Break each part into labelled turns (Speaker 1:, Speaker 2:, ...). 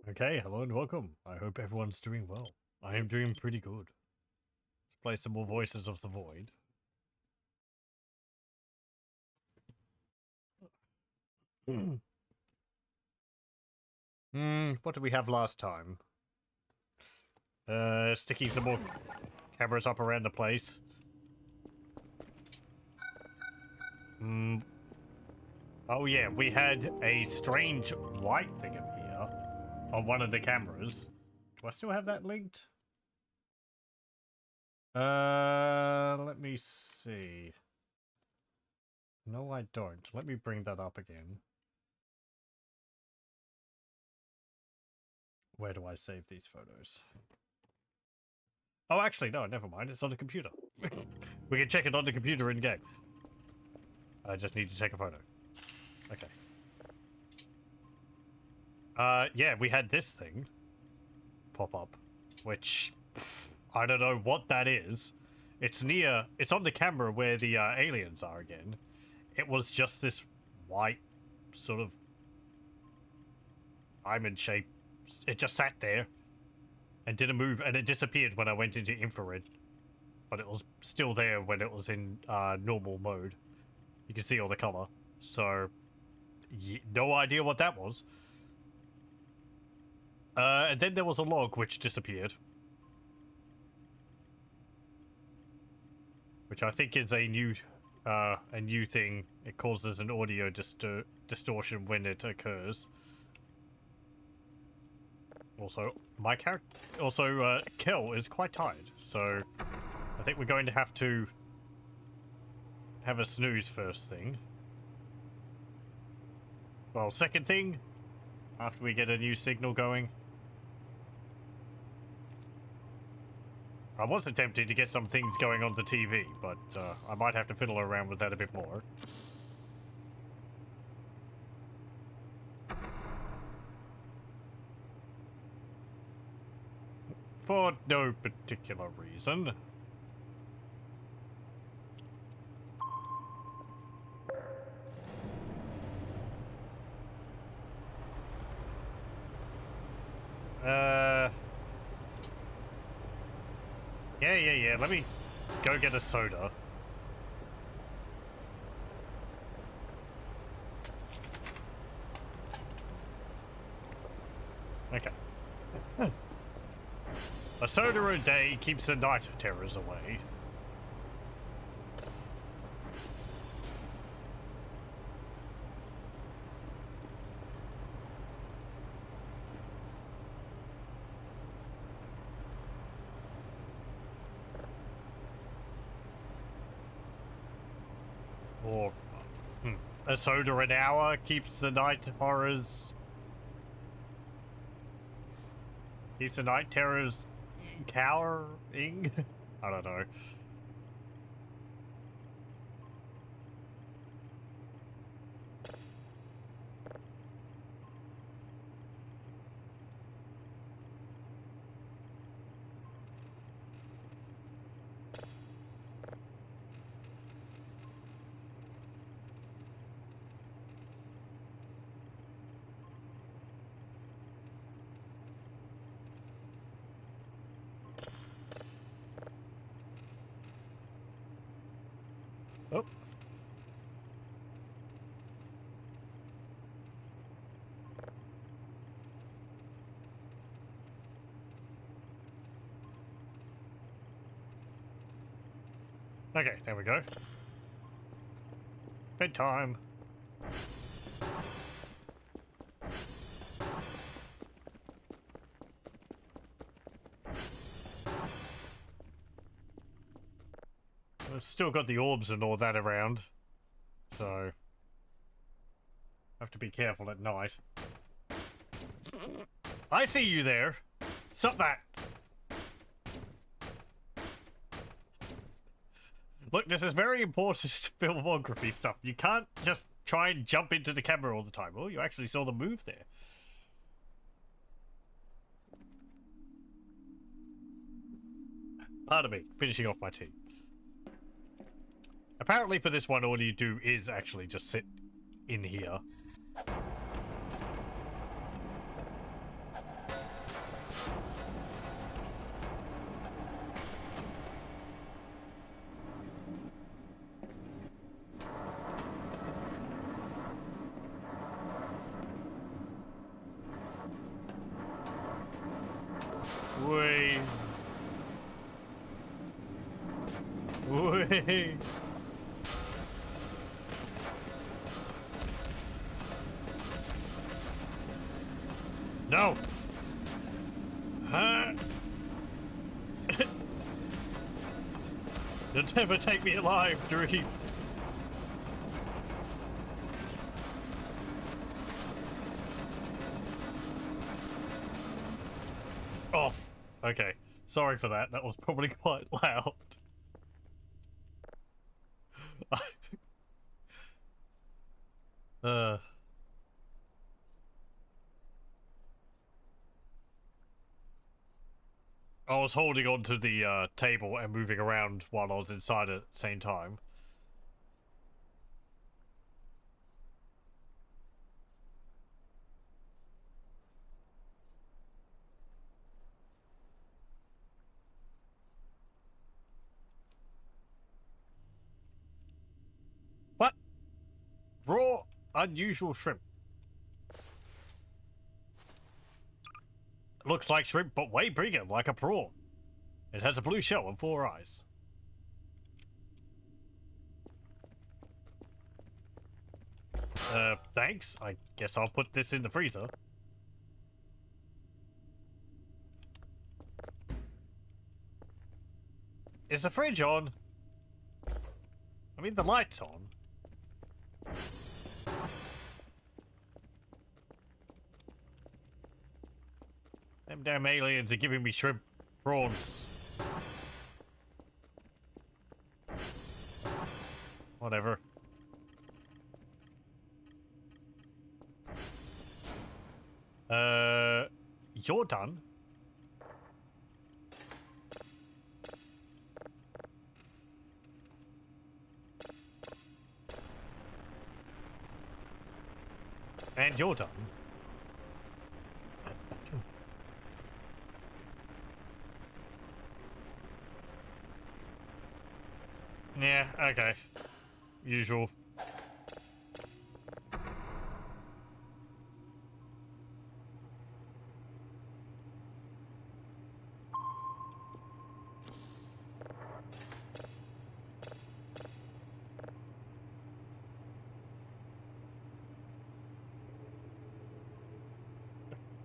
Speaker 1: Okay, hello and welcome. I hope everyone's doing well. I am doing pretty good. Let's play some more Voices of the Void. What did we have last time? Sticking some more cameras up around the place. Oh yeah, we had a strange white thing in here on one of the cameras. Do I still have that linked? Let me see. No, I don't. Let me bring that up again. Where do I save these photos? Oh, actually, no, never mind. It's on the computer. We can check it on the computer in game. I just need to take a photo. Okay. Yeah, we had this thing pop up, which I don't know what that is. It's on the camera where the aliens are again. It was just this white sort of diamond shape. It just sat there and didn't move, and it disappeared when I went into infrared. But it was still there when it was in normal mode. You can see all the color. So, no idea what that was. And then there was a log which disappeared. Which I think is a new thing. It causes an audio distortion when it occurs. Also, my character... Also, Kel is quite tired, so... I think we're going to have a snooze first thing. Well, second thing, after we get a new signal going. I was attempting to get some things going on the TV, but I might have to fiddle around with that a bit more. For no particular reason. Yeah. Let me go get a soda. Okay. A soda a day keeps the night terrors away. Or a soda an hour keeps the night horrors... Keeps the night terrors cowering? I don't know. Oh. Okay, there we go. Bedtime. I've still got the orbs and all that around, so have to be careful at night. I see you there. Stop that. Look, this is very important filmography stuff. You can't just try and jump into the camera all the time. Oh, you actually saw the move there. Pardon me, finishing off my tea. Apparently for this one, all you do is actually just sit in here. Wait. Wait. No. Huh? You'll never take me alive, Dream. Off. Okay. Sorry for that. That was probably quite loud. uh. I was holding onto the table and moving around while I was inside at the same time. What? Raw, unusual shrimp. Looks like shrimp, but way bigger, like a prawn. It has a blue shell and 4 eyes. Thanks. I guess I'll put this in the freezer. Is the fridge on? I mean, the light's on. Them damn aliens are giving me shrimp prawns. Whatever. You're done? And you're done. Yeah, okay. Usual.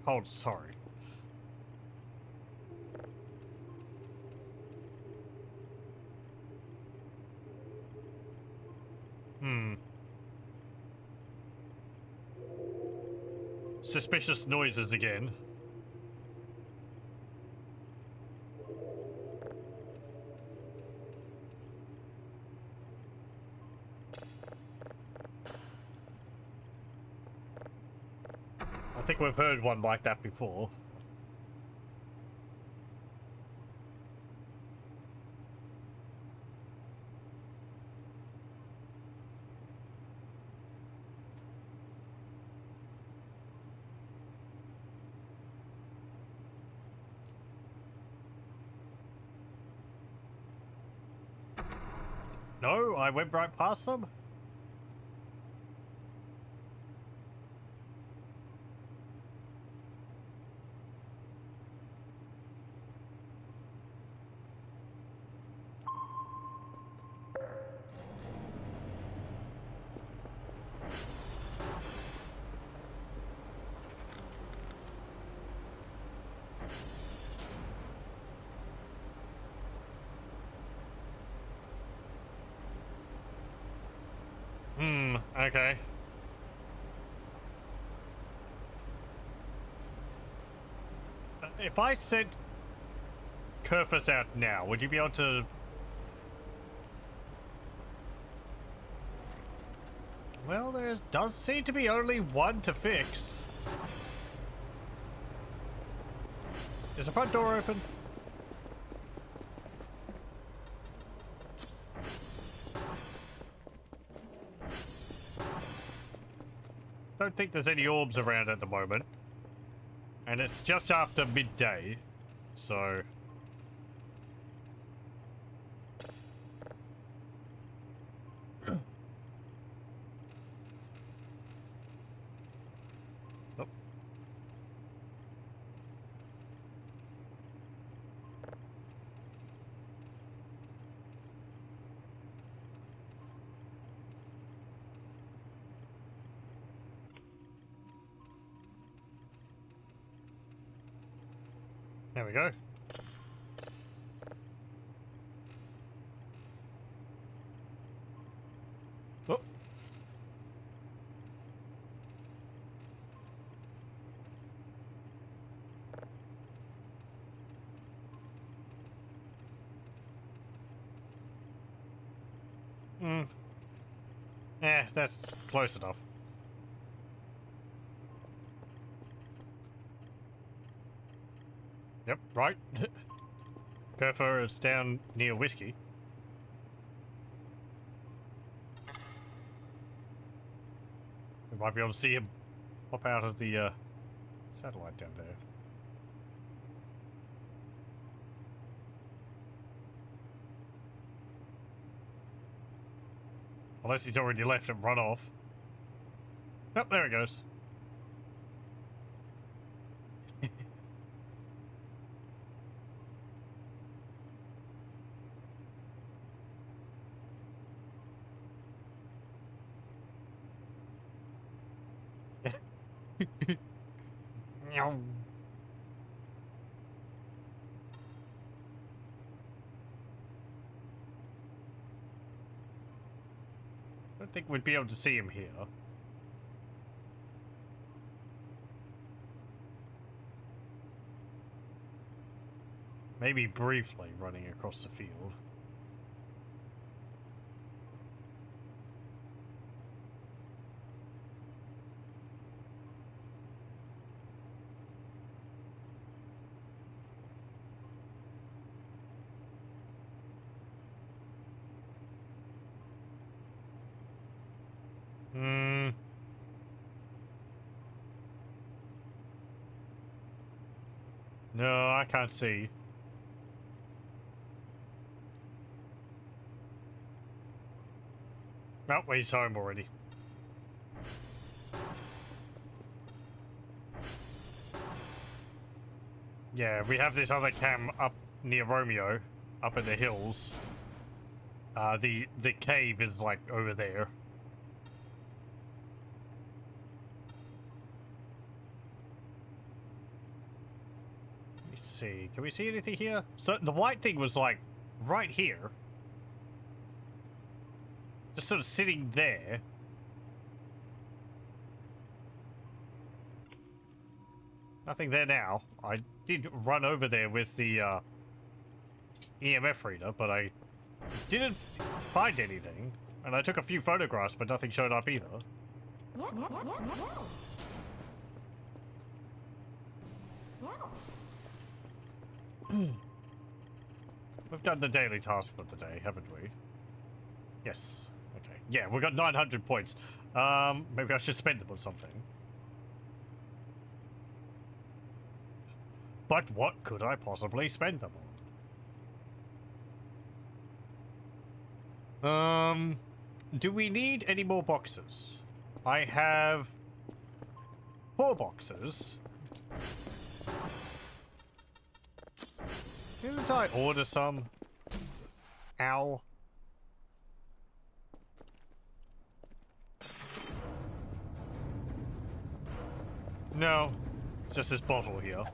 Speaker 1: Oh, sorry. Suspicious noises again. I think we've heard one like that before. No, I went right past them. Okay. If I sent Kerfus out now, would you be able to... Well, there does seem to be only one to fix. Is the front door open? Don't think there's any orbs around at the moment. And it's just after midday, so... Oh. There we go. Oh. That's close enough. Yep, right. Kerfer is down near Whiskey. We might be able to see him pop out of the satellite down there. Unless he's already left and run off. Oh, there he goes. Meow. I don't think we'd be able to see him here. Maybe briefly running across the field. No, I can't see. Oh, he's home already. Yeah, we have this other cam up near Romeo, up in the hills. The cave is like over there. Let me see. Can we see anything here? So the white thing was like right here. Just sort of sitting there. Nothing there now. I did run over there with the EMF reader, but I didn't find anything. And I took a few photographs, but nothing showed up either. We've done the daily task for the day, haven't we? Yes. Okay. Yeah, we've got 900 points. Maybe I should spend them on something. But what could I possibly spend them on? Do we need any more boxes? I have 4 boxes. Didn't I order some? Ow. No. It's just this bottle here.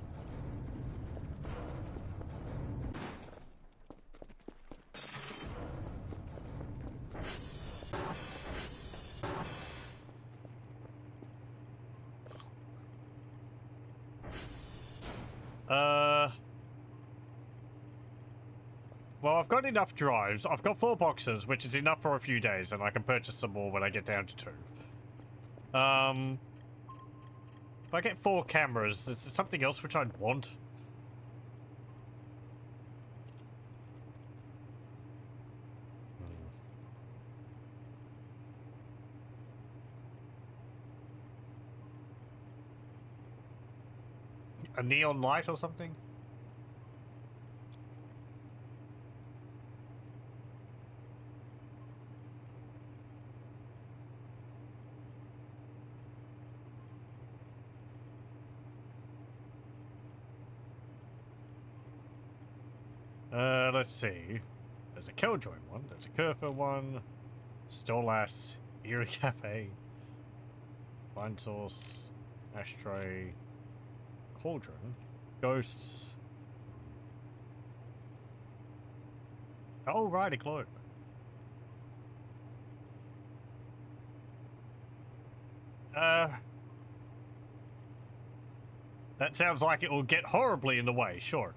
Speaker 1: Well, I've got enough drives. I've got 4 boxes, which is enough for a few days, and I can purchase some more when I get down to 2. If I get 4 cameras, is there something else which I'd want? A neon light or something? Let's see. There's a Killjoy one, there's a Kerfer one, Stolas, Eerie Cafe, Vine Source, Ashtray, Cauldron, Ghosts, Oh, right, a globe. That sounds like it will get horribly in the way, sure.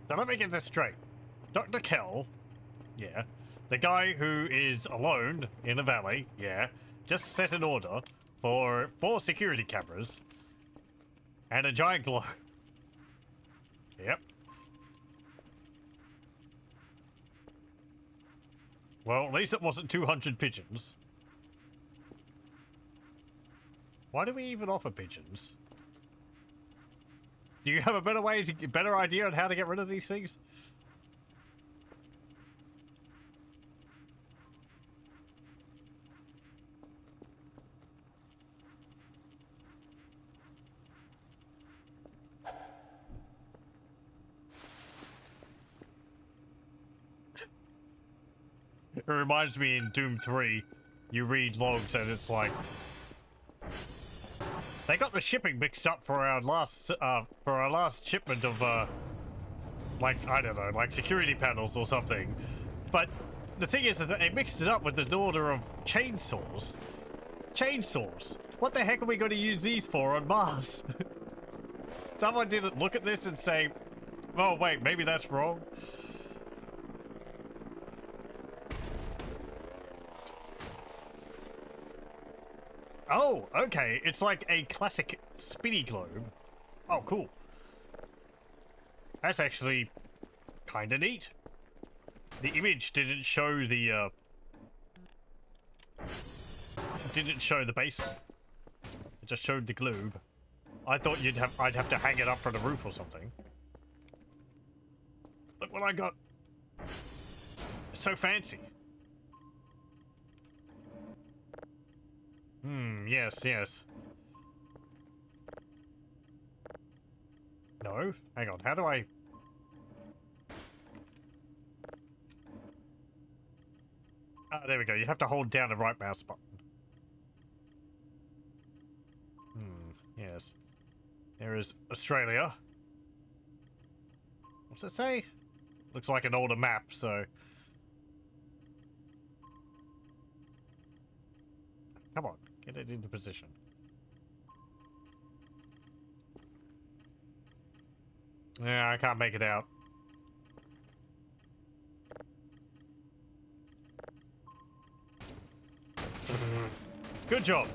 Speaker 1: So let me get this straight. Dr. Kell, yeah, the guy who is alone in a valley, yeah, just set an order for 4 security cameras and a giant globe. Yep. Well, at least it wasn't 200 pigeons. Why do we even offer pigeons? Do you have a better way to better idea on how to get rid of these things? It reminds me in Doom 3, you read logs and it's like, they got the shipping mixed up for our last shipment of like, I don't know, like security panels or something. But the thing is that they mixed it up with the order of chainsaws. Chainsaws. What the heck are we going to use these for on Mars? Someone didn't look at this and say, oh wait, maybe that's wrong. Oh, okay. It's like a classic spinny globe. Oh, cool. That's actually kind of neat. The image didn't show the base. It just showed the globe. I thought I'd have to hang it up from the roof or something. Look what I got. It's so fancy. Yes, yes. No? Hang on, how do I... Ah, there we go. You have to hold down the right mouse button. Yes. There is Australia. What's it say? Looks like an older map, so... Come on, get it into position. Yeah, I can't make it out. Good job.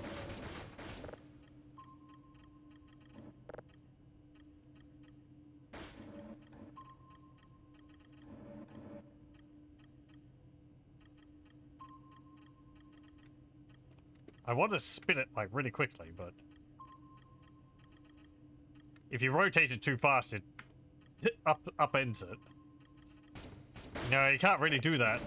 Speaker 1: I want to spin it like really quickly, but if you rotate it too fast, it upends it. No, you can't really do that.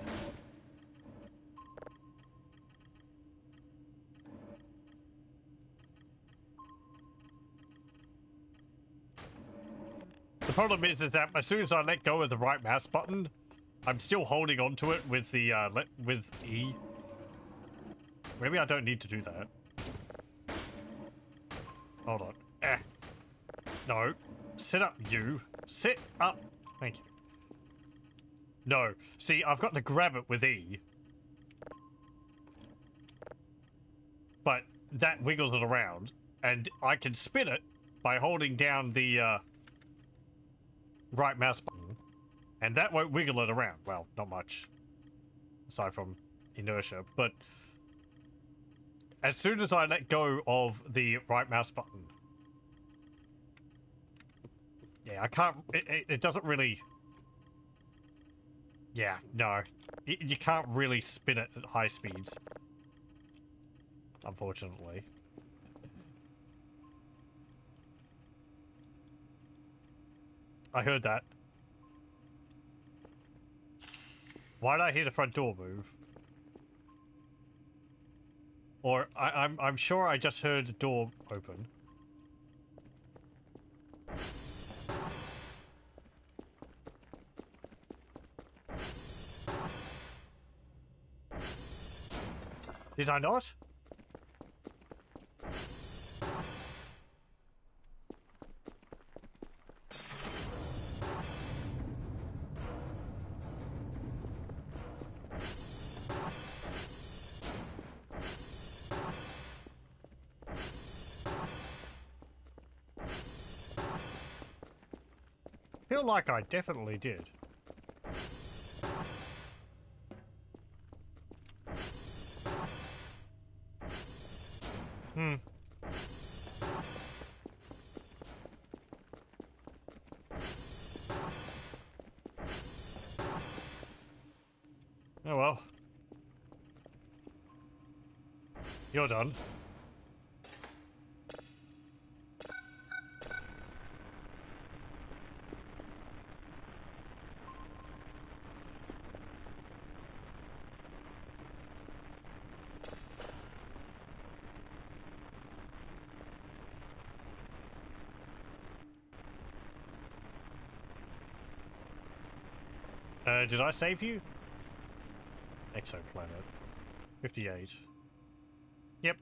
Speaker 1: The problem is that as soon as I let go of the right mouse button, I'm still holding onto it with the with E. Maybe I don't need to do that. Hold on. No. Sit up, you. Sit up. Thank you. No. See, I've got to grab it with E. But that wiggles it around. And I can spin it by holding down the right mouse button. And that won't wiggle it around. Well, not much. Aside from inertia. But as soon as I let go of the right mouse button... Yeah, I can't... It doesn't really... Yeah, no. You can't really spin it at high speeds. Unfortunately. I heard that. Why did I hear the front door move? Or I'm sure I just heard the door open. Did I not? feel like I definitely did. Hmm. Oh well. You're done. Did I save you? Exoplanet. 58. Yep.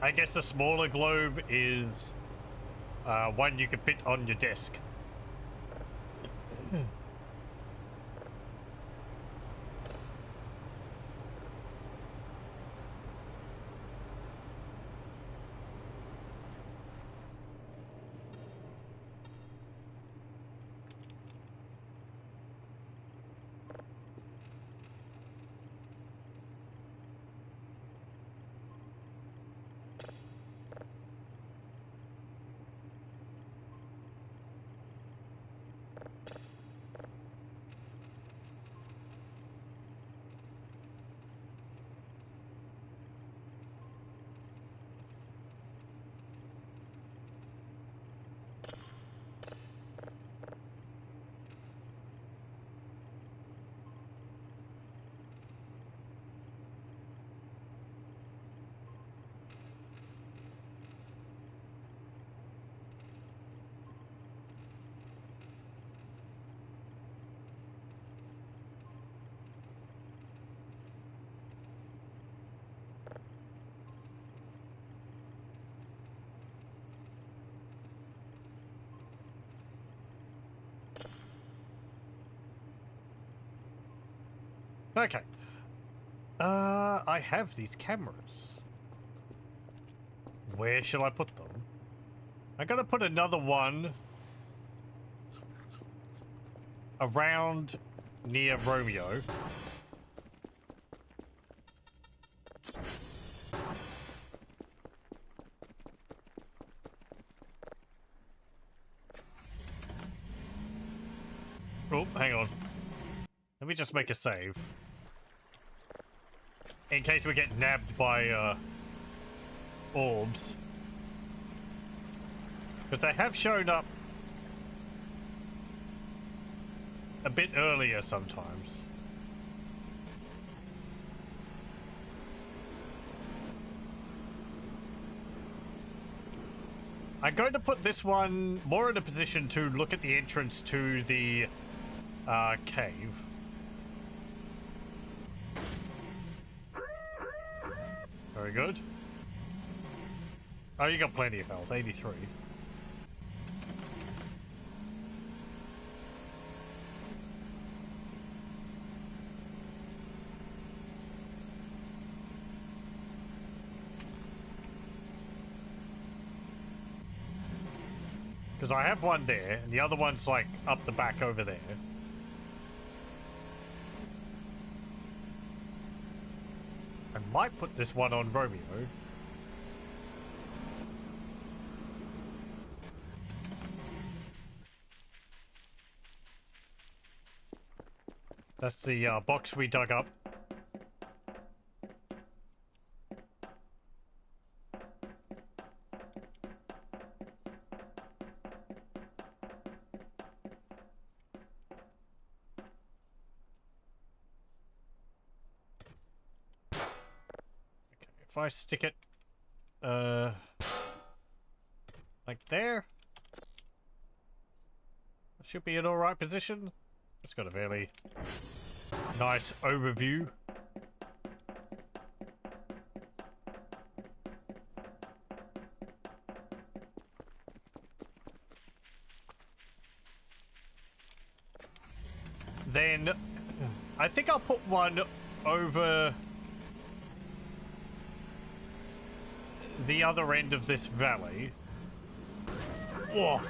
Speaker 1: I guess the smaller globe is one you can fit on your desk. Okay. I have these cameras. Where shall I put them? I gotta put another one around near Romeo. Oh, hang on. Let me just make a save. In case we get nabbed by, orbs. But they have shown up a bit earlier sometimes. I'm going to put this one more in a position to look at the entrance to the, cave. Very good. Oh, you got plenty of health. 83. Because I have one there, and the other one's, like, up the back over there. I might put this one on Romeo. That's the box we dug up. if I stick it, like there, it should be in all right position. It's got a very nice overview. Then I think I'll put one over the other end of this valley. Whoa.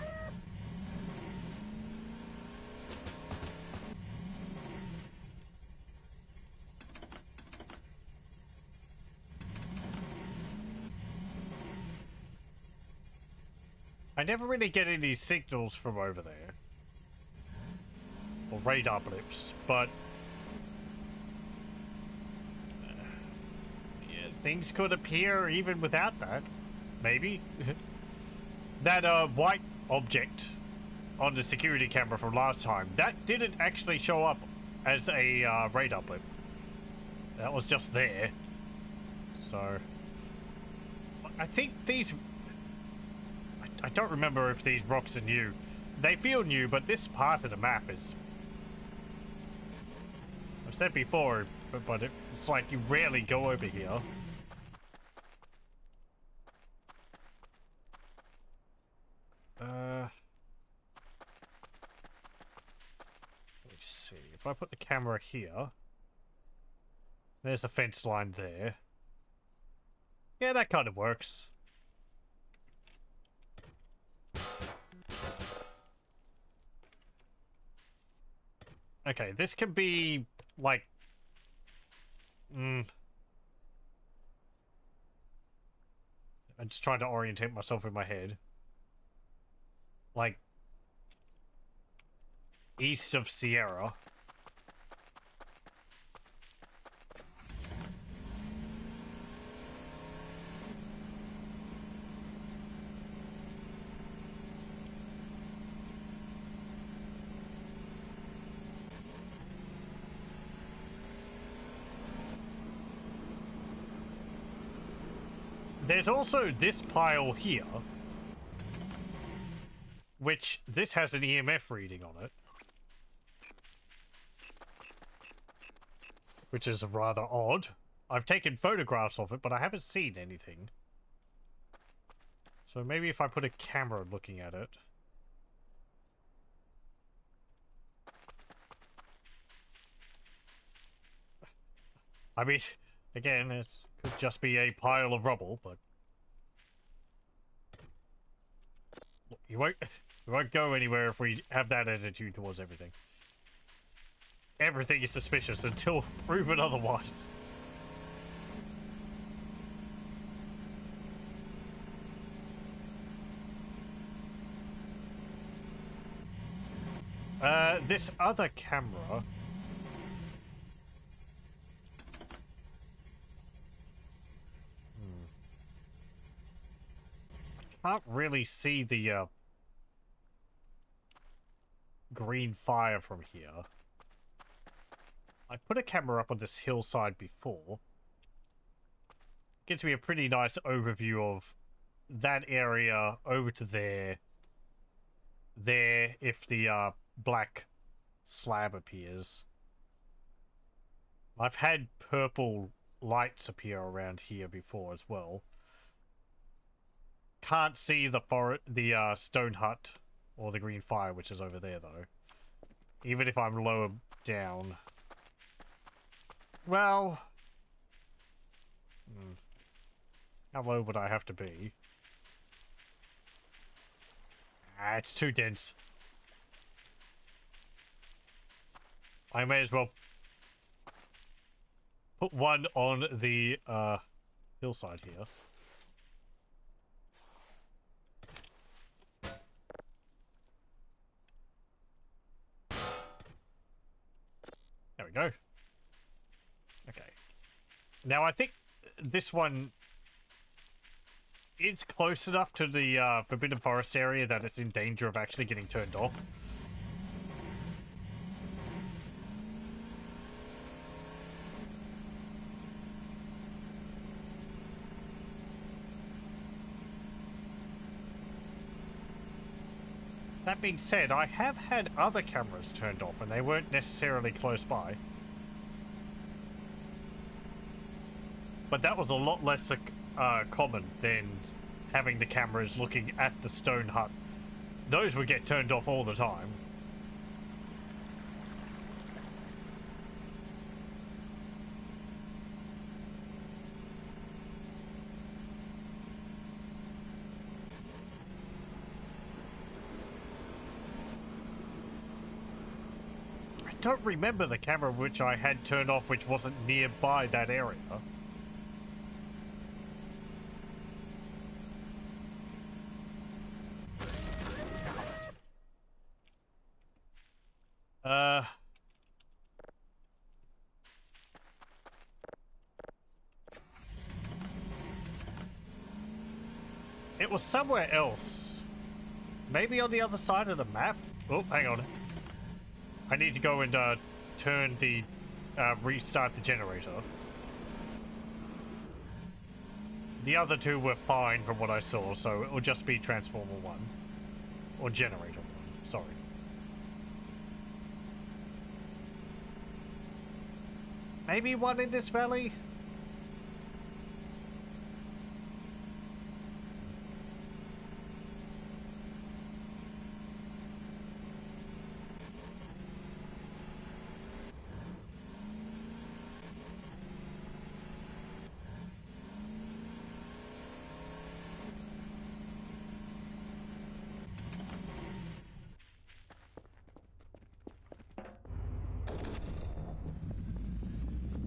Speaker 1: I never really get any signals from over there. Or radar blips, but yeah, things could appear even without that. Maybe. That white object on the security camera from last time, that didn't actually show up as a radar blip. That was just there. So I think these, I don't remember if these rocks are new. They feel new, but this part of the map is, I've said before, but it's like you rarely go over here. Let's see. If I put the camera here, there's a fence line there. Yeah, that kind of works. Okay, this can be like, I'm just trying to orientate myself in my head. Like, east of Sierra. There's also this pile here, which this has an EMF reading on it, which is rather odd. I've taken photographs of it, but I haven't seen anything. So maybe if I put a camera looking at it. I mean, again, it could just be a pile of rubble, but you won't go anywhere if we have that attitude towards everything. Everything is suspicious until proven otherwise. This other camera. Can't really see the green fire from here. I've put a camera up on this hillside before. Gives me a pretty nice overview of that area over to there. There, if the black slab appears. I've had purple lights appear around here before as well. Can't see the stone hut or the green fire, which is over there though. Even if I'm lower down. Well, how low would I have to be? Ah, it's too dense. I may as well put one on the hillside here. There we go. Okay. Now I think this one is close enough to the Forbidden Forest area that it's in danger of actually getting turned off. That being said, I have had other cameras turned off and they weren't necessarily close by. But that was a lot less common than having the cameras looking at the stone hut. Those would get turned off all the time. I don't remember the camera which I had turned off which wasn't nearby that area. It was somewhere else. Maybe on the other side of the map? Oh, hang on. I need to go and turn the restart the generator. The other two were fine from what I saw, so it will just be Transformer 1. Or Generator 1, sorry. Maybe one in this valley?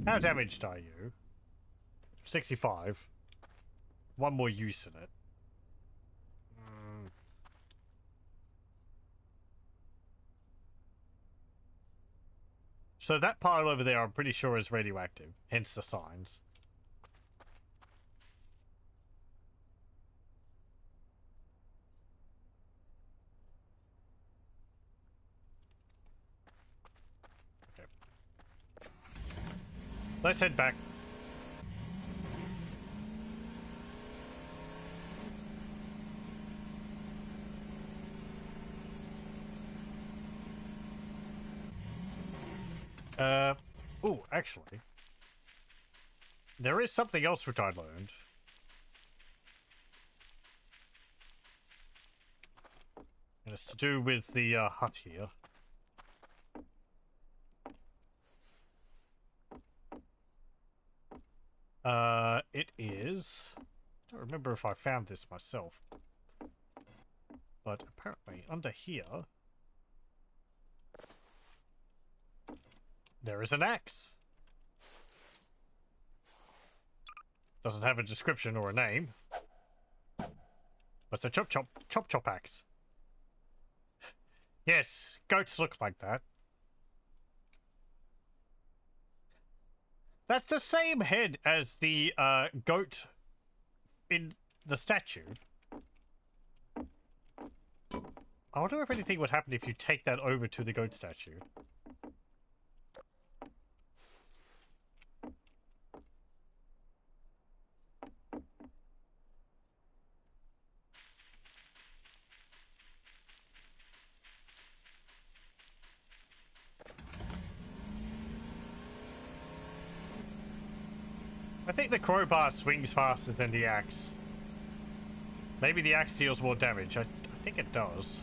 Speaker 1: How damaged are you? 65. One more use in it. So that pile over there I'm pretty sure is radioactive, hence the signs. Okay. Let's head back. Oh, actually. There is something else which I learned. And it's to do with the hut here. It is... I don't remember if I found this myself. But apparently under here... there is an axe. Doesn't have a description or a name. But it's a chop axe. Yes, goats look like that. That's the same head as the goat in the statue. I wonder if anything would happen if you take that over to the goat statue. I think the crowbar swings faster than the axe. Maybe the axe deals more damage. I think it does.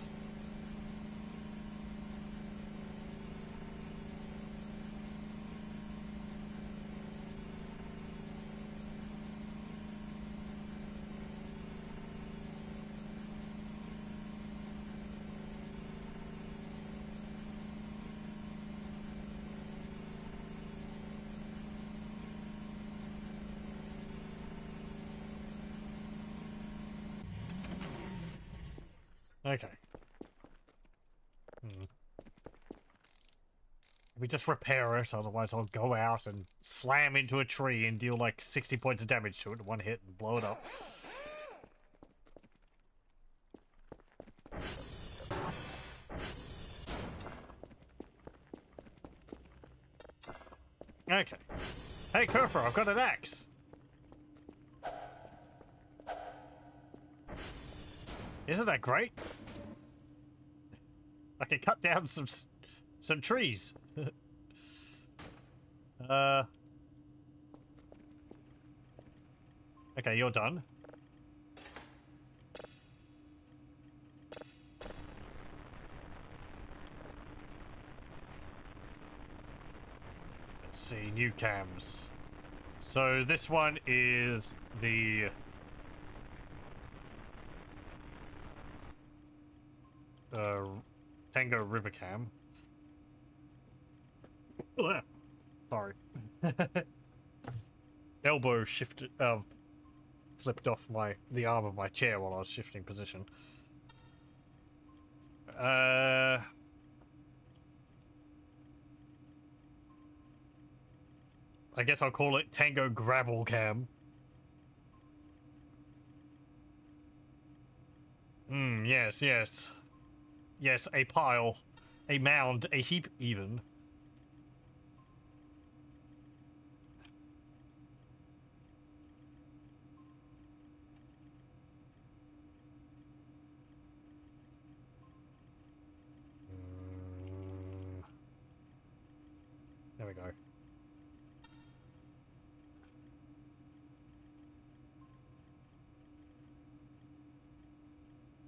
Speaker 1: Okay. We just repair it, otherwise I'll go out and slam into a tree and deal like 60 points of damage to it in one hit and blow it up. Okay. Hey, Kerfer, I've got an axe. Isn't that great? I can cut down some trees. Okay, you're done. Let's see, new cams. So this one is the Tango River cam. Sorry. Elbow shifted, slipped off the arm of my chair while I was shifting position. I guess I'll call it Tango Gravel Cam. Yes, yes. Yes, a pile. A mound. A heap, even. There we go.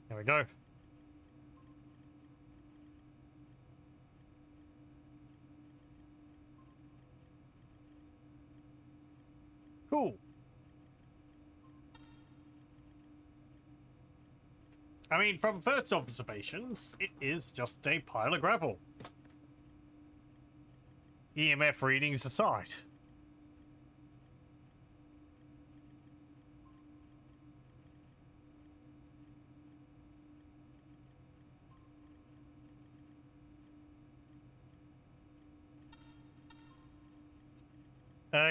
Speaker 1: There we go. Cool. I mean, from first observations, it is just a pile of gravel. EMF readings aside.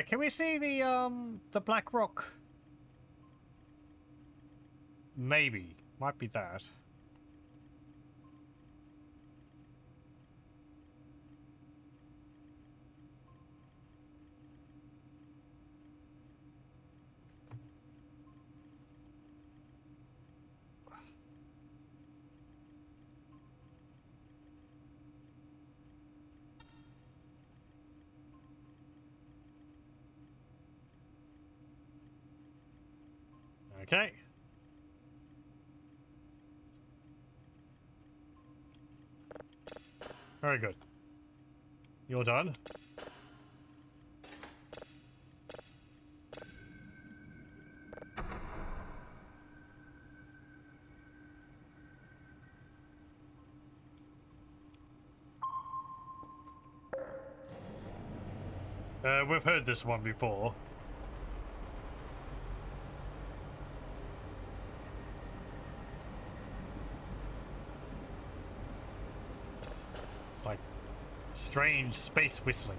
Speaker 1: Can we see the black rock? Maybe. Might be that. Okay. Very good. You're done. We've heard this one before. It's like strange space whistling.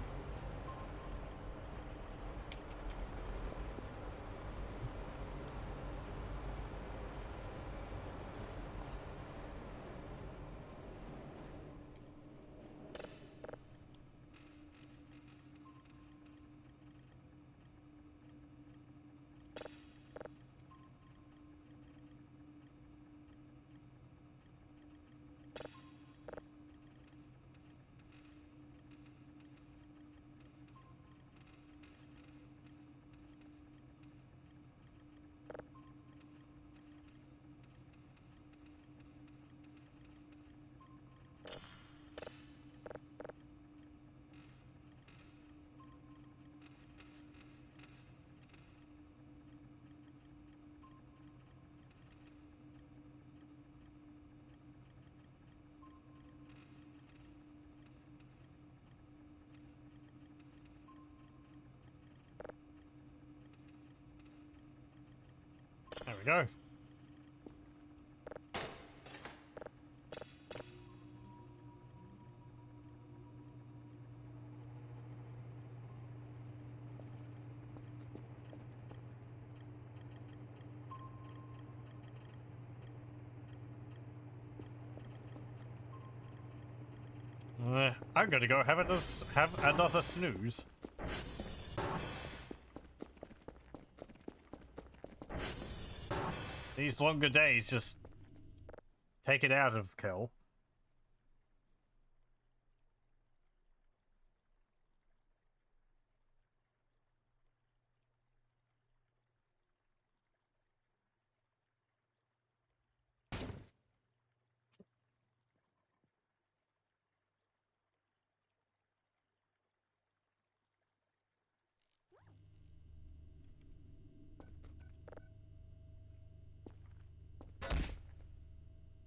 Speaker 1: There we go. I'm gonna go have another snooze. These longer days just take it out of Kel.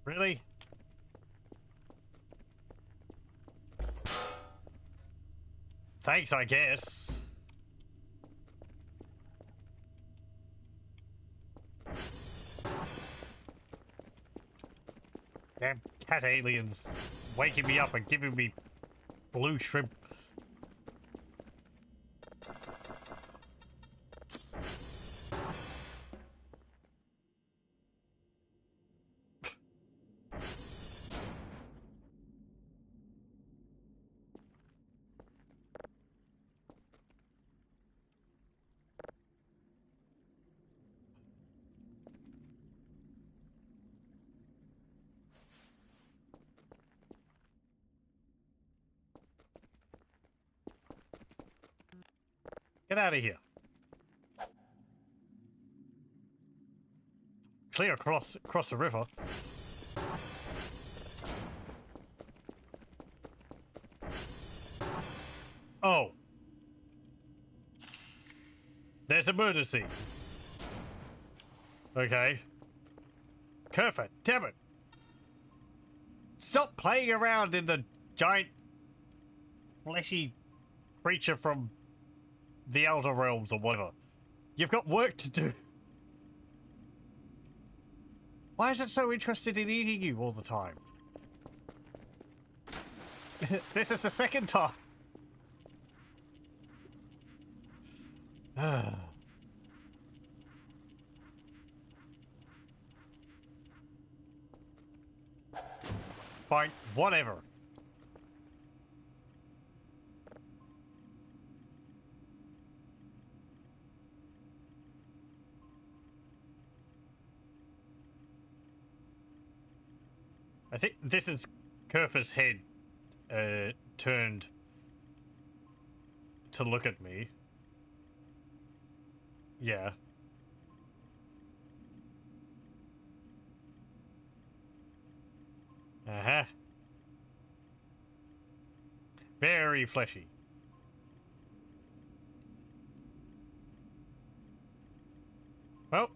Speaker 1: Really? Thanks, I guess. Damn cat aliens waking me up and giving me blue shrimp. Get out of here. Clear across the river. Oh. There's a murder scene. Okay. Kerfit, damn it. Stop playing around in the giant fleshy creature from the Outer Realms or whatever. You've got work to do. Why is it so interested in eating you all the time? This is the second time. Fine, whatever. I think this is Kerfur's head turned to look at me. Yeah. Uh-huh. Very fleshy. Well,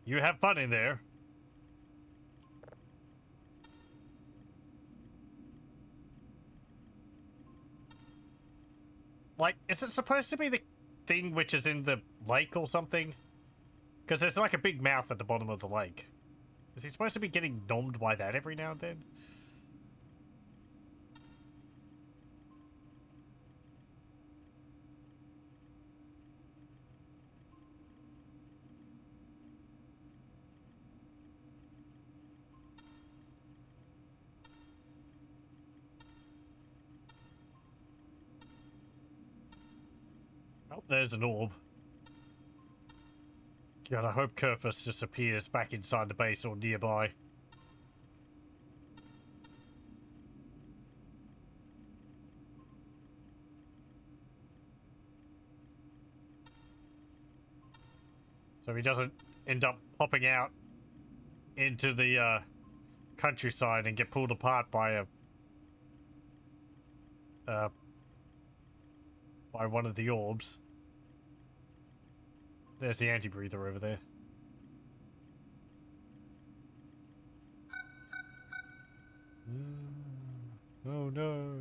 Speaker 1: you have fun in there. Like, is it supposed to be the thing which is in the lake or something? Because there's like a big mouth at the bottom of the lake. Is he supposed to be getting nommed by that every now and then? Oh, there's an orb. God, I hope Kerfus just appears back inside the base or nearby. So he doesn't end up popping out into the countryside and get pulled apart by a by one of the orbs. There's the anti-breather over there. Oh no.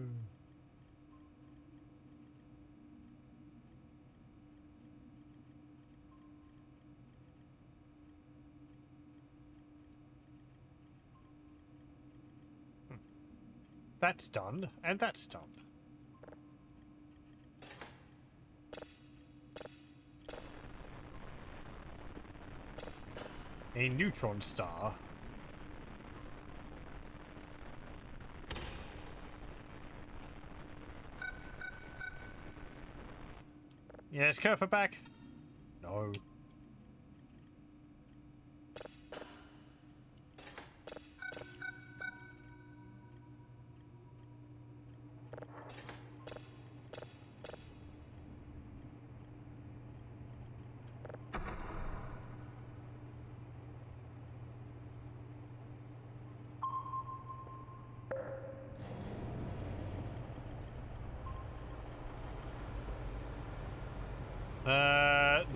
Speaker 1: That's done, and that's done. A neutron star. Yeah, is Kerfur back? No.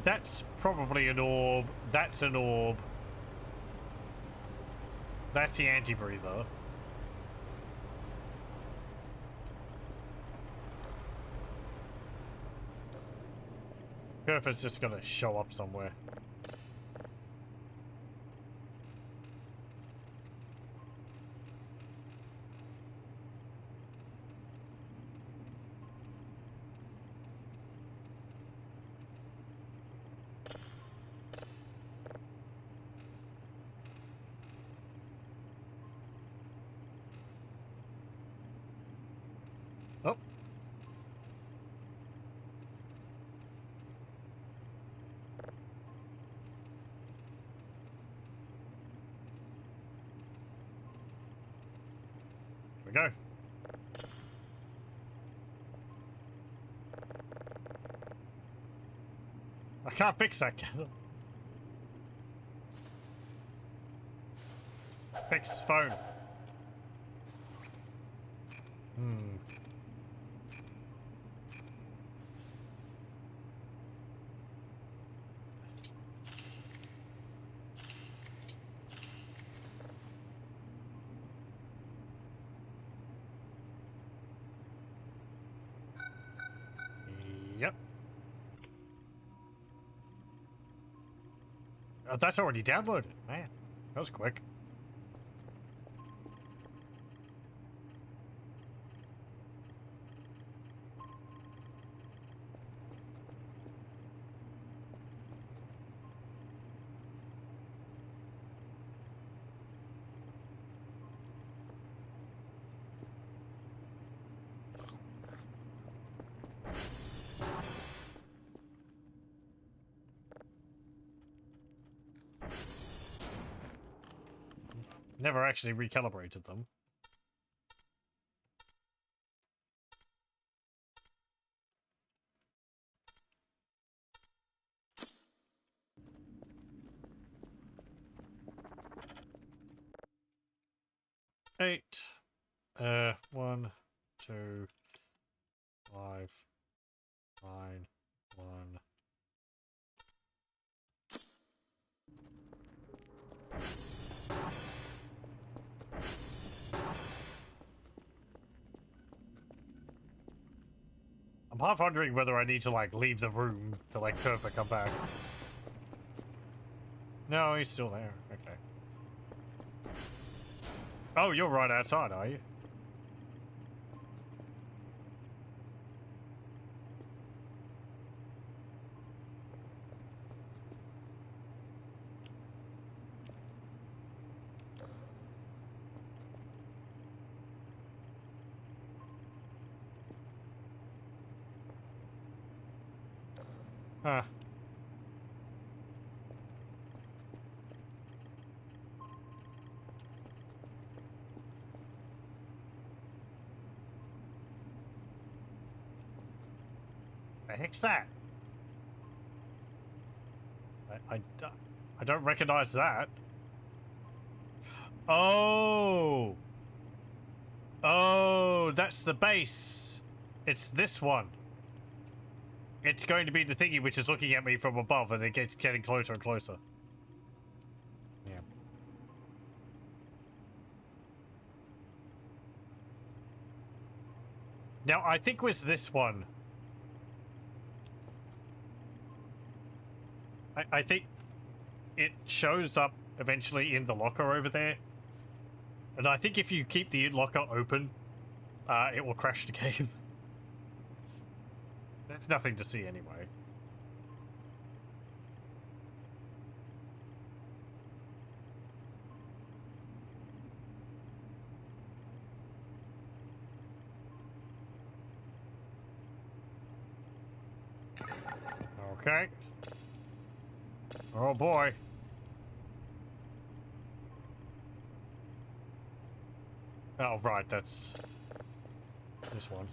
Speaker 1: That's probably an orb. That's an orb. That's the anti-breather. If it's just gonna show up somewhere. Oh. Here we go. I can't fix that. Fix phone. Yep. Oh, that's already downloaded. Man, that was quick. Never actually recalibrated them. Eight. 1, 2, 5, 9, 1. I'm half wondering whether I need to, like, leave the room to, like, Kerfer come back. No, he's still there. Okay. Oh, you're right outside, are you? Huh. The heck's that? I don't recognize that. Oh! Oh, that's the base. It's this one. It's going to be the thingy which is looking at me from above and it gets getting closer and closer. Yeah. Now, I think it was this one. I think it shows up eventually in the locker over there. And I think if you keep the locker open, it will crash the game. There's nothing to see anyway. Okay. Oh boy. Oh, right, that's this one.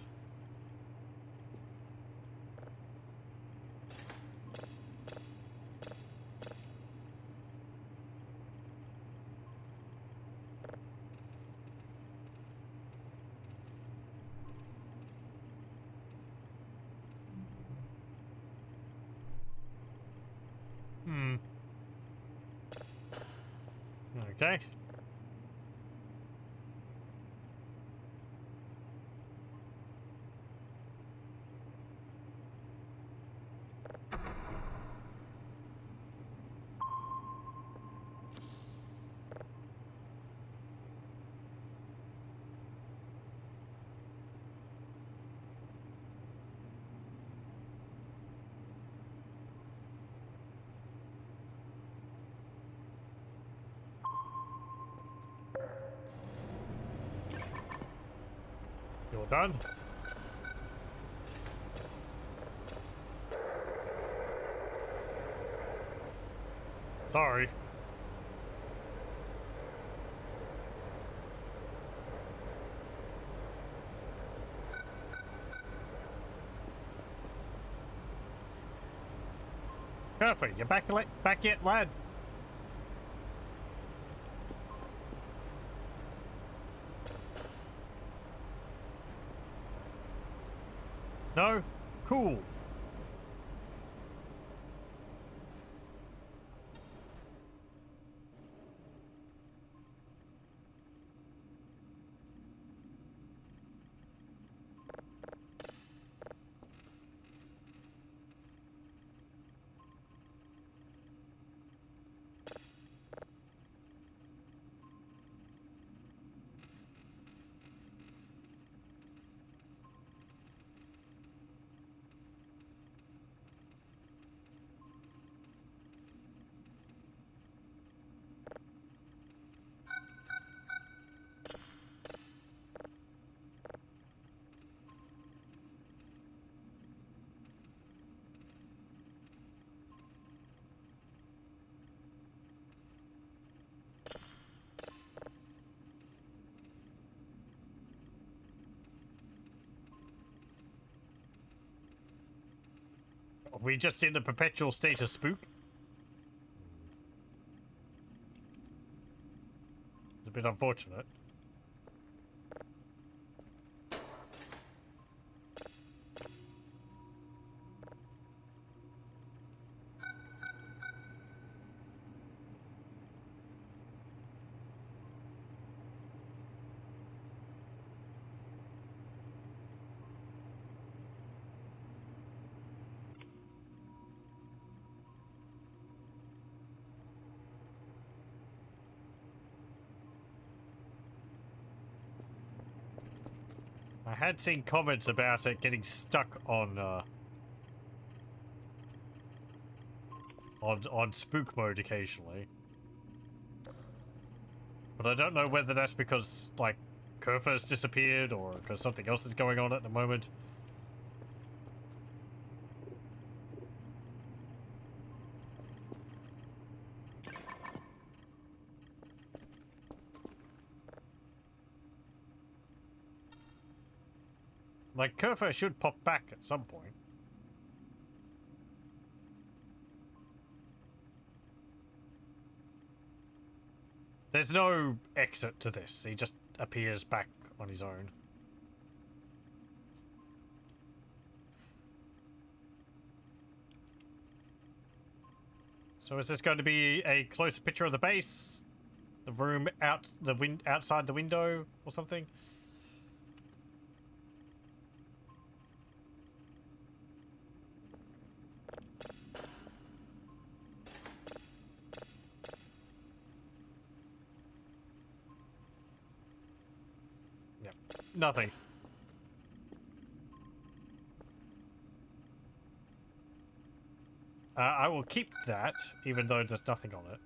Speaker 1: Okay. Well done. Sorry. Perfect. You're back yet, lad? No? Cool. Are we just in a perpetual state of spook? It's a bit unfortunate. I had seen comments about it getting stuck on spook mode occasionally. But I don't know whether that's because, like, Kerfer's disappeared or because something else is going on at the moment. Like, Kerfer should pop back at some point. There's no exit to this. He just appears back on his own. So is this going to be a closer picture of the base? The room outside the window or something? Yep. Nothing. I will keep that, even though there's nothing on it.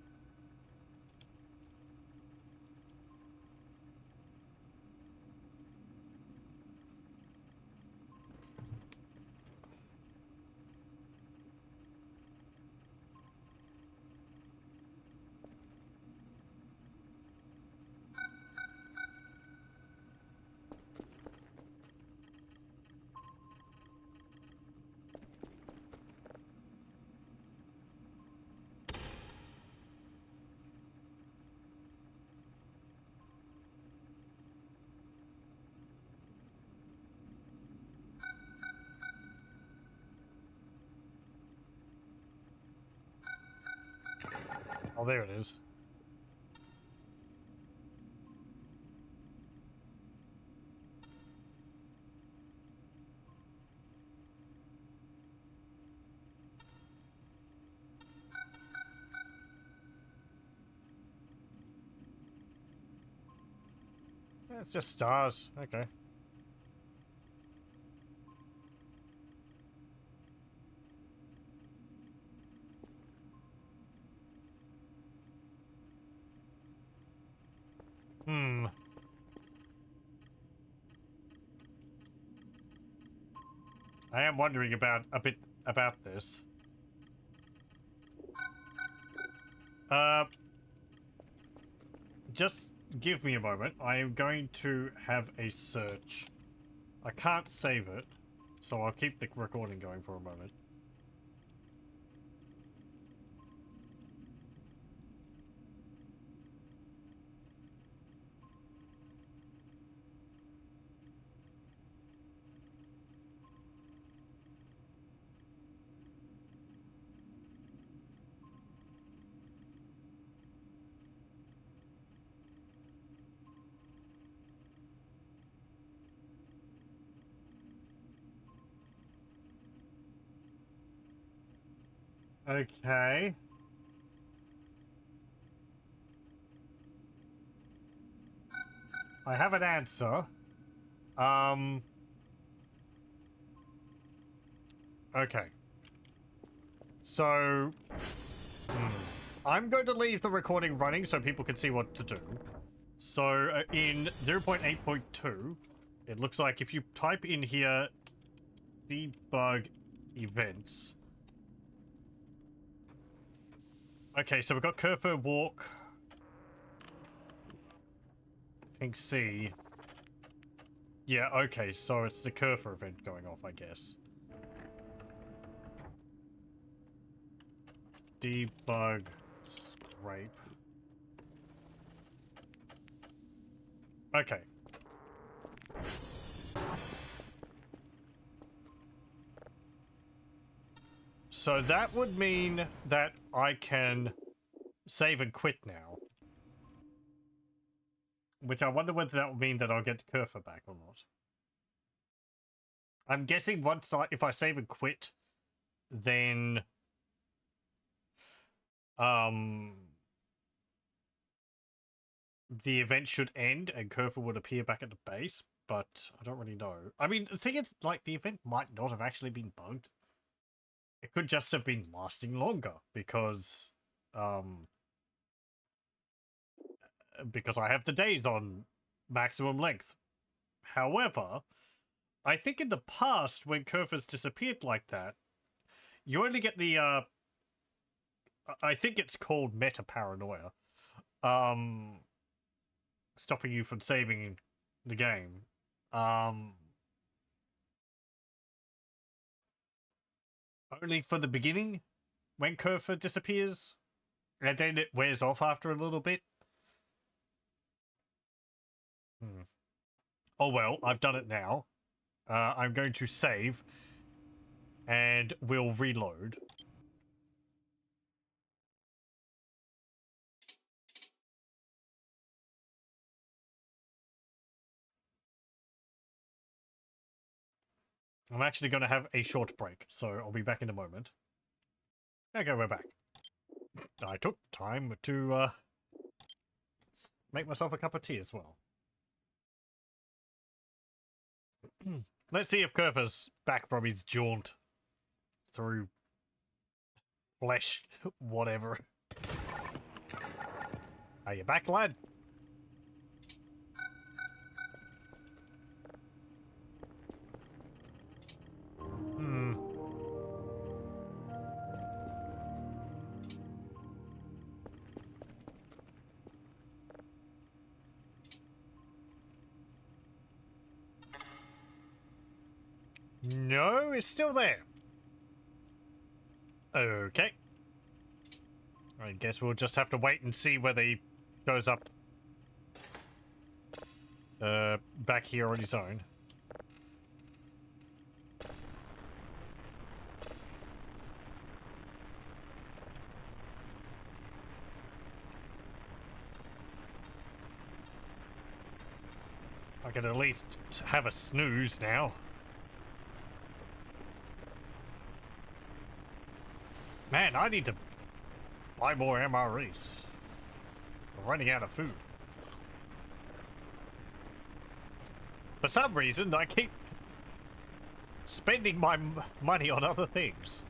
Speaker 1: Oh, there it is. Yeah, it's just stars. Okay. Hmm. I am wondering a bit about this. Just give me a moment. I am going to have a search. I can't save it, so I'll keep the recording going for a moment. Okay. I have an answer. Okay. So, I'm going to leave the recording running so people can see what to do. So, in 0.8.2, it looks like if you type in here debug events. Okay, so we've got Curfer, Walk, Pink Sea. Yeah, okay, so it's the Curfer event going off, I guess. Debug scrape. Okay. So that would mean that I can save and quit now. Which I wonder whether that would mean that I'll get Curfer back or not. I'm guessing if I save and quit, then the event should end and Curfer would appear back at the base, but I don't really know. I mean, the thing is, like, the event might not have actually been bugged. It could just have been lasting longer because I have the days on maximum length. However, I think in the past, when Curfer's disappeared like that, you only get the, I think it's called meta paranoia, stopping you from saving the game. Only for the beginning, when Curfer disappears, and then it wears off after a little bit. Oh well, I've done it now. I'm going to save, and we'll reload. I'm actually going to have a short break, so I'll be back in a moment. Okay, we're back. I took time to make myself a cup of tea as well. Let's see if Curfer's back from his jaunt through flesh, whatever. Are you back, lad? No, it's still there. Okay. I guess we'll just have to wait and see whether he shows up back here on his own. I can at least have a snooze now. Man, I need to buy more MREs. I'm running out of food. For some reason, I keep spending my money on other things.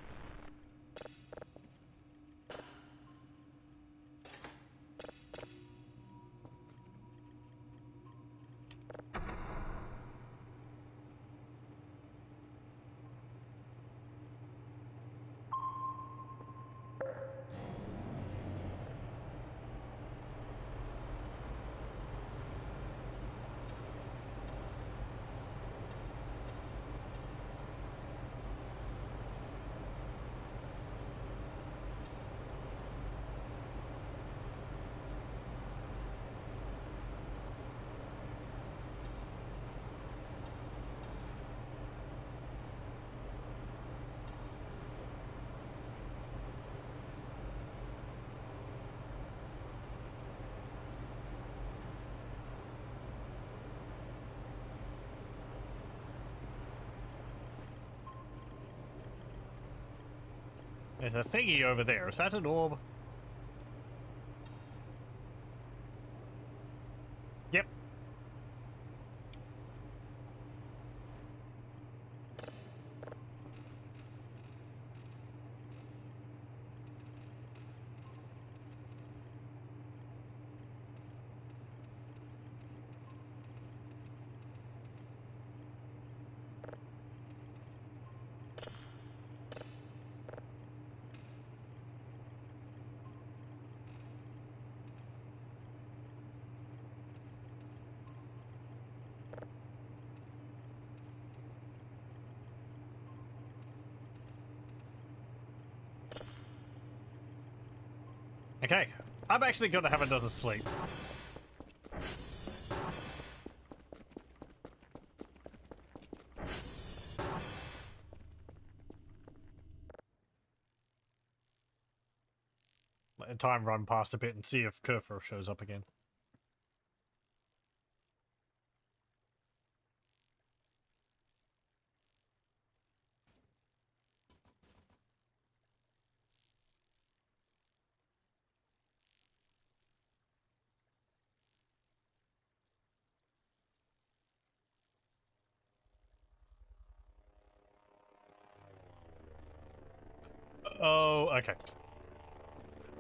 Speaker 1: There's a thingy over there. Is that an orb? Yep. Okay. I'm actually gonna have another sleep. Let the time run past a bit and see if Kerfer shows up again. Oh, okay.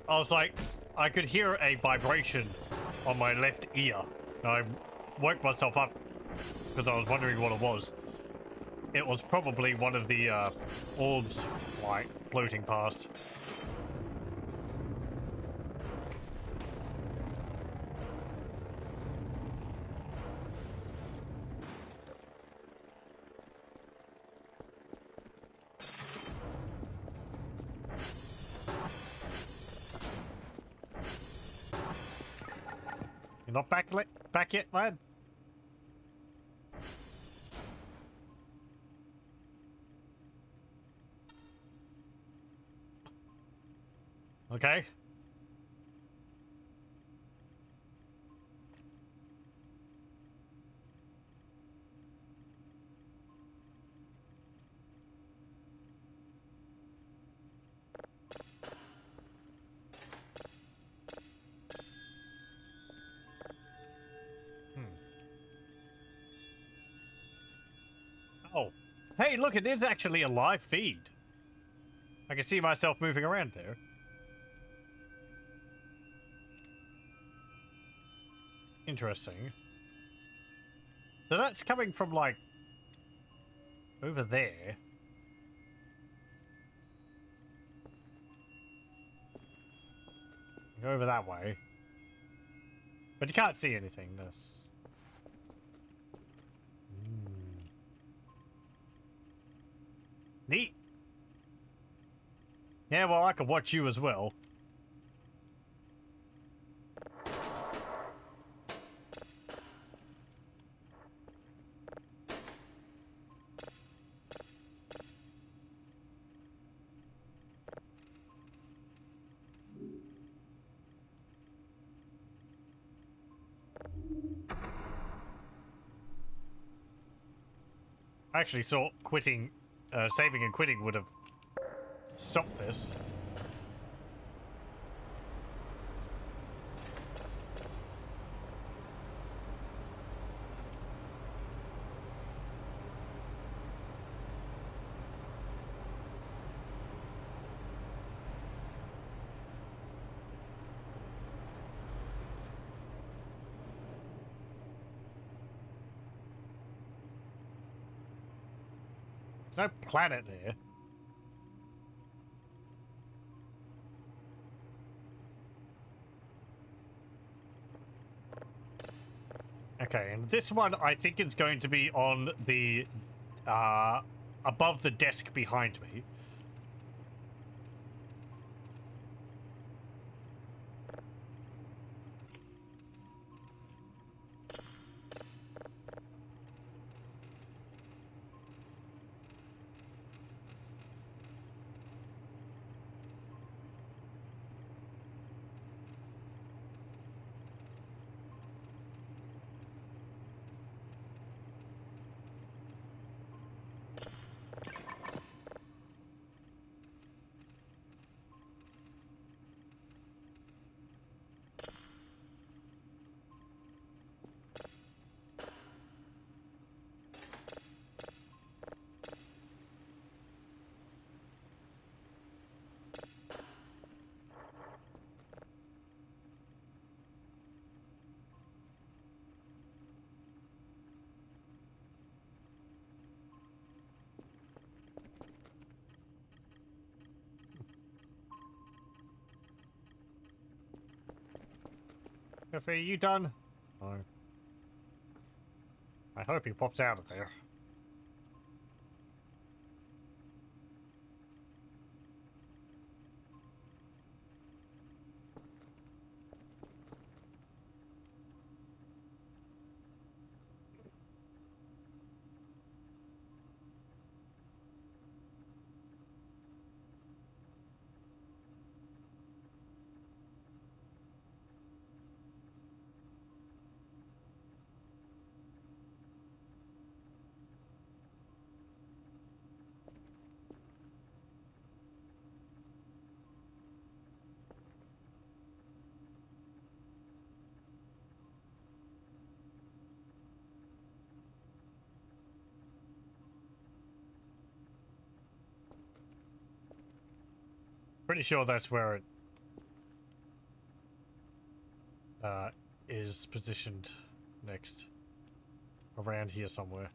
Speaker 1: I was like, I could hear a vibration on my left ear. And I woke myself up because I was wondering what it was. It was probably one of the orbs floating past. You're not back yet, lad? Okay. Oh. Hey, look, it is actually a live feed. I can see myself moving around there. Interesting. So that's coming from, like, over there. Go over that way. But you can't see anything. This. Neat. Yeah, well, I could watch you as well. I actually thought quitting, saving and quitting would have stopped this. There's no planet there. Okay, and this one I think is going to be on the, above the desk behind me. Sophie, you done? No. I hope he pops out of there. Pretty sure that's where it is positioned next. Around here somewhere.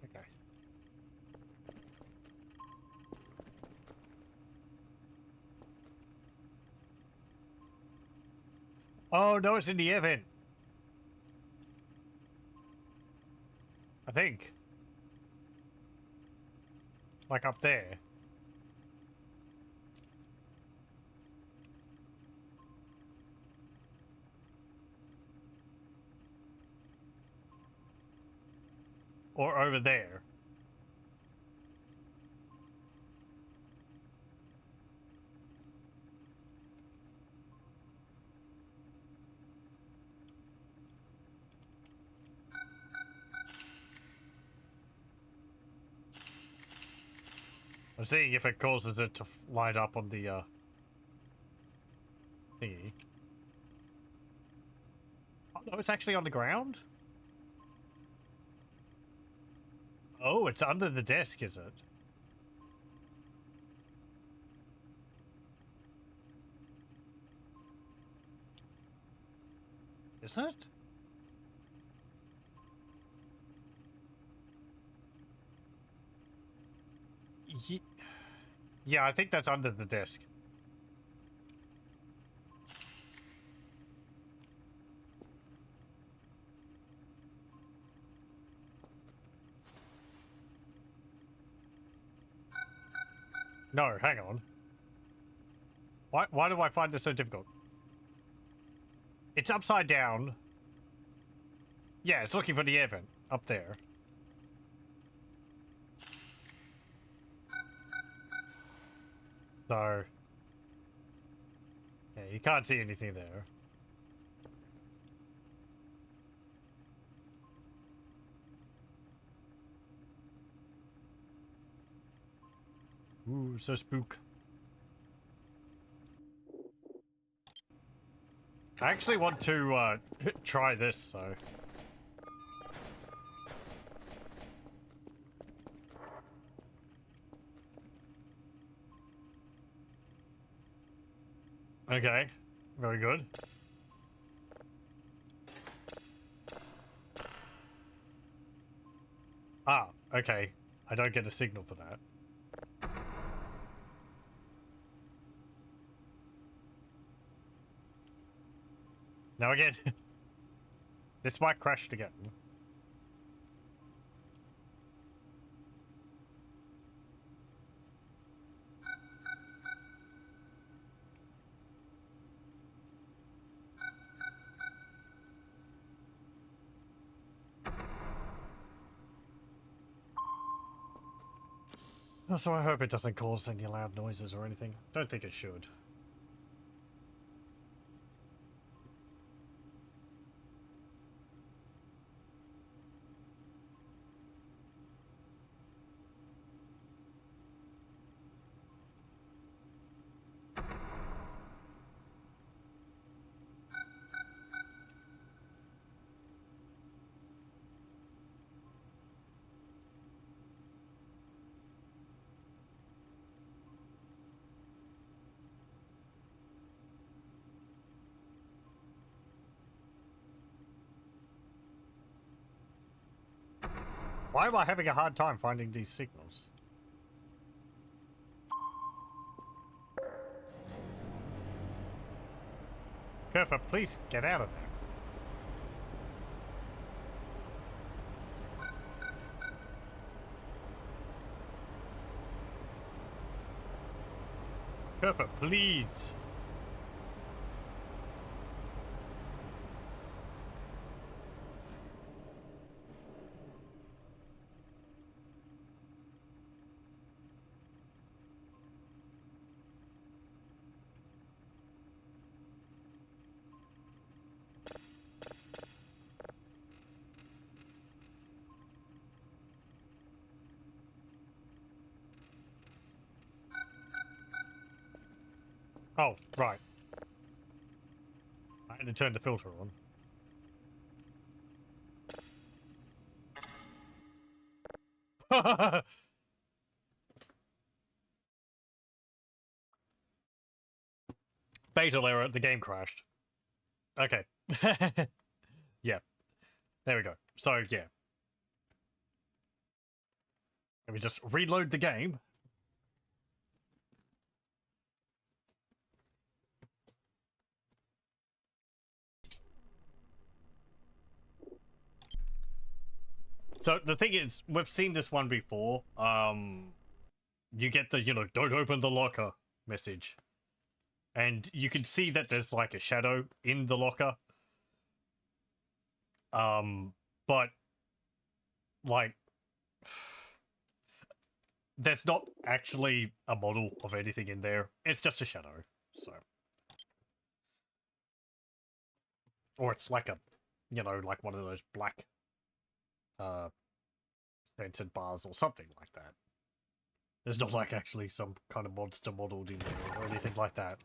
Speaker 1: Okay. Oh no, it's in the air vent. I think. Like up there. Or over there. I'm seeing if it causes it to light up on the thingy. Oh no, it's actually on the ground? Oh, it's under the desk, is it? Is it? Yeah, I think that's under the desk. No, hang on. Why do I find this so difficult? It's upside down. Yeah, it's looking for the air vent up there. So, yeah, you can't see anything there. Ooh, so spook. I actually want to try this, so. Okay, very good. Ah, okay. I don't get a signal for that. Now again. This might crash again. So I hope it doesn't cause any loud noises or anything. Don't think it should. Why am I having a hard time finding these signals? Kerfer, please get out of there. Kerfer, please. Oh, right. I had to turn the filter on. Fatal error, the game crashed. Okay. Yeah. There we go. So, yeah. Let me just reload the game. So the thing is, we've seen this one before. You get the, don't open the locker message. And you can see that there's like a shadow in the locker. But like there's not actually a model of anything in there. It's just a shadow. So, or it's like a, like one of those black censored bars or something like that. There's not like actually some kind of monster modeled in there or anything like that.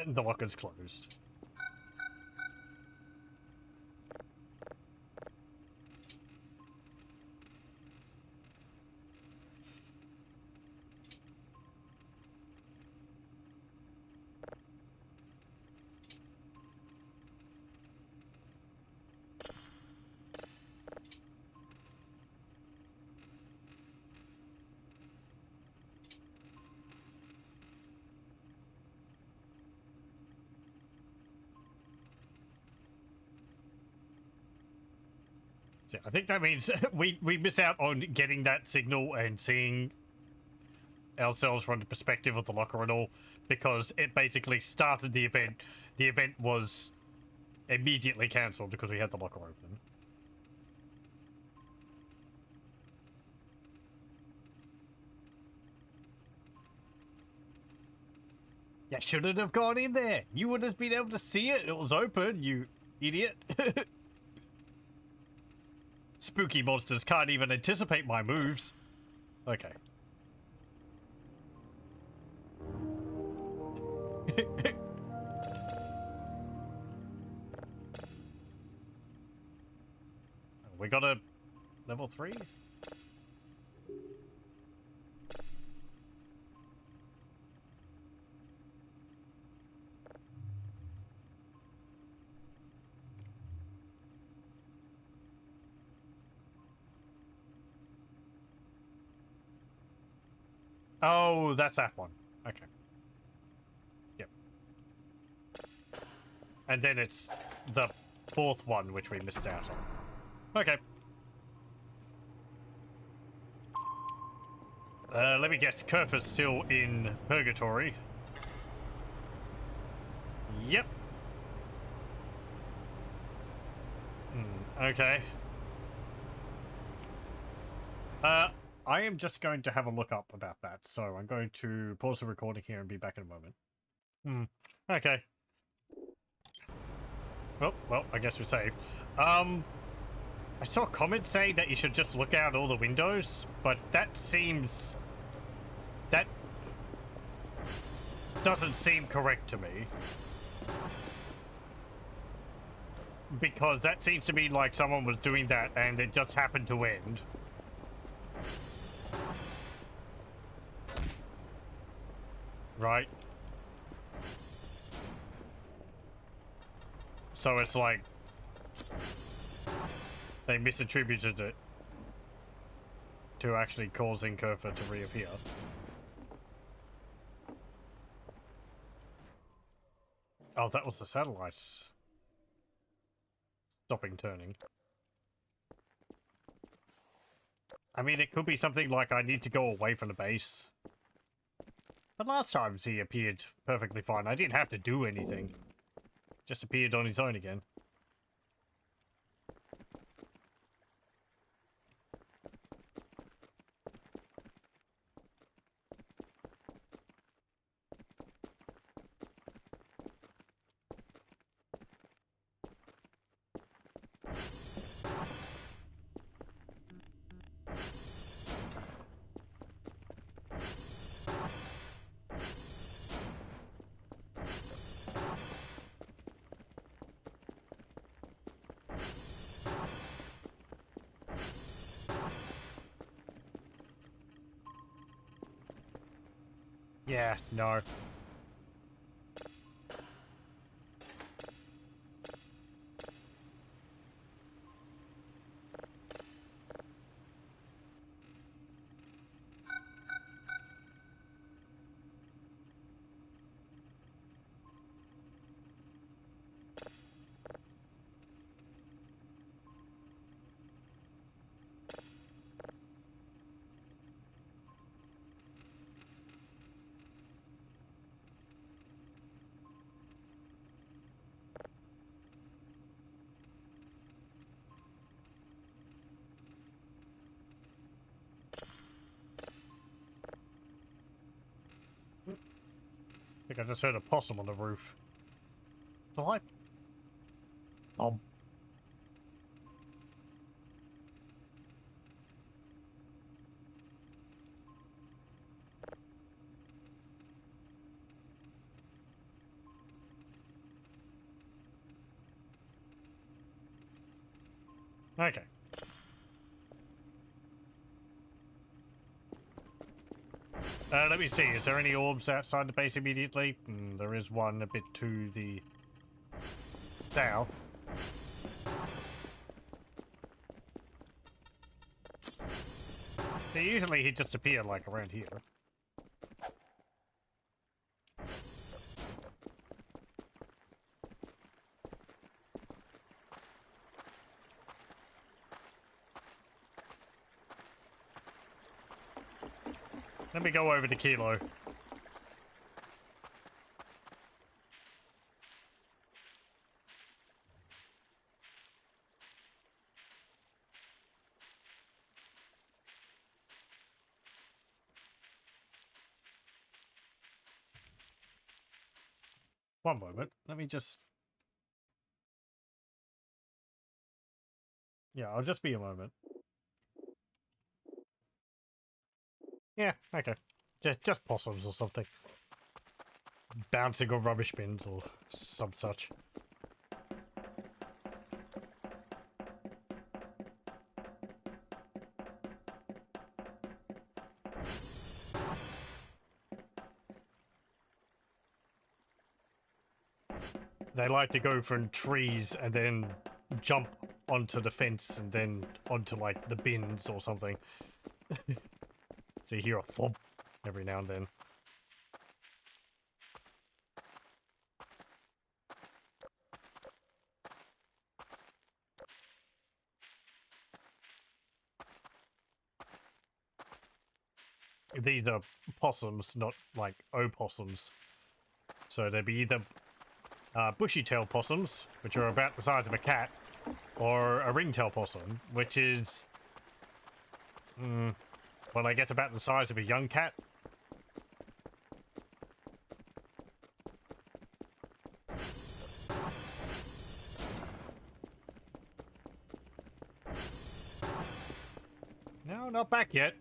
Speaker 1: The locker's closed. So I think that means we miss out on getting that signal and seeing ourselves from the perspective of the locker and all, because it basically started the event. The event was immediately cancelled because we had the locker open. You shouldn't have gone in there. You would have been able to see it. It was open, you idiot. Spooky monsters can't even anticipate my moves. Okay. We got a level 3? Oh, that's that one. Okay. Yep. And then it's the fourth one, which we missed out on. Okay. Let me guess, Kerfer's still in purgatory. Yep. Okay. I am just going to have a look up about that, so I'm going to pause the recording here and be back in a moment. Okay. Well, I guess we're saved. I saw a comment saying that you should just look out all the windows, but that seems... that doesn't seem correct to me. Because that seems to me like someone was doing that and it just happened to end. Right? So it's like... they misattributed it to actually causing Kerfer to reappear. Oh, that was the satellites stopping turning. I mean, it could be something like I need to go away from the base. But last time he appeared perfectly fine. I didn't have to do anything. Just appeared on his own again. Yeah, no. I think I just heard a possum on the roof. Did I? Okay. Let me see. Is there any orbs outside the base immediately? There is one a bit to the south. So usually he'd just appear like around here. Let me go over to Kilo. One moment. Let me just... yeah, I'll just be a moment. Yeah, okay. Just possums or something. Bouncing on rubbish bins or some such. They like to go from trees and then jump onto the fence and then onto like the bins or something. So you hear a thump every now and then. these are possums, not like opossums. So they'd be either bushy-tailed possums, which are about the size of a cat, or a ring-tailed possum, which is, well, I guess about the size of a young cat. No, not back yet.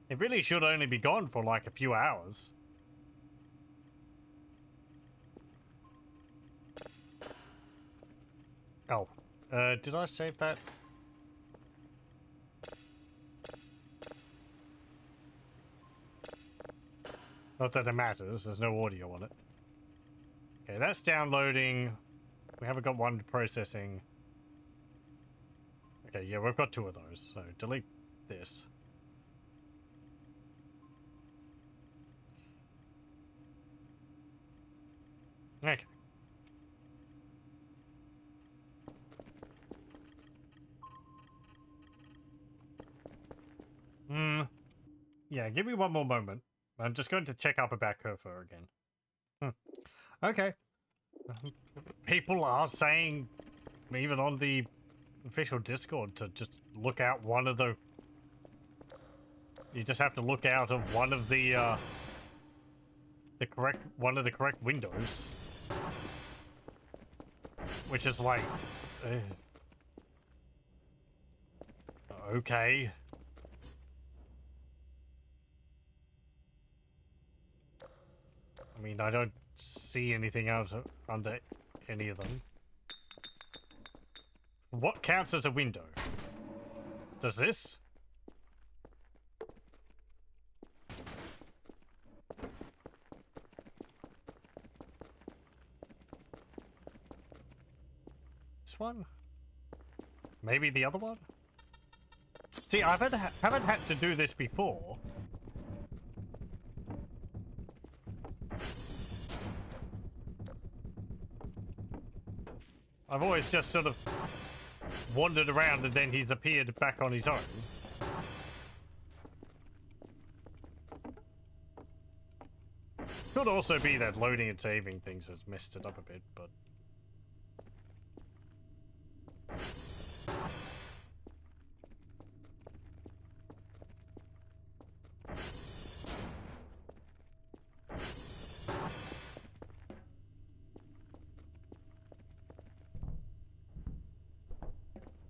Speaker 1: It really should only be gone for like a few hours. Oh, did I save that? Not that it matters, there's no audio on it. Okay, that's downloading. We haven't got one processing. Okay, yeah, we've got 2 of those, so delete this. Okay. Yeah, give me one more moment. I'm just going to check up about Kerfur again. Okay. People are saying, even on the official Discord, to just look out one of the... You just have to look out of one of the correct windows. Which is like... okay. I mean, I don't see anything else under any of them. What counts as a window? Does this? This one? Maybe the other one? See, I haven't had to do this before. I've always just sort of wandered around and then he's appeared back on his own. Could also be that loading and saving things has messed it up a bit, but...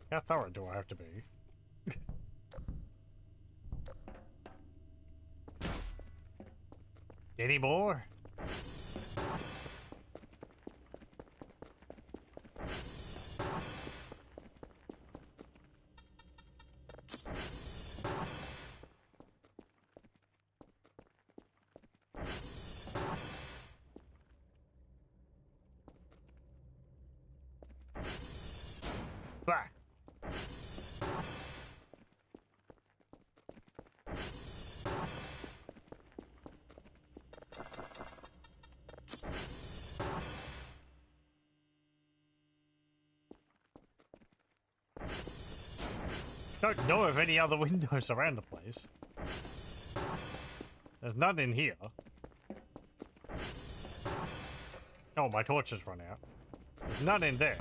Speaker 1: How thorough do I have to be? Any more? Bah! Don't know of any other windows around the place. There's none in here. Oh, my torch has run out. There's none in there.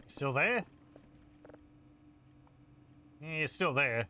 Speaker 1: Still there? Yeah, he's still there.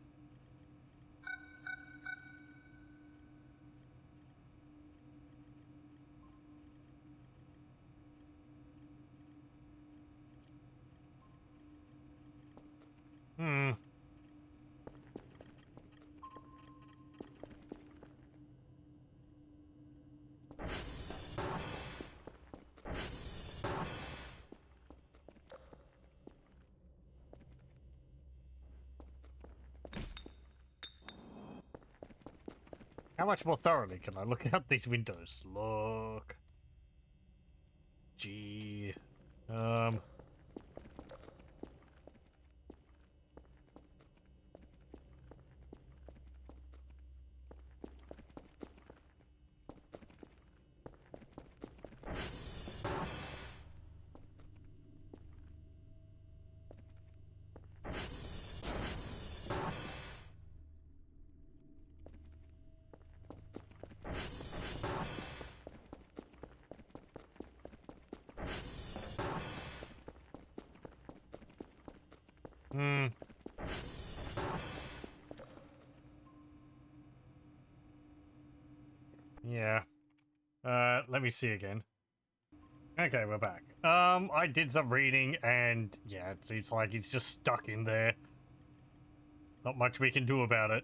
Speaker 1: How much more thoroughly can I look out these windows? Look. Gee. Hmm. Yeah. Let me see again. Okay, we're back. I did some reading, and yeah, it seems like he's just stuck in there. Not much we can do about it.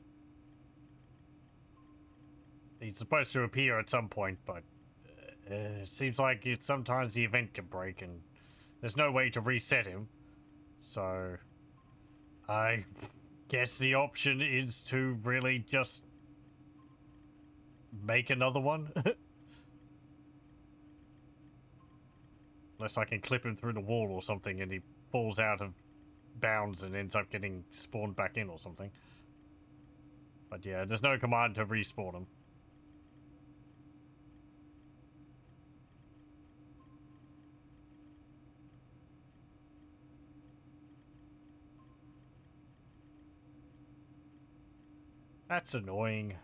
Speaker 1: He's supposed to appear at some point, but it seems like sometimes the event can break, and there's no way to reset him. So, I guess the option is to really just make another one. Unless I can clip him through the wall or something and he falls out of bounds and ends up getting spawned back in or something. But yeah, there's no command to respawn him. That's annoying.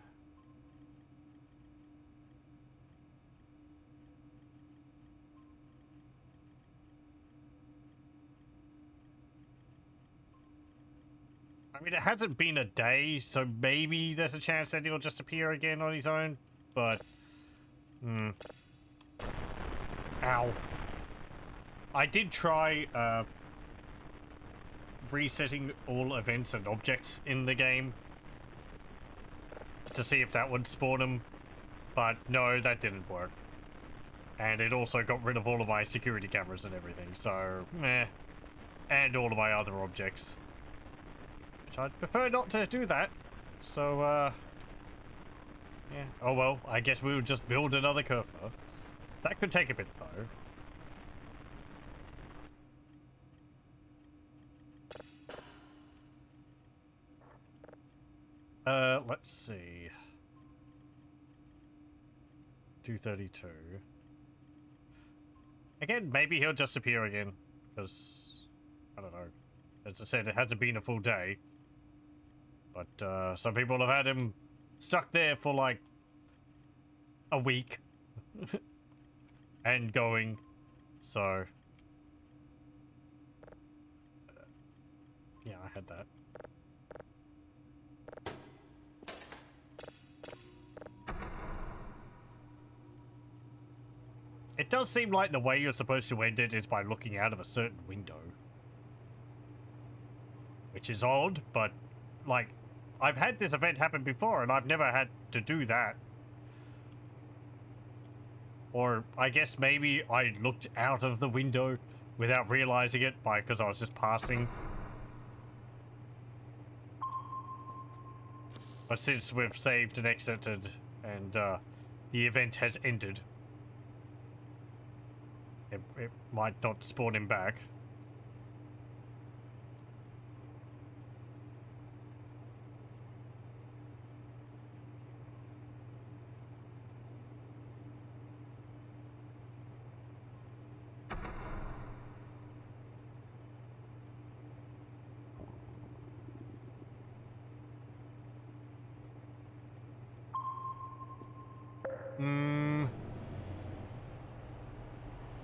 Speaker 1: I mean, it hasn't been a day, so maybe there's a chance that he'll just appear again on his own, but... Ow. I did try, resetting all events and objects in the game to see if that would spawn him, but no, that didn't work. And it also got rid of all of my security cameras and everything, so meh. And all of my other objects. Which I'd prefer not to do that. So, yeah. Oh well, I guess we'll just build another curfer. That could take a bit, though. Let's see. 232. Again, maybe he'll just appear again, because, I don't know. As I said, it hasn't been a full day. But, some people have had him stuck there for, like, a week. And going. So. Yeah, I had that. It does seem like the way you're supposed to end it is by looking out of a certain window. Which is odd, but, like, I've had this event happen before and I've never had to do that. Or, I guess maybe I looked out of the window without realizing it because I was just passing. But since we've saved and exited and, the event has ended, it might not spawn him back.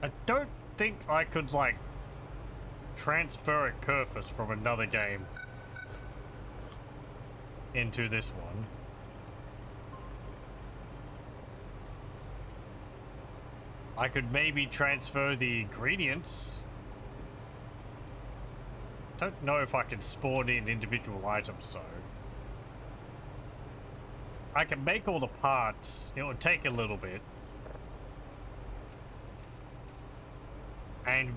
Speaker 1: I don't think I could, like, transfer a Curfus from another game into this one. I could maybe transfer the ingredients. Don't know if I can spawn in individual items, though. I can make all the parts. It would take a little bit. And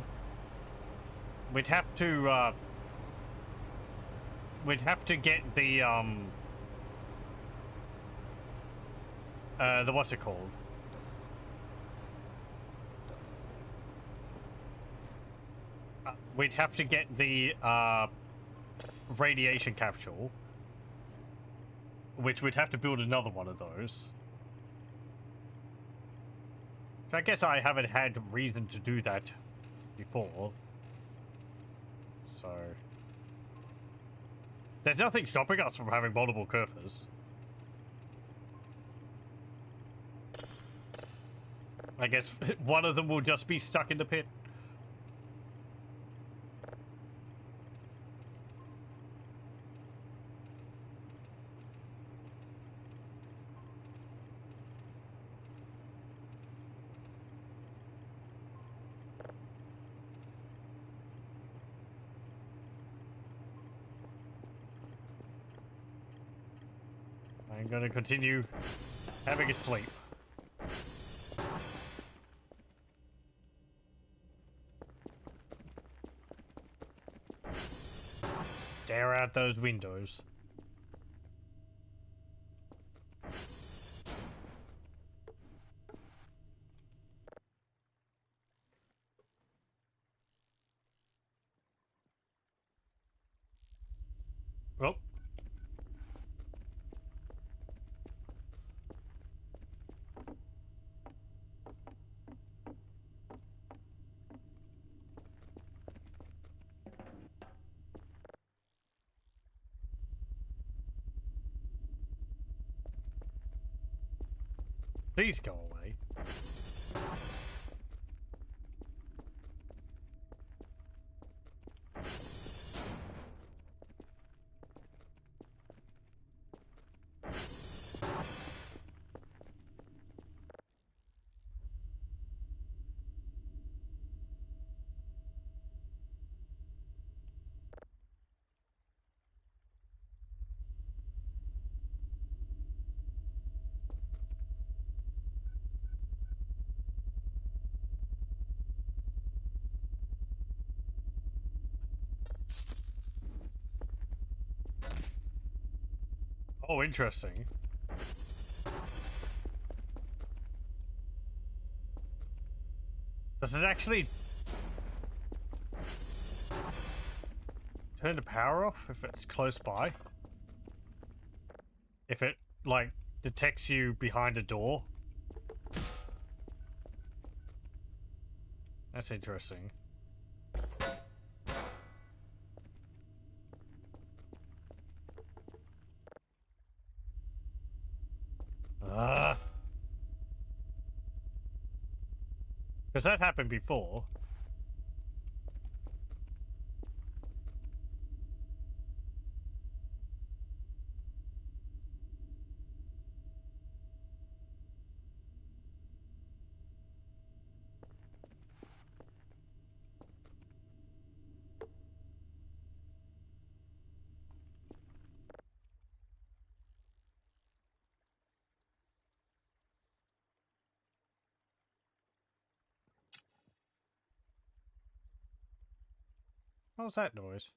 Speaker 1: we'd have to get the The what's it called? We'd have to get the radiation capsule, which we'd have to build another one of those. I guess I haven't had reason to do that before. So there's nothing stopping us from having multiple Kerfers. I guess one of them will just be stuck in the pit. I'm gonna continue having a sleep. Stare out those windows. Oh. Please go away. Oh, interesting. Does it actually turn the power off if it's close by? If it, like, detects you behind a door? That's interesting. Ah. Because that happened before. What was that noise?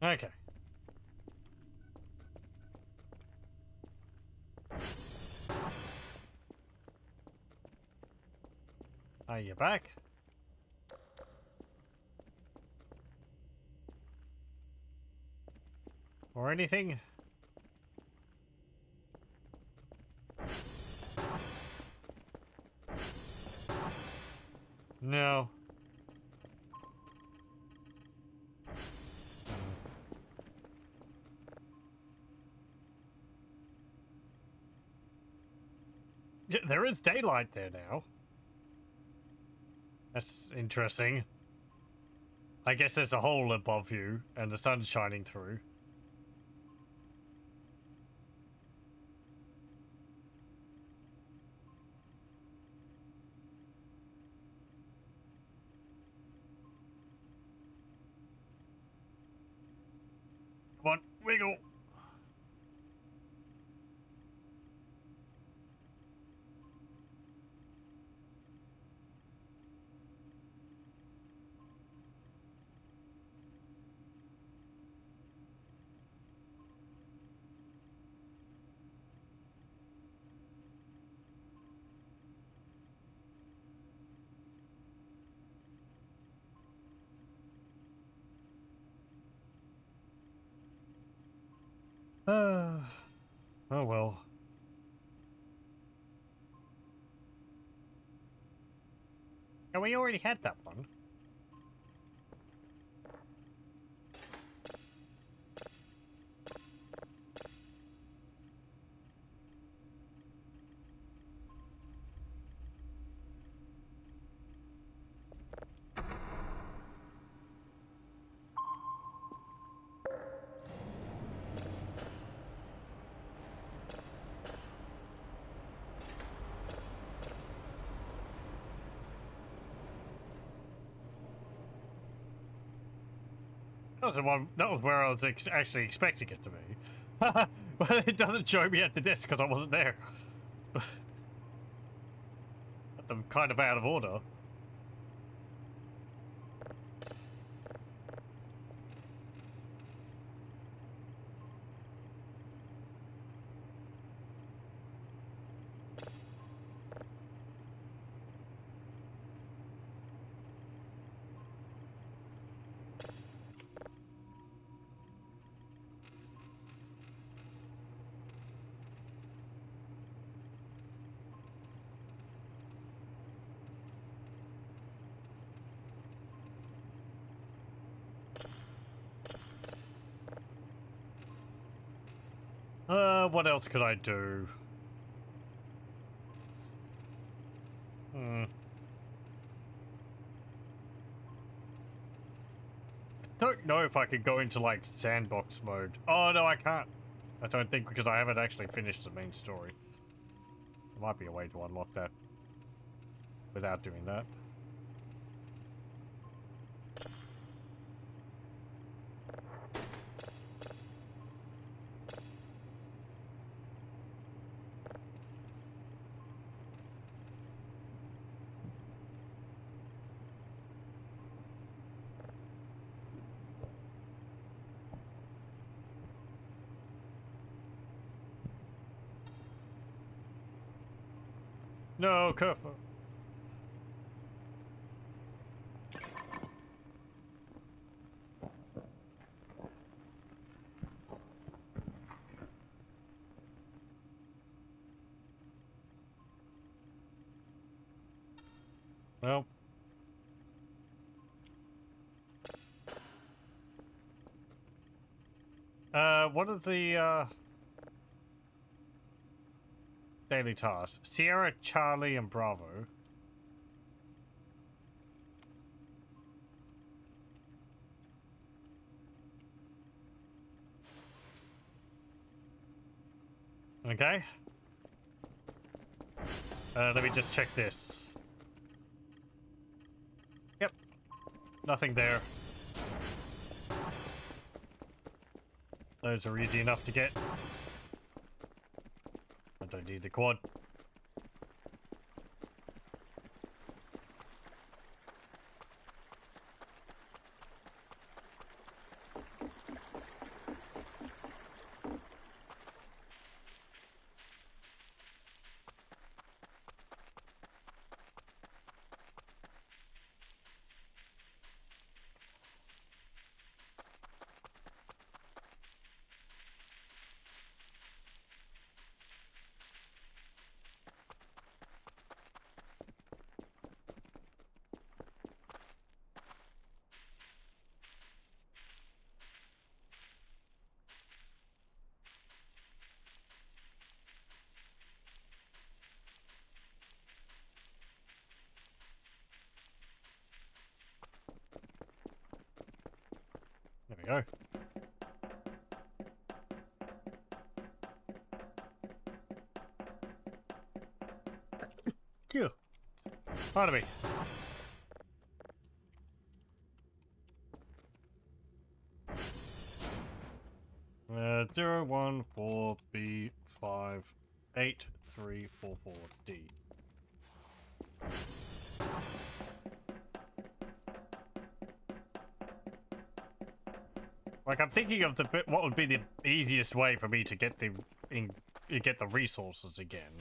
Speaker 1: Okay. Are you back? Or anything? No. Yeah, there is daylight there now. That's interesting. I guess there's a hole above you and the sun's shining through. Come on, wiggle. Oh well. And we already had that one. That was the one. That was where I was actually expecting it to be. But it doesn't show me at the desk because I wasn't there. I'm kind of out of order. What else could I do? Don't know if I could go into like sandbox mode. Oh no, I can't. I don't think, because I haven't actually finished the main story. There might be a way to unlock that without doing that. No, careful. Well. What are the, daily tasks? Sierra, Charlie, and Bravo. Okay. Let me just check this. Yep. Nothing there. Those are easy enough to get. I don't need the quad. There we go. Phew. Pardon me. 014B58344D. Like, I'm thinking of what would be the easiest way for me to get the resources again.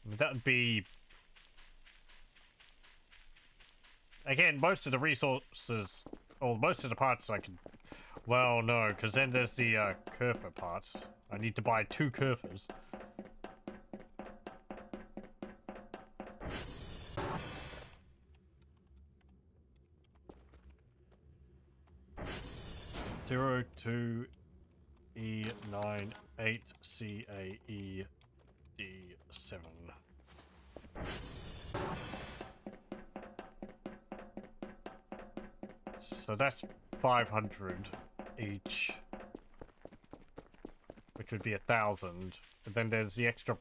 Speaker 1: That would be, again, most of the resources, or most of the parts I can. Well, no, because then there's the Kerfer parts. I need to buy 2 Kerfers. Zero two E98CAED7. So that's 500 each, which would be 1,000. But then there's the extra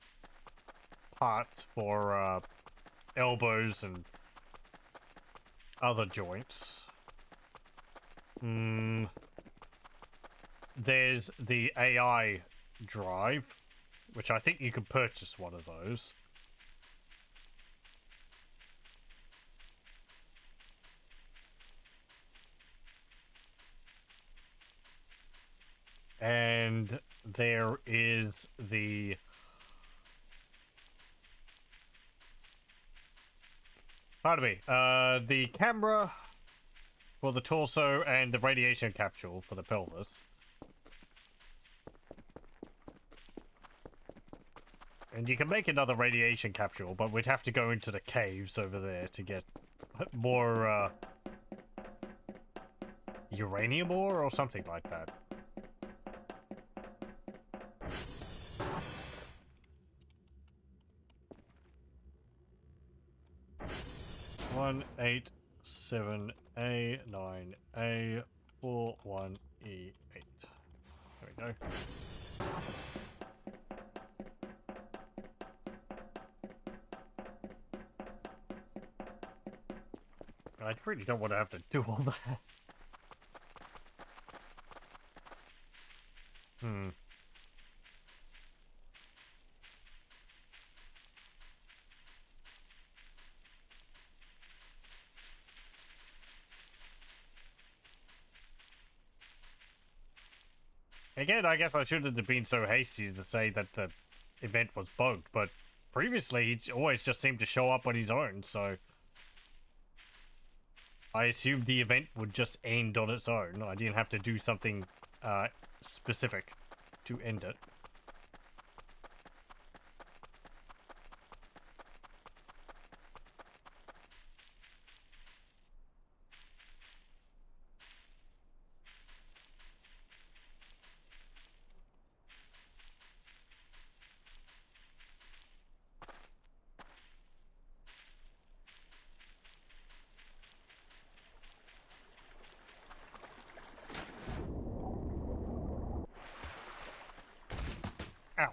Speaker 1: parts for elbows and other joints. There's the AI drive, which I think you could purchase one of those. And there is the pardon me, the camera for the torso and the radiation capsule for the pelvis. And you can make another radiation capsule, but we'd have to go into the caves over there to get more uranium ore or something like that. One 187A9A41E8. There we go. I really don't want to have to do all that. Again, I guess I shouldn't have been so hasty to say that the event was bugged, but previously he always just seemed to show up on his own, so I assumed the event would just end on its own. I didn't have to do something specific to end it. Ow.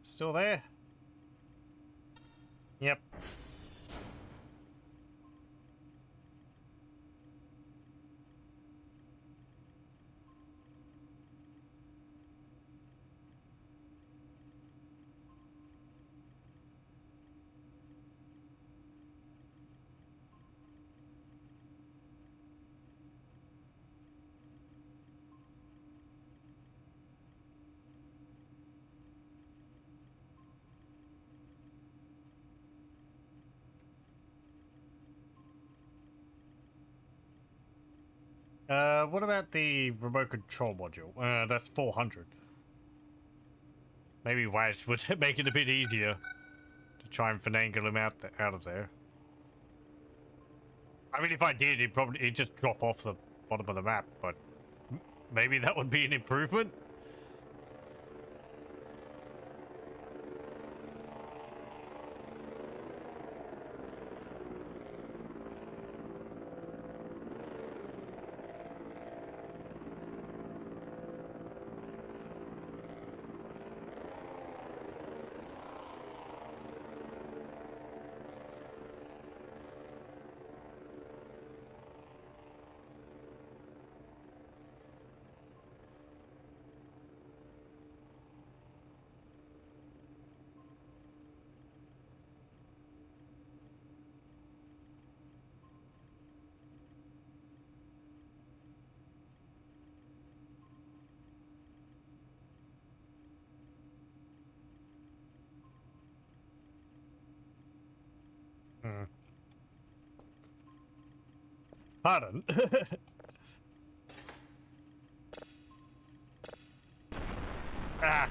Speaker 1: Still there? Yep. What about the remote control module? That's 400. Maybe Waz would make it a bit easier to try and finagle him out of there. I mean, if I did, it'd just drop off the bottom of the map, but maybe that would be an improvement. Hmm. Pardon? Ah!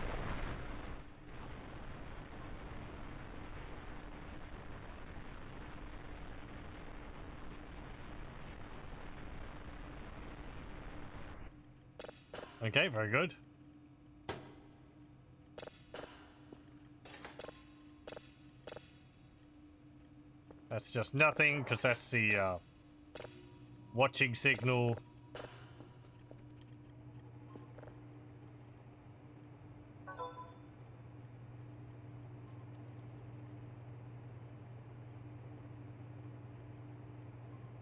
Speaker 1: Okay, very good. That's just nothing, because that's the watching signal.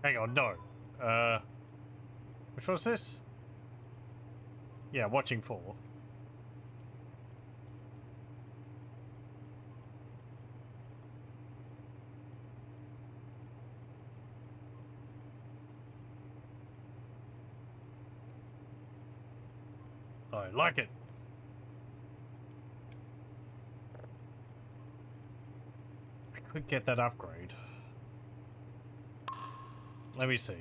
Speaker 1: Hang on, no. Which one's this? Yeah, watching 4. I like it. I could get that upgrade. Let me see.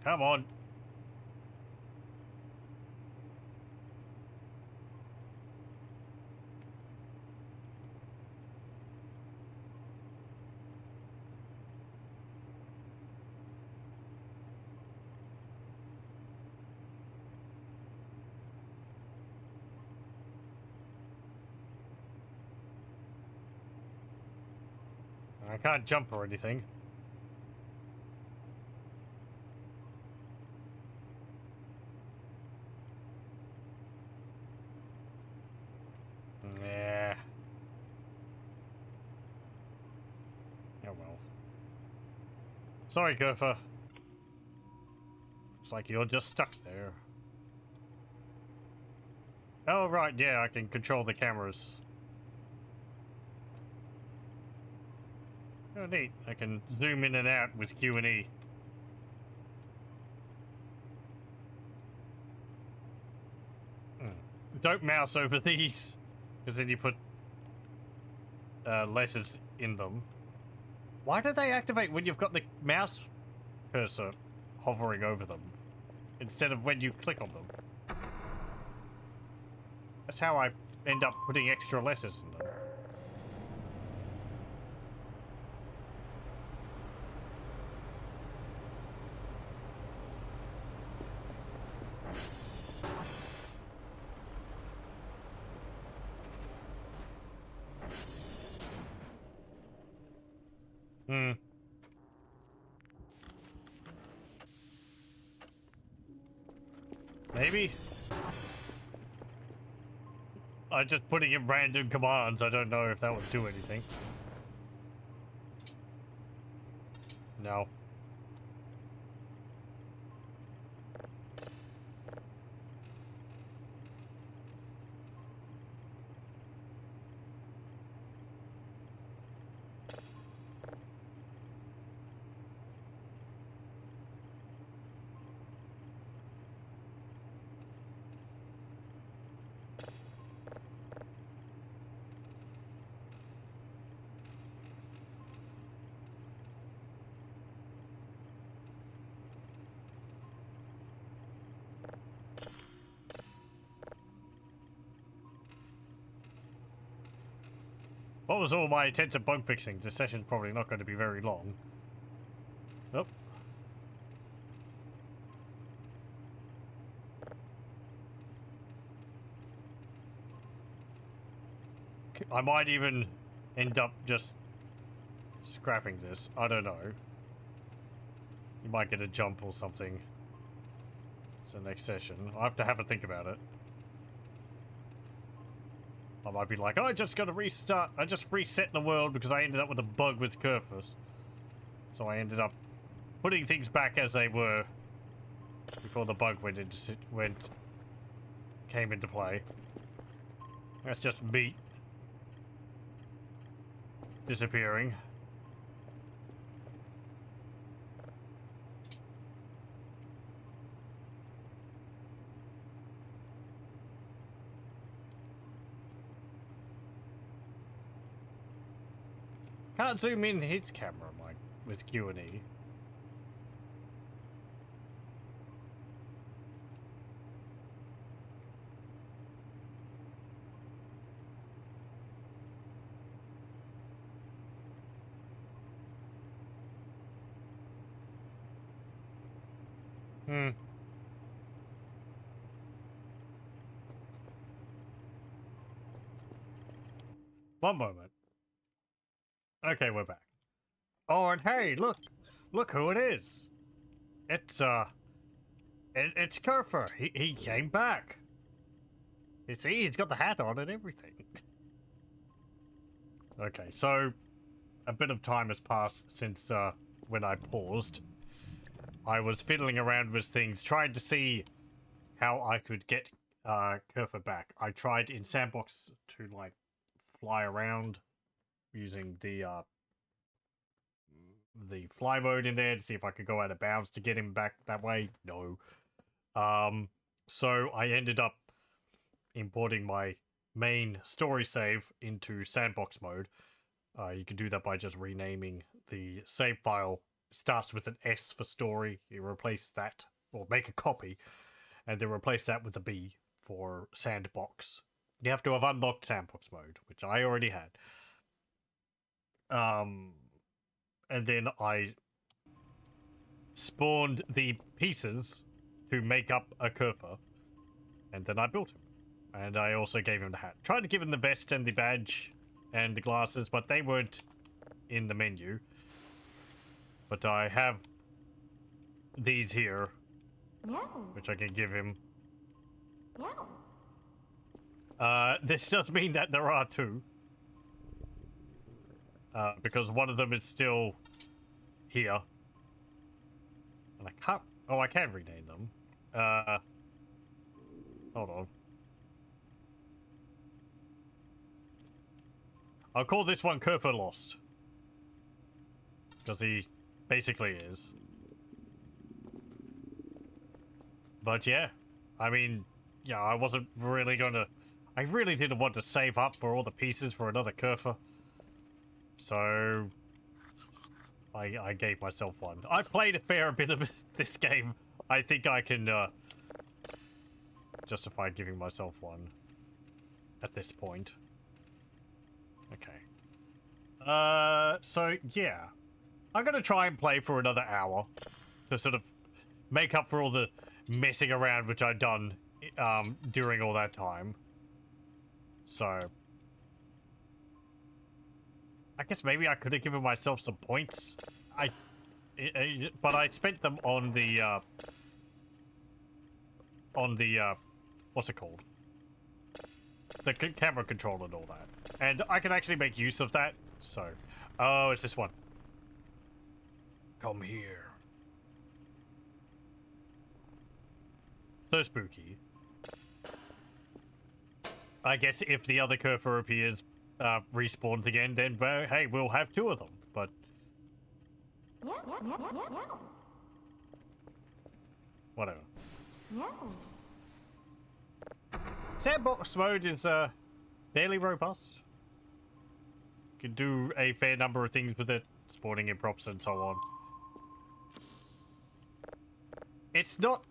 Speaker 1: Come on. I can't jump or anything. Yeah. Oh well. Sorry, Gurfa. Looks like you're just stuck there. Oh, right, yeah, I can control the cameras. Oh, neat. I can zoom in and out with Q and E. Don't mouse over these, because then you put letters in them. Why do they activate when you've got the mouse cursor hovering over them, instead of when you click on them? That's how I end up putting extra letters in them. Hmm. Maybe? I'm just putting in random commands. I don't know if that would do anything. No. What was all my intensive bug fixing? This session's probably not going to be very long. Oh. I might even end up just scrapping this. I don't know. You might get a jump or something. So next session. I'll have to have a think about it. I might be like, oh, I just gotta restart. I just reset the world because I ended up with a bug with Kerfus. So I ended up putting things back as they were before the bug came into play. That's just meat disappearing. Can't zoom in his camera, Mike, with Q&E. One moment. Okay, we're back. Oh, and hey, look who it is. It's it's Kerfer. He came back. You see, he's got the hat on and everything. Okay, so a bit of time has passed since when I paused. I was fiddling around with things, trying to see how I could get Kerfer back. I tried in Sandbox to like fly around using the fly mode in there to see if I could go out of bounds to get him back that way. No. So I ended up importing my main story save into Sandbox mode. You can do that by just renaming the save file. It starts with an S for story. You replace that, or make a copy, and then replace that with a B for Sandbox. You have to have unlocked Sandbox mode, which I already had. And then I spawned the pieces to make up a Kerfer, and then I built him. And I also gave him the hat. Tried to give him the vest and the badge and the glasses, but they weren't in the menu. But I have these here, which I can give him. This does mean that there are two. Because one of them is still here. And I can't... Oh, I can rename them. Hold on. I'll call this one Kerfer Lost. Because he basically is. But yeah. I mean, yeah, I wasn't really gonna... I really didn't want to save up for all the pieces for another Kerfer. So... I gave myself one. I played a fair bit of this game. I think I can justify giving myself one at this point. Okay. So yeah. I'm gonna try and play for another hour to sort of make up for all the messing around which I'd done during all that time. So I guess maybe I could have given myself some points. But I spent them on the what's it called? The camera control and all that. And I can actually make use of that. So, oh, it's this one. Come here. So spooky. I guess if the other Kerfer appears, respawns again, then, well, hey, we'll have two of them, but... Whatever. Sandbox mode is, fairly robust. You can do a fair number of things with it, spawning in props and so on. It's not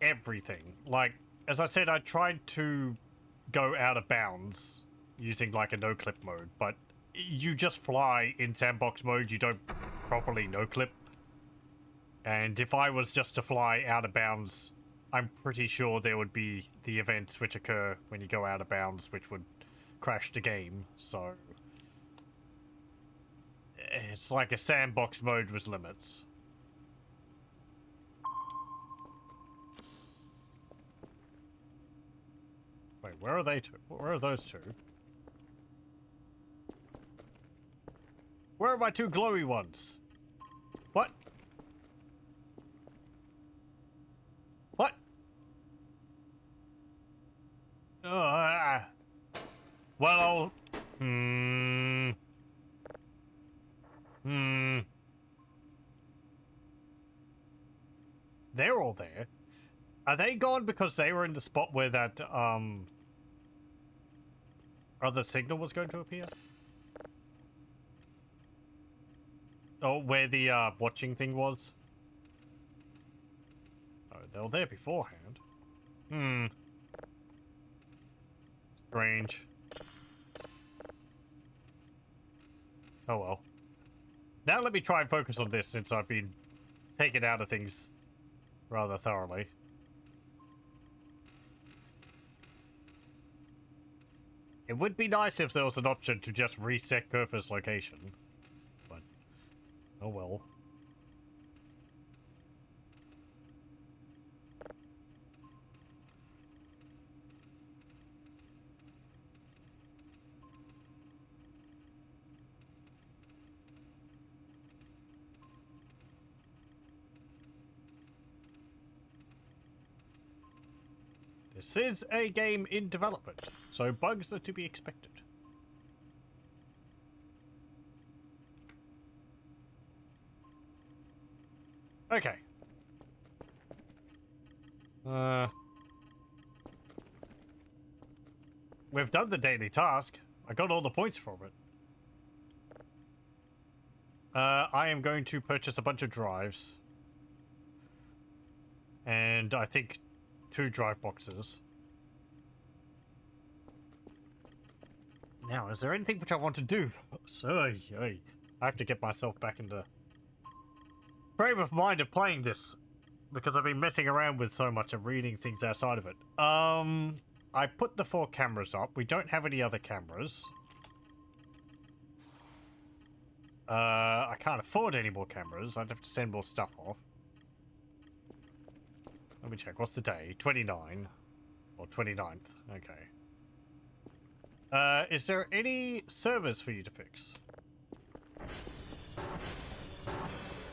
Speaker 1: everything. Like, as I said, I tried to go out of bounds using like a no-clip mode, but you just fly in sandbox mode, you don't properly no-clip. And if I was just to fly out of bounds, I'm pretty sure there would be the events which occur when you go out of bounds, which would crash the game, so... It's like a sandbox mode with limits. Wait, where are they two? Where are those two? Where are my two glowy ones? What? What? Well, They're all there. Are they gone because they were in the spot where that, other signal was going to appear? Oh, where the, watching thing was? Oh, they were there beforehand. Strange. Oh well. Now let me try and focus on this since I've been taken out of things rather thoroughly. It would be nice if there was an option to just reset Kurfa's location, but oh well. This is a game in development, so bugs are to be expected. Okay. We've done the daily task. I got all the points from it. I am going to purchase a bunch of drives. And I think 2 drive boxes. Now, is there anything which I want to do? So, I have to get myself back into frame of mind of playing this, because I've been messing around with so much and reading things outside of it. I put the 4 cameras up. We don't have any other cameras. I can't afford any more cameras. I'd have to send more stuff off. Let me check. What's the day? 29. Or 29th. Okay. Is there any servers for you to fix?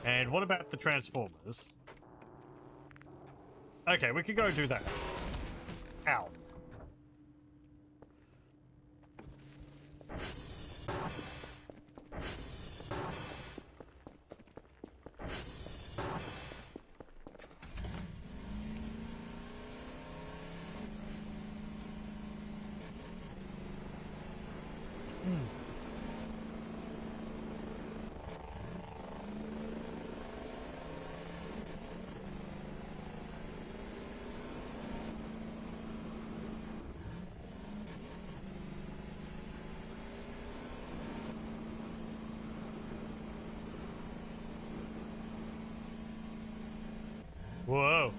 Speaker 1: And what about the transformers? Okay, we can go do that. Ow. Whoa.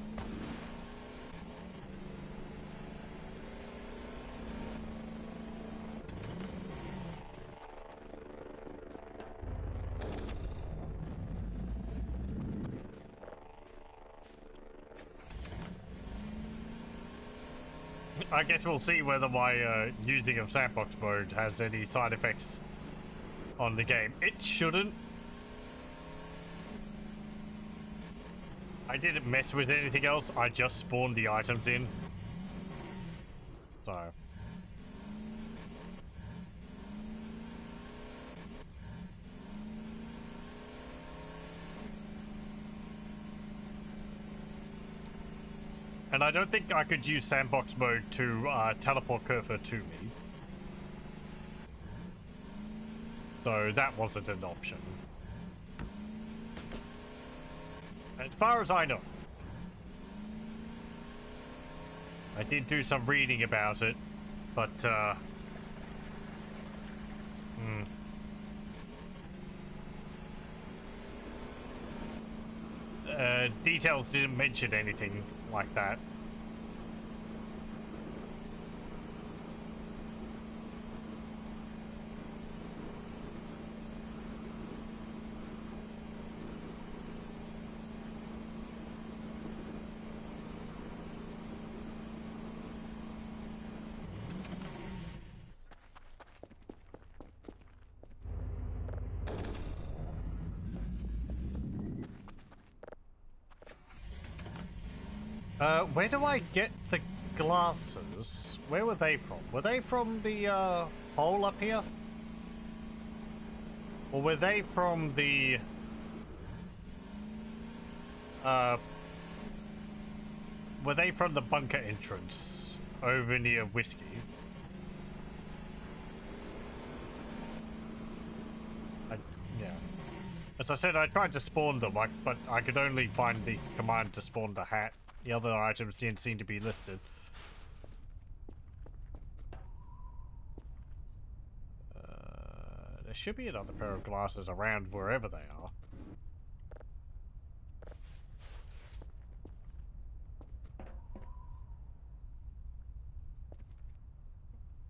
Speaker 1: I guess we'll see whether my using of sandbox mode has any side effects on the game. It shouldn't. I didn't mess with anything else. I just spawned the items in. So. And I don't think I could use sandbox mode to teleport Kurfa to me. So that wasn't an option. As far as I know. I did do some reading about it, but Details didn't mention anything like that. Where do I get the glasses? Where were they from? Were they from the, hole up here? Or were they from the, were they from the bunker entrance over near Whiskey? Yeah. As I said, I tried to spawn them, but I could only find the command to spawn the hat. The other items didn't seem to be listed. There should be another pair of glasses around wherever they are.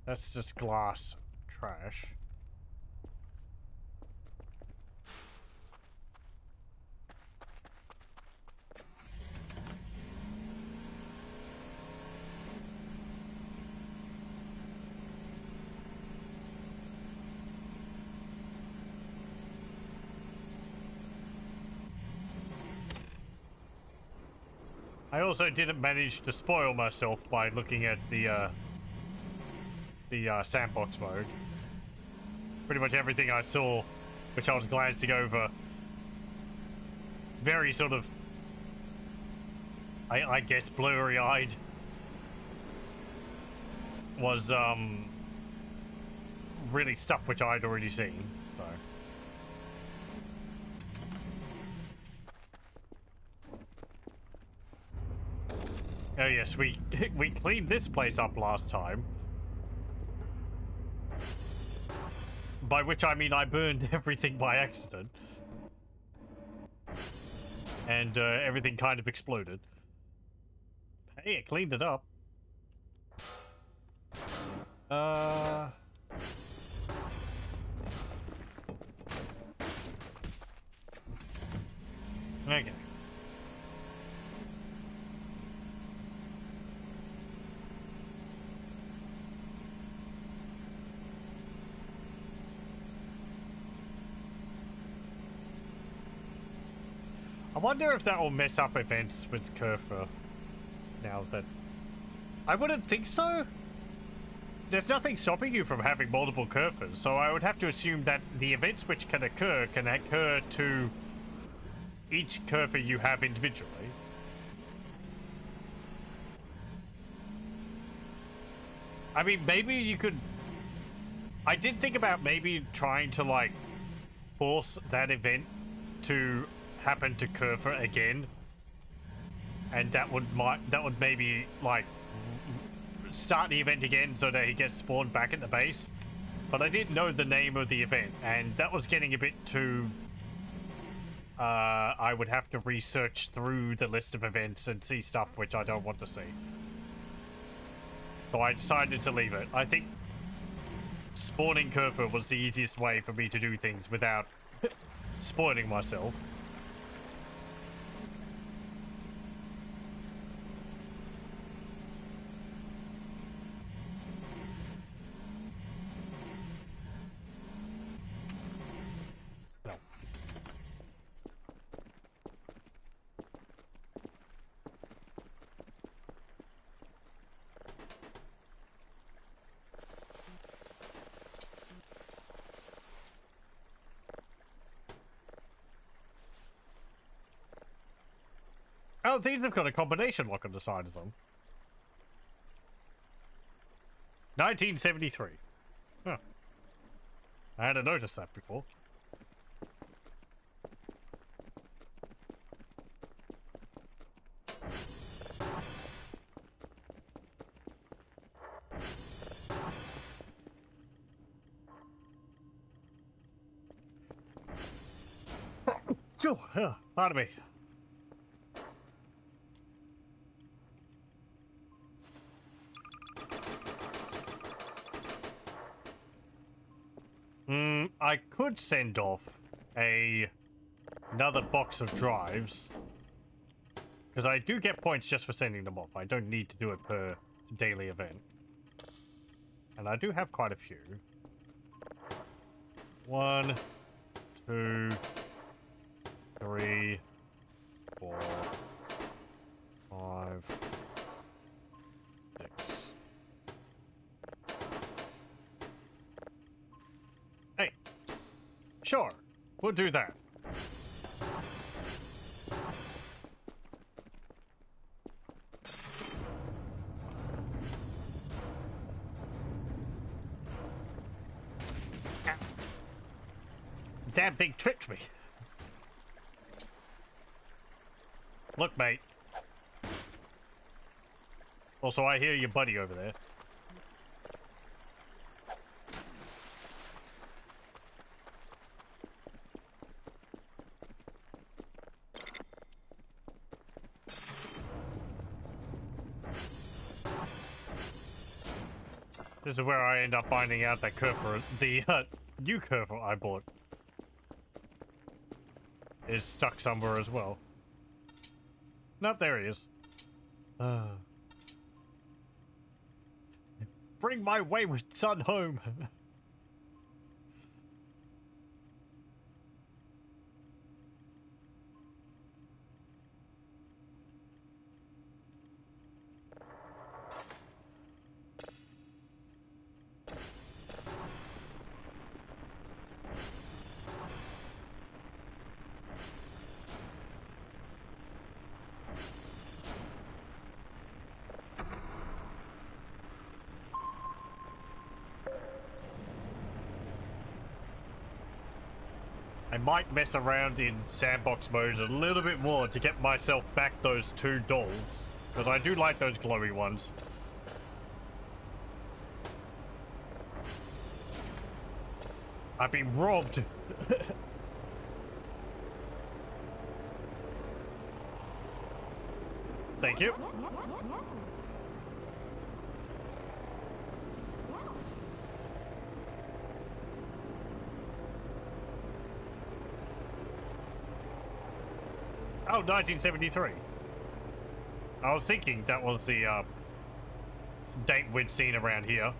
Speaker 1: That's just glass trash. I also didn't manage to spoil myself by looking at the sandbox mode. Pretty much everything I saw, which I was glancing over, very sort of, I guess, blurry-eyed, was really stuff which I'd already seen. So. Oh yes, we cleaned this place up last time. By which I mean I burned everything by accident. And everything kind of exploded. Hey, it cleaned it up. Okay. I wonder if that will mess up events with Kerfer. Now that... I wouldn't think so. There's nothing stopping you from having multiple Kerfers, so I would have to assume that the events which can occur to each Kerfer you have individually. I mean, maybe you could... I did think about maybe trying to, like, force that event to happen to Kerfer again, and that would maybe like start the event again so that he gets spawned back at the base. But I didn't know the name of the event, and that was getting a bit too I would have to research through the list of events and see stuff which I don't want to see. So I decided to leave it. I think spawning Kerfer was the easiest way for me to do things without spoiling myself. Oh, these have got a combination lock on the side of them. 1973. Huh. I hadn't noticed that before. Phew, pardon me. I could send off another box of drives. Because I do get points just for sending them off. I don't need to do it per daily event. And I do have quite a few. 1, 2, 3, 4, 5, 6. Hey, sure, we'll do that. Damn thing tricked me. Look, mate. Also, I hear your buddy over there. This is where I end up finding out that Kerfer, the new Kerfer I bought, is stuck somewhere as well. Nope, there he is. Bring my wayward son home. I might mess around in sandbox mode a little bit more to get myself back those 2 dolls. Because I do like those glowy ones. I've been robbed. Thank you. Oh, 1973. I was thinking that was the date we'd seen around here.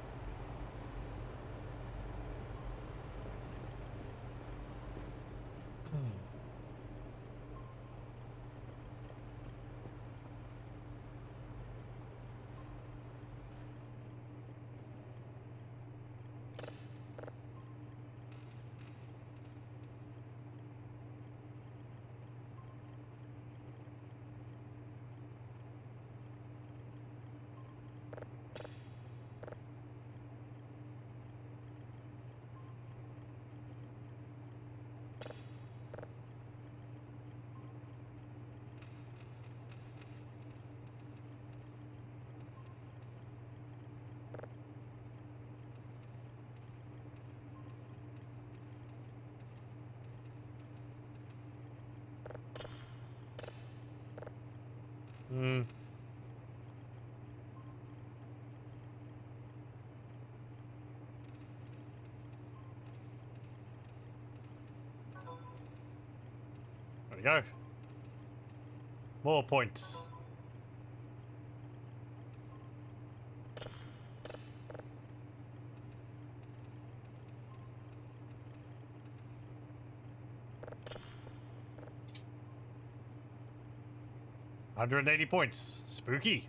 Speaker 1: There we go. More points. $180 points. Spooky.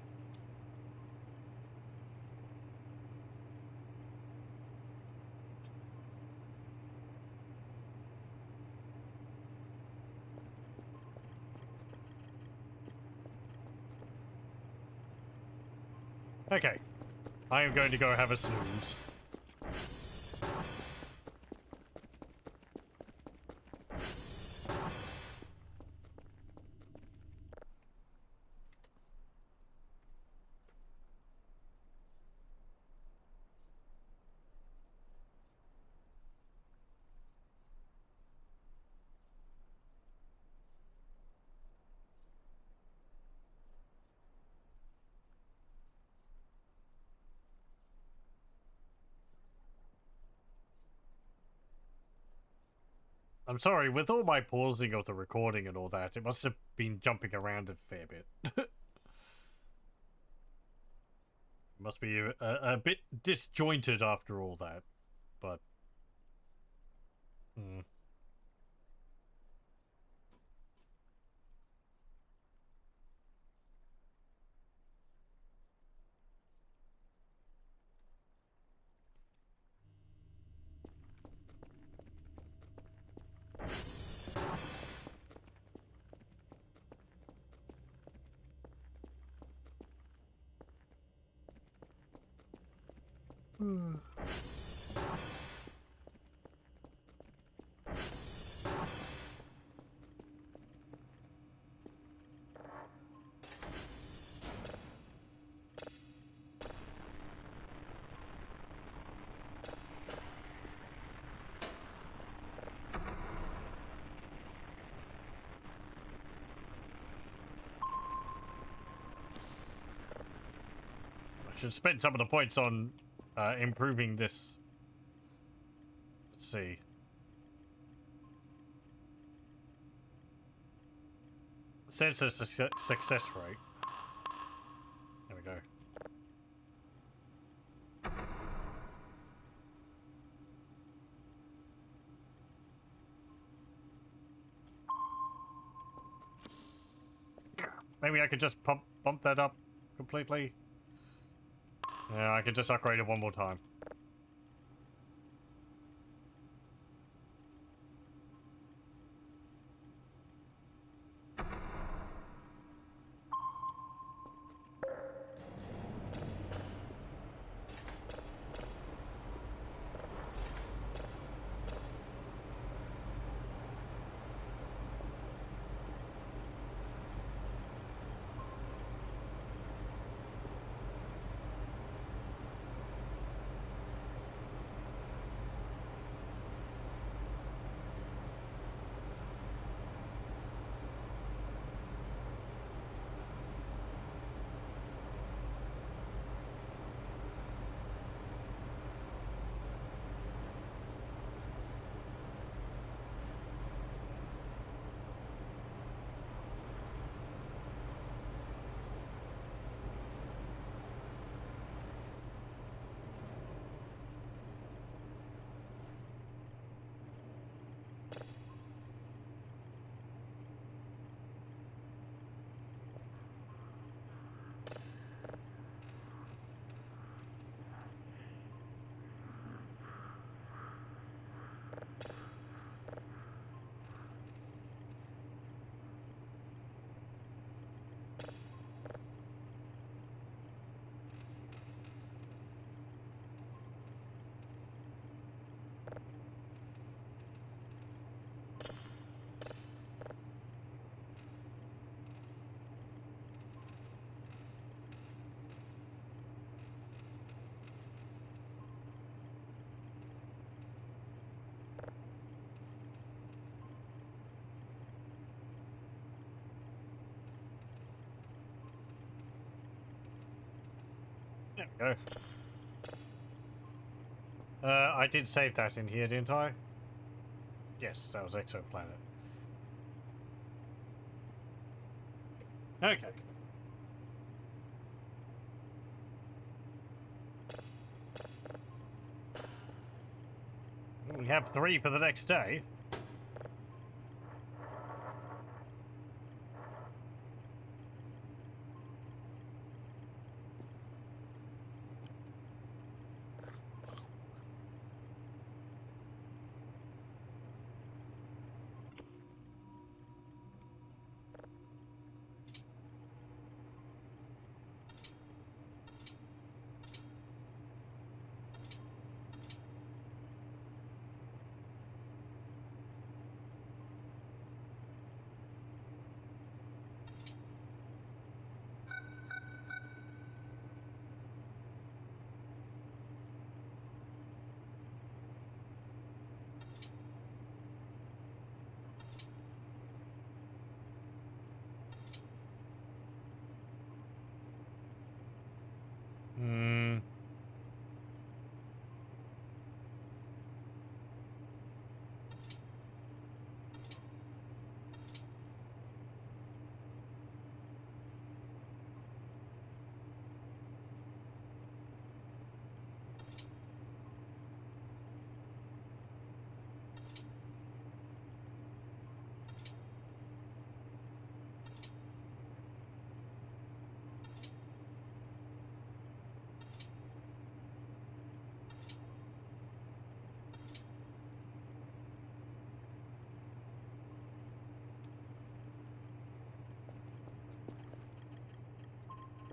Speaker 1: Okay. I am going to go have a snooze. I'm sorry, with all my pausing of the recording and all that, it must have been jumping around a fair bit. It must be a bit disjointed after all that, but... Hmm. I should spend some of the points on improving this. Let's see. Sensor success rate. There we go. Maybe I could just bump that up completely. Yeah, I could just upgrade it one more time. There we go. I did save that in here, didn't I? Yes, that was exoplanet. Okay. We have 3 for the next day.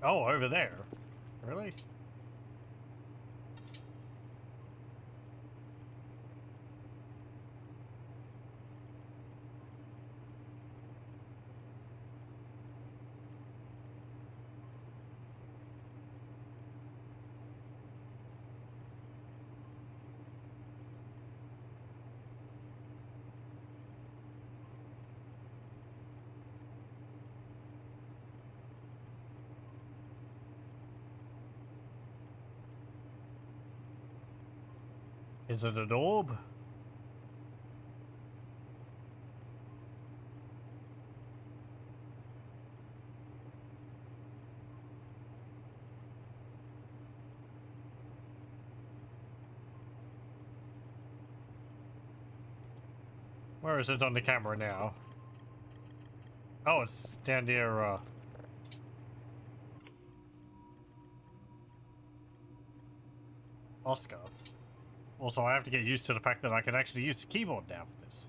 Speaker 1: Oh, over there. Really? Is it an orb? Where is it on the camera now? Oh, it's down near, Oscar. Also, I have to get used to the fact that I can actually use the keyboard now for this.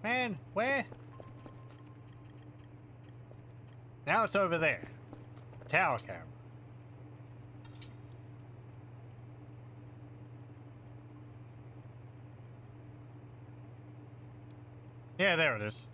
Speaker 1: Man, where? Now it's over there. Tower camera. Yeah, there it is.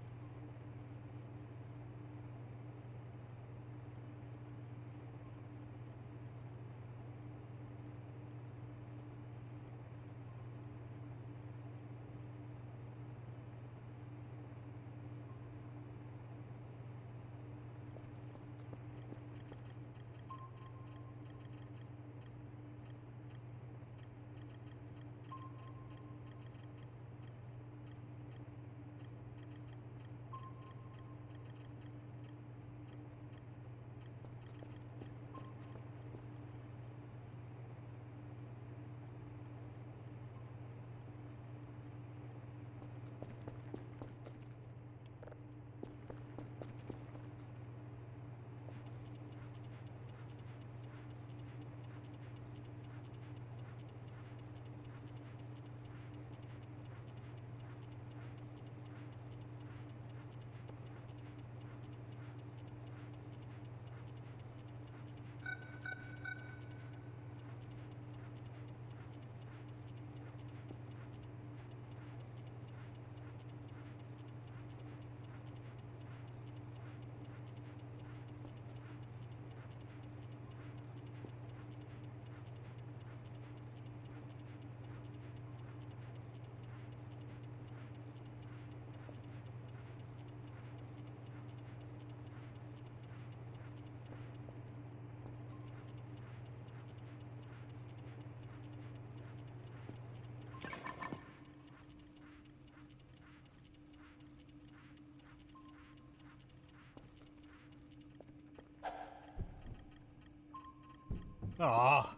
Speaker 1: Ah.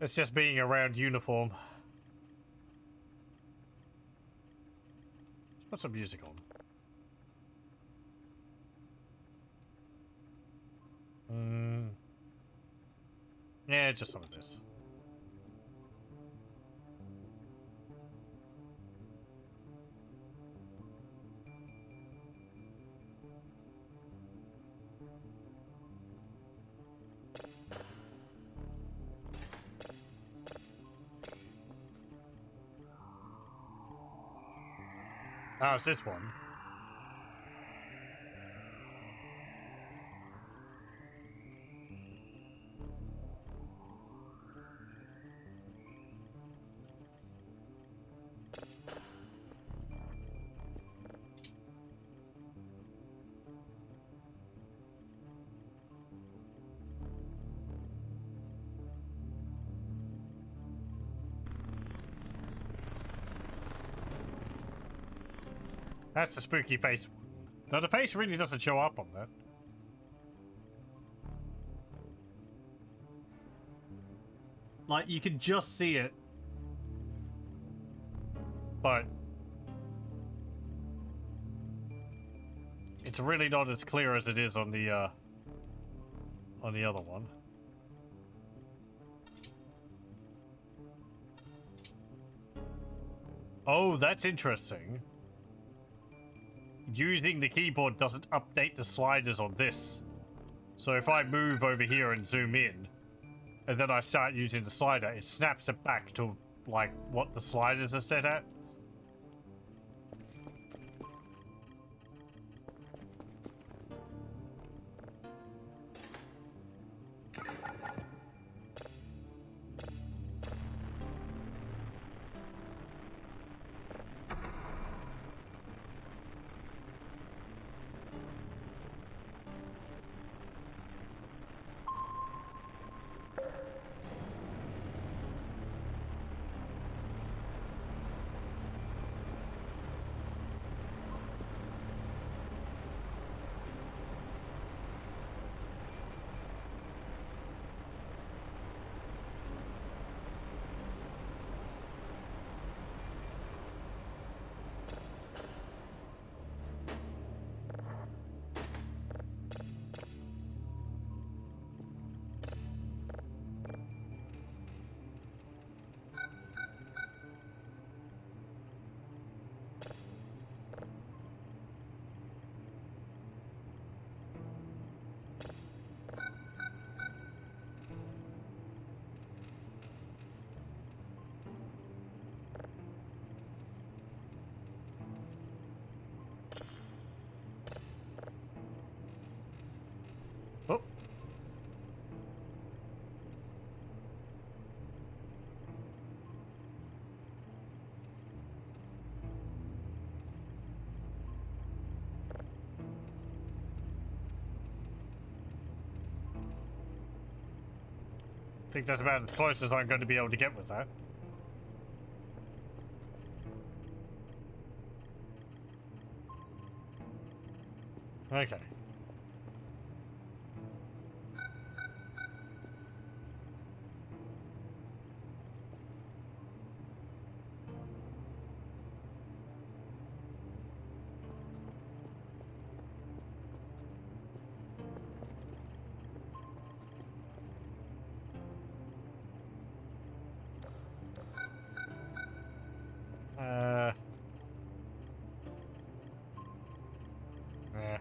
Speaker 1: It's just being around uniform. Let's put some music on. Yeah, just some of this. Oh, it's this one. That's the spooky face one. Though the face really doesn't show up on that. Like, you can just see it. But it's really not as clear as it is on the other one. Oh, that's interesting. Using the keyboard doesn't update the sliders on this. So if I move over here and zoom in, and then I start using the slider, it snaps it back to, like, what the sliders are set at. Oh. I think that's about as close as I'm going to be able to get with that. Okay. Yeah.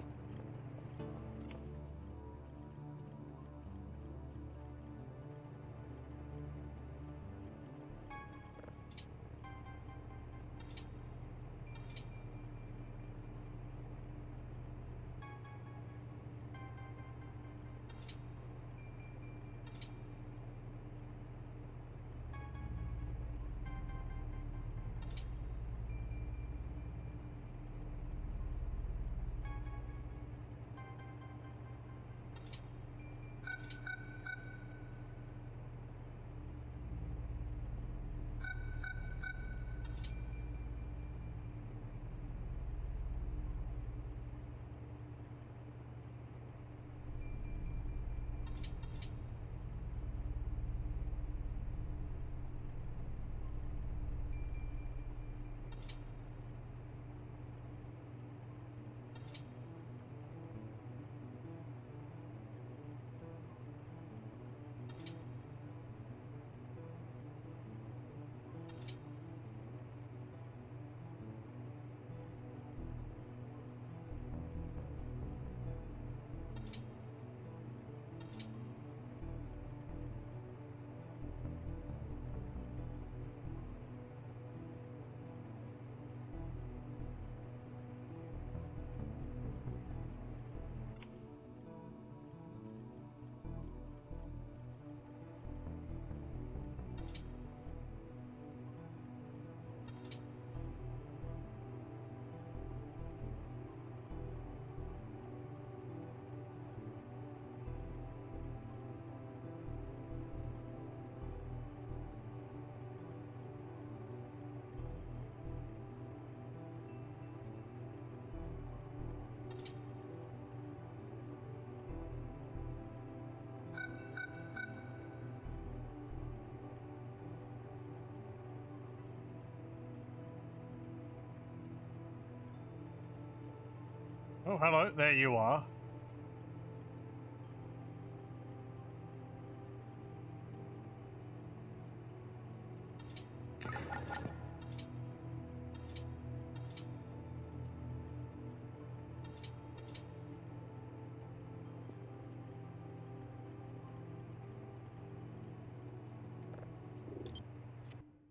Speaker 1: Oh, hello. There you are.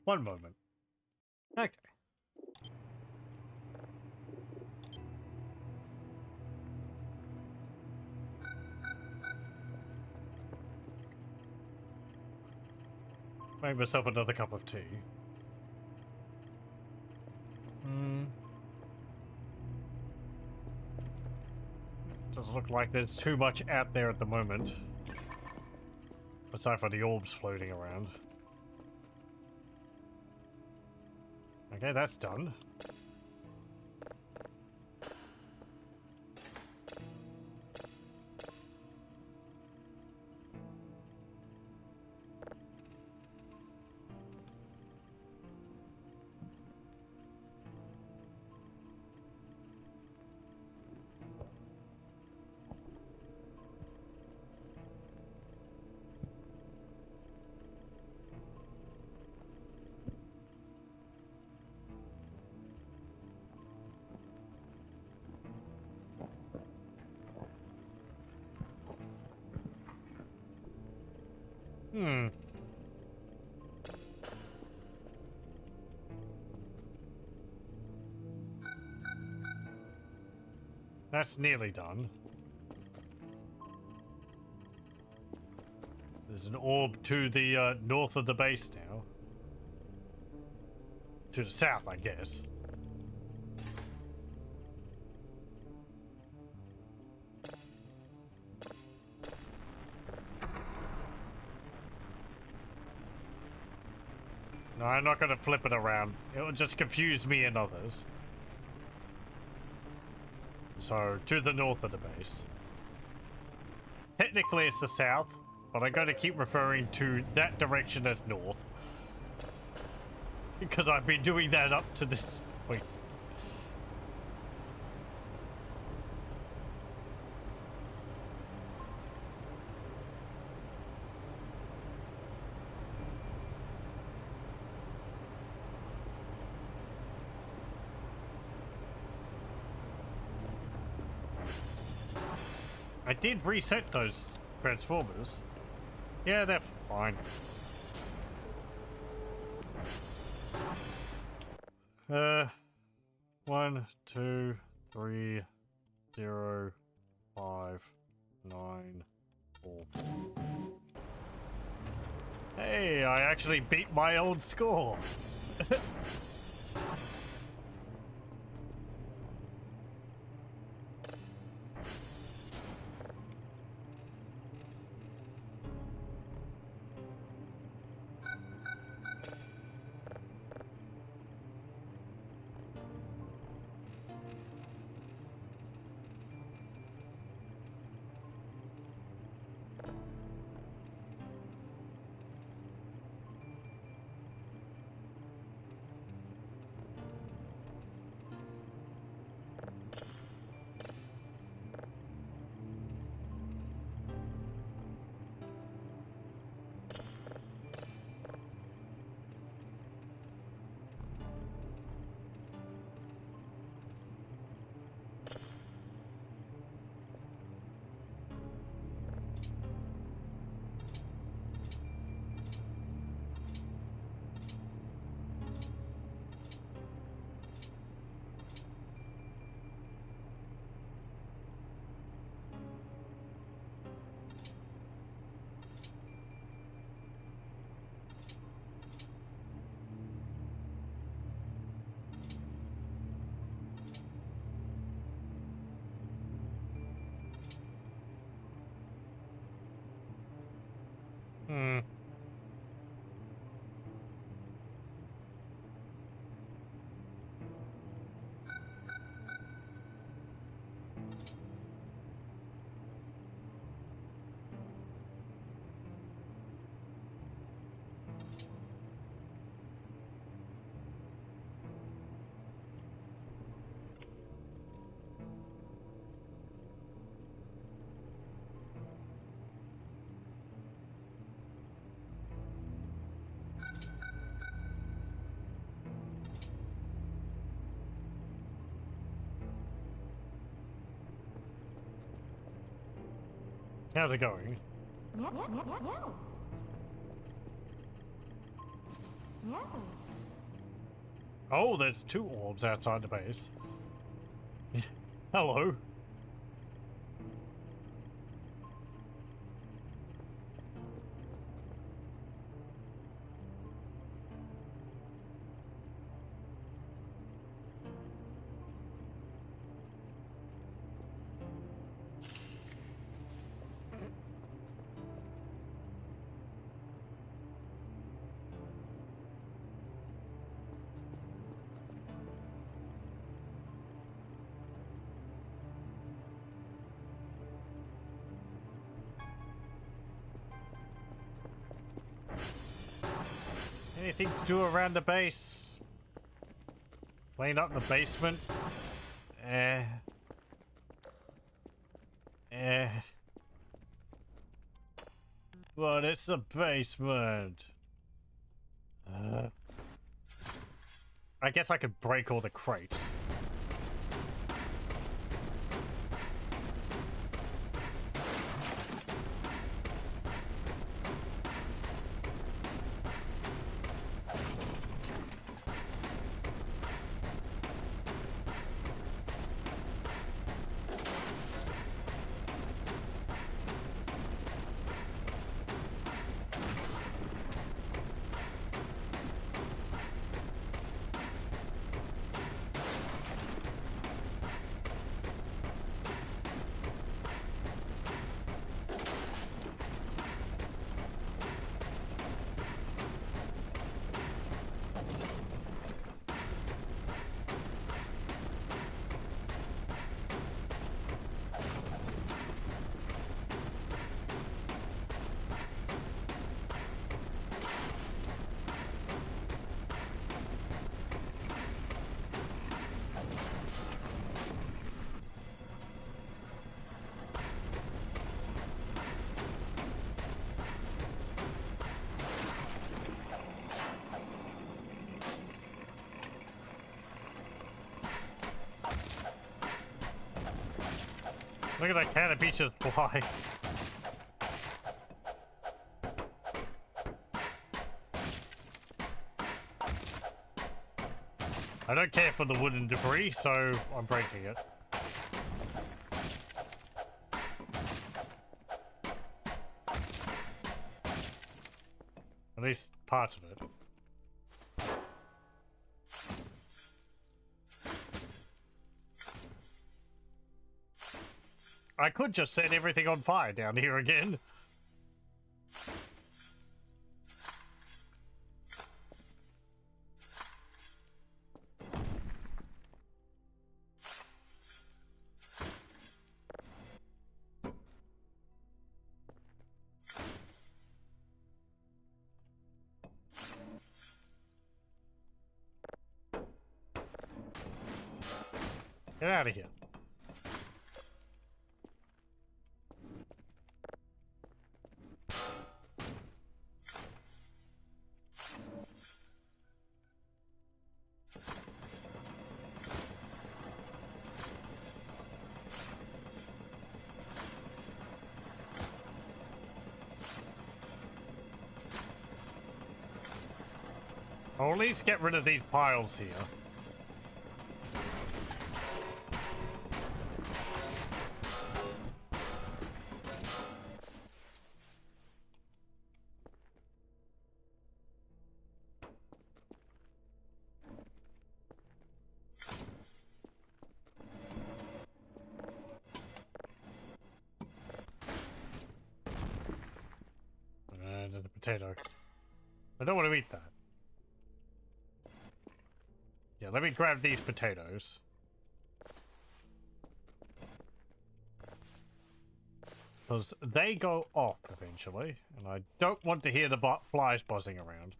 Speaker 1: One moment. Okay. Make myself another cup of tea. Doesn't look like there's too much out there at the moment. Aside from the orbs floating around. Okay, that's done. That's nearly done. There's an orb to the north of the base now. To the south, I guess. No, I'm not going to flip it around. It will just confuse me and others. So, to the north of the base. Technically it's the south, but I'm going to keep referring to that direction as north. Because I've been doing that up to this point. I did reset those transformers. Yeah, they're fine. 1, 2, 3, 0, 5, 9, 4. Hey, I actually beat my old score. How's it going? Oh, there's 2 orbs outside the base. Hello. Anything to do around the base? Clean up the basement? Eh. But it's a basement. I guess I could break all the crates. Look at that canopy just fly. I don't care for the wooden debris, so I'm breaking it. At least part of it. I could just set everything on fire down here again. Get out of here. I'll at least get rid of these piles here. And the potato. I don't want to eat that. Yeah, let me grab these potatoes. Because they go off eventually, and I don't want to hear the flies buzzing around.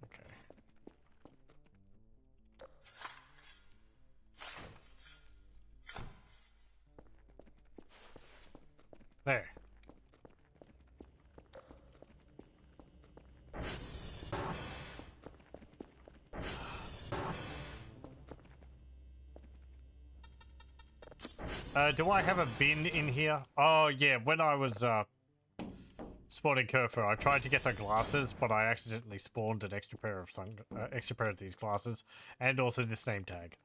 Speaker 1: Okay. There. Do I have a bin in here? Oh, yeah, when I was, spawning Kerfur, I tried to get some glasses, but I accidentally spawned an extra pair of these glasses, and also this name tag.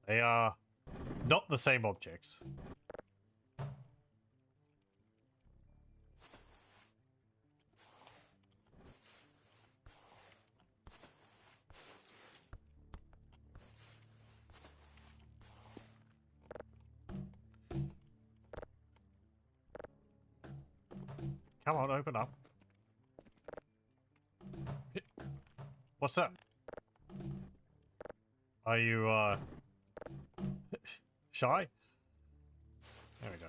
Speaker 1: They are not the same objects. Come on, open up. What's up? Are you, shy? There we go.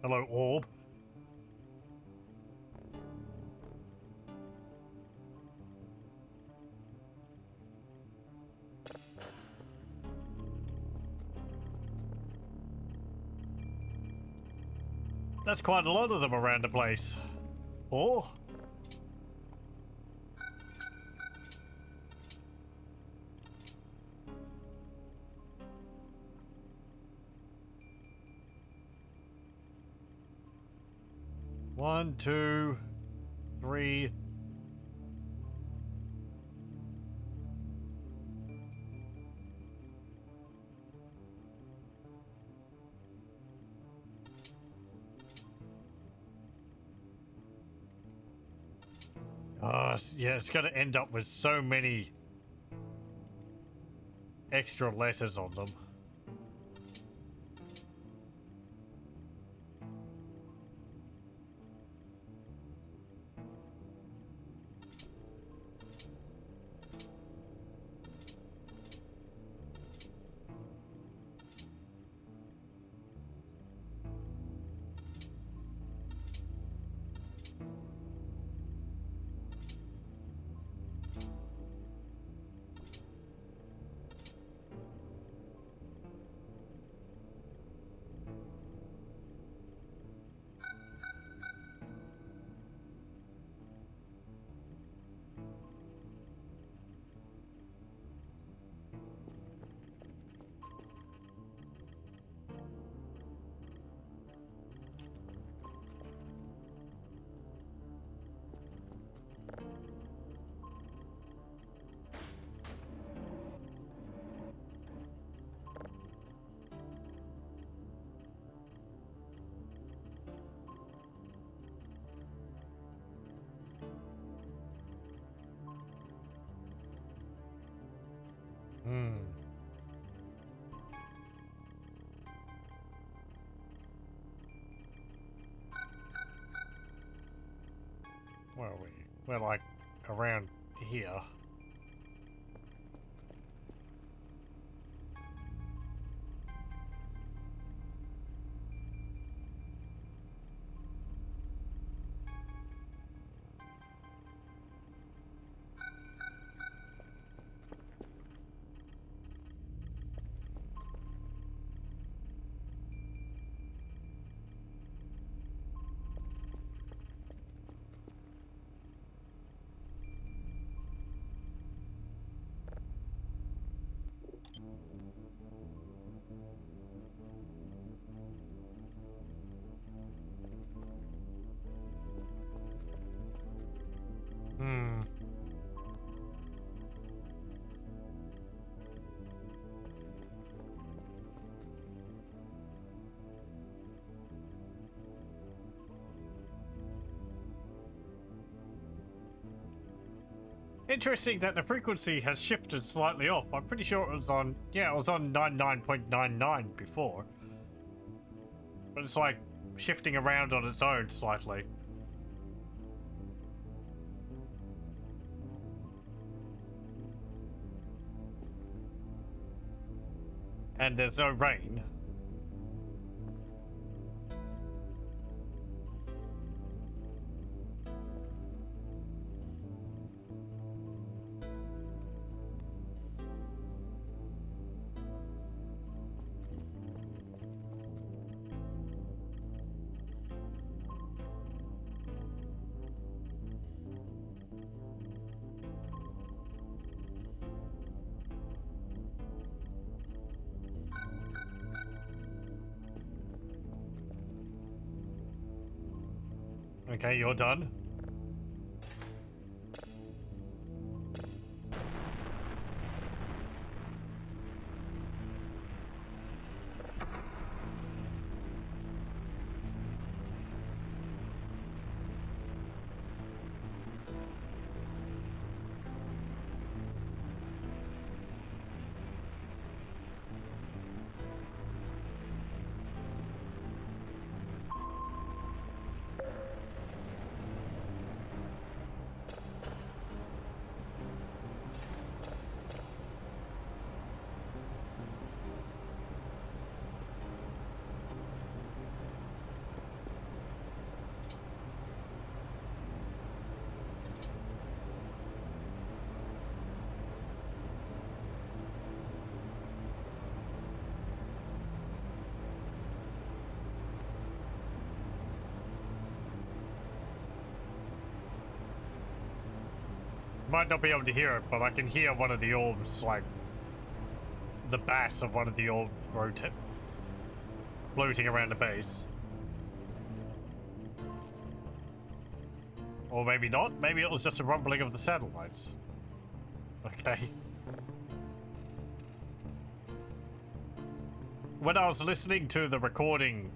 Speaker 1: Hello, orb. That's quite a lot of them around the place. Oh? One, two, three. Yeah, it's gonna end up with so many extra letters on them. Hmm. Where are we? We're like around here. Hmm. Interesting that the frequency has shifted slightly off. I'm pretty sure it was on, yeah, it was on 99.99 before. But it's like shifting around on its own slightly. And there's no rain. Okay, you're done. Might not be able to hear it, but I can hear one of the orbs, like the bass of one of the orbs floating around the base. Or maybe not. Maybe it was just a rumbling of the satellites. Okay. When I was listening to the recording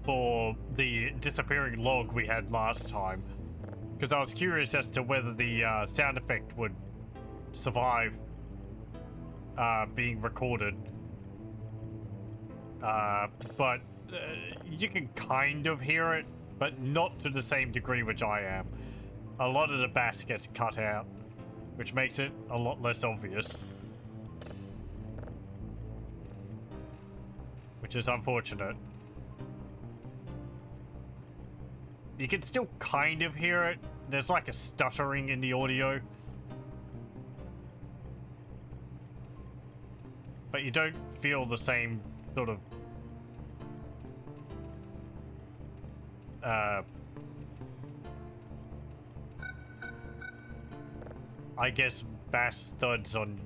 Speaker 1: for the disappearing log we had last time, because I was curious as to whether the sound effect would survive being recorded. But you can kind of hear it, but not to the same degree which I am. A lot of the bass gets cut out, which makes it a lot less obvious. Which is unfortunate. You can still kind of hear it. There's like a stuttering in the audio. But you don't feel the same sort of I guess bass thuds on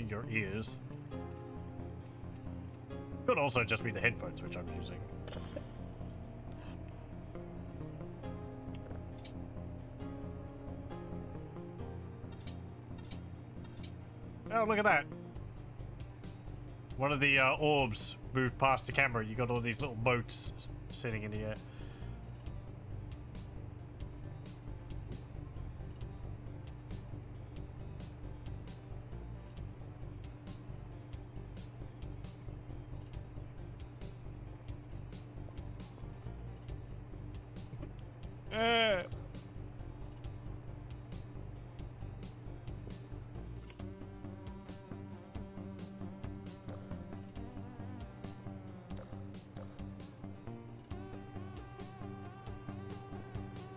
Speaker 1: your ears. Could also just be the headphones which I'm using. Oh, look at that. One of the orbs moved past the camera. You got all these little boats sitting in the air.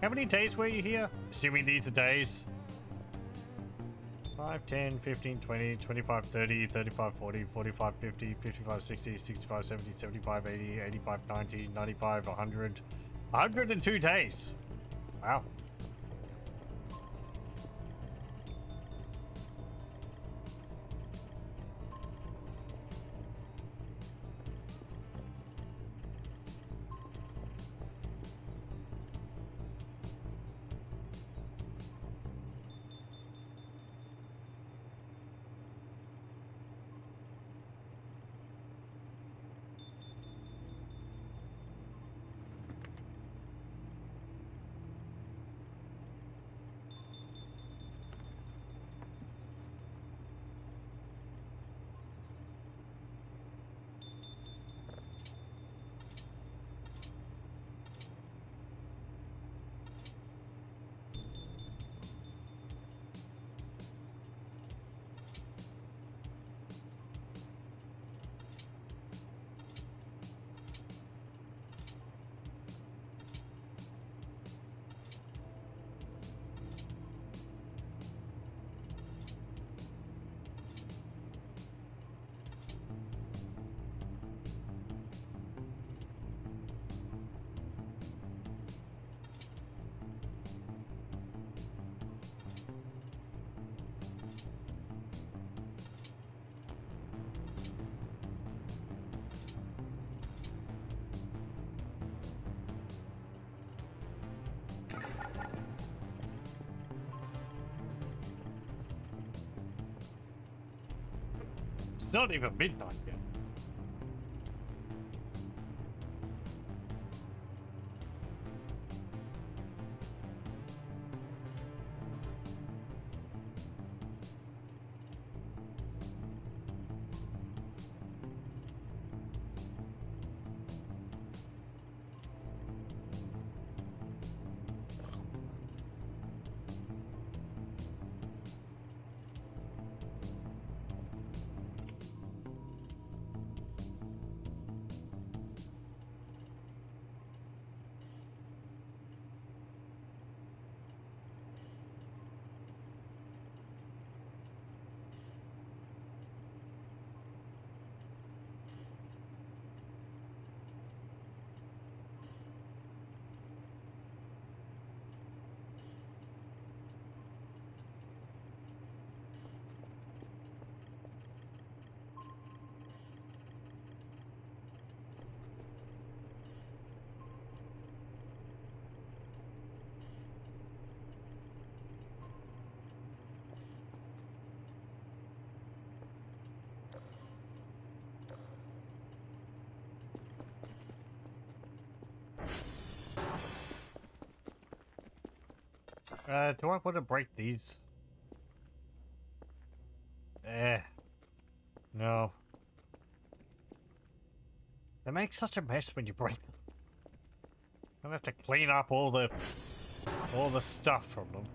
Speaker 1: How many days were you here? Assuming these are days. 5, 10, 15, 20, 25, 30, 35, 40, 45, 50, 55, 60, 65, 70, 75, 80, 85, 90, 95, 100. 102 days. Wow. It's not even midnight yet. Do I want to break these? No. They make such a mess when you break them. I have to clean up all the stuff from them.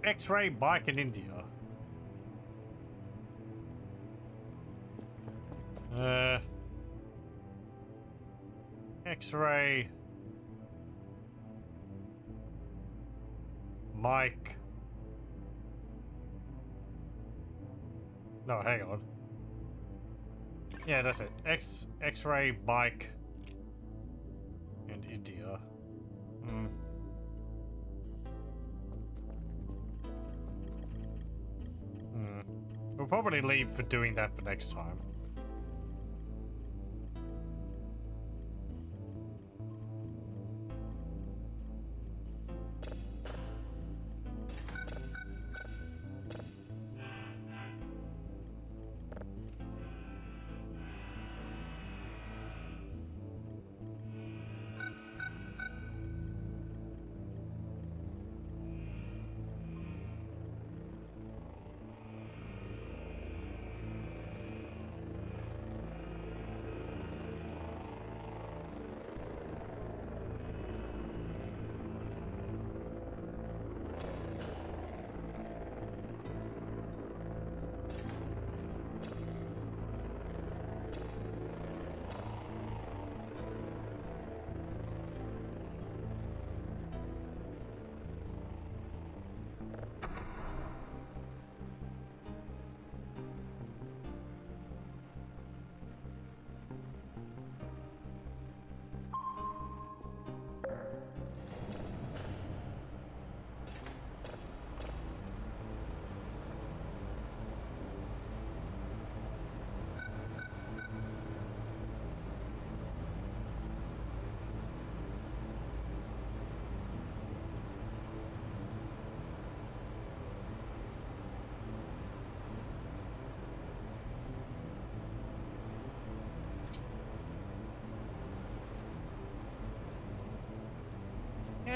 Speaker 1: X-ray bike in India. X-ray Mike. No, hang on. Yeah, that's it. X-ray bike and India. We'll probably leave for doing that for next time.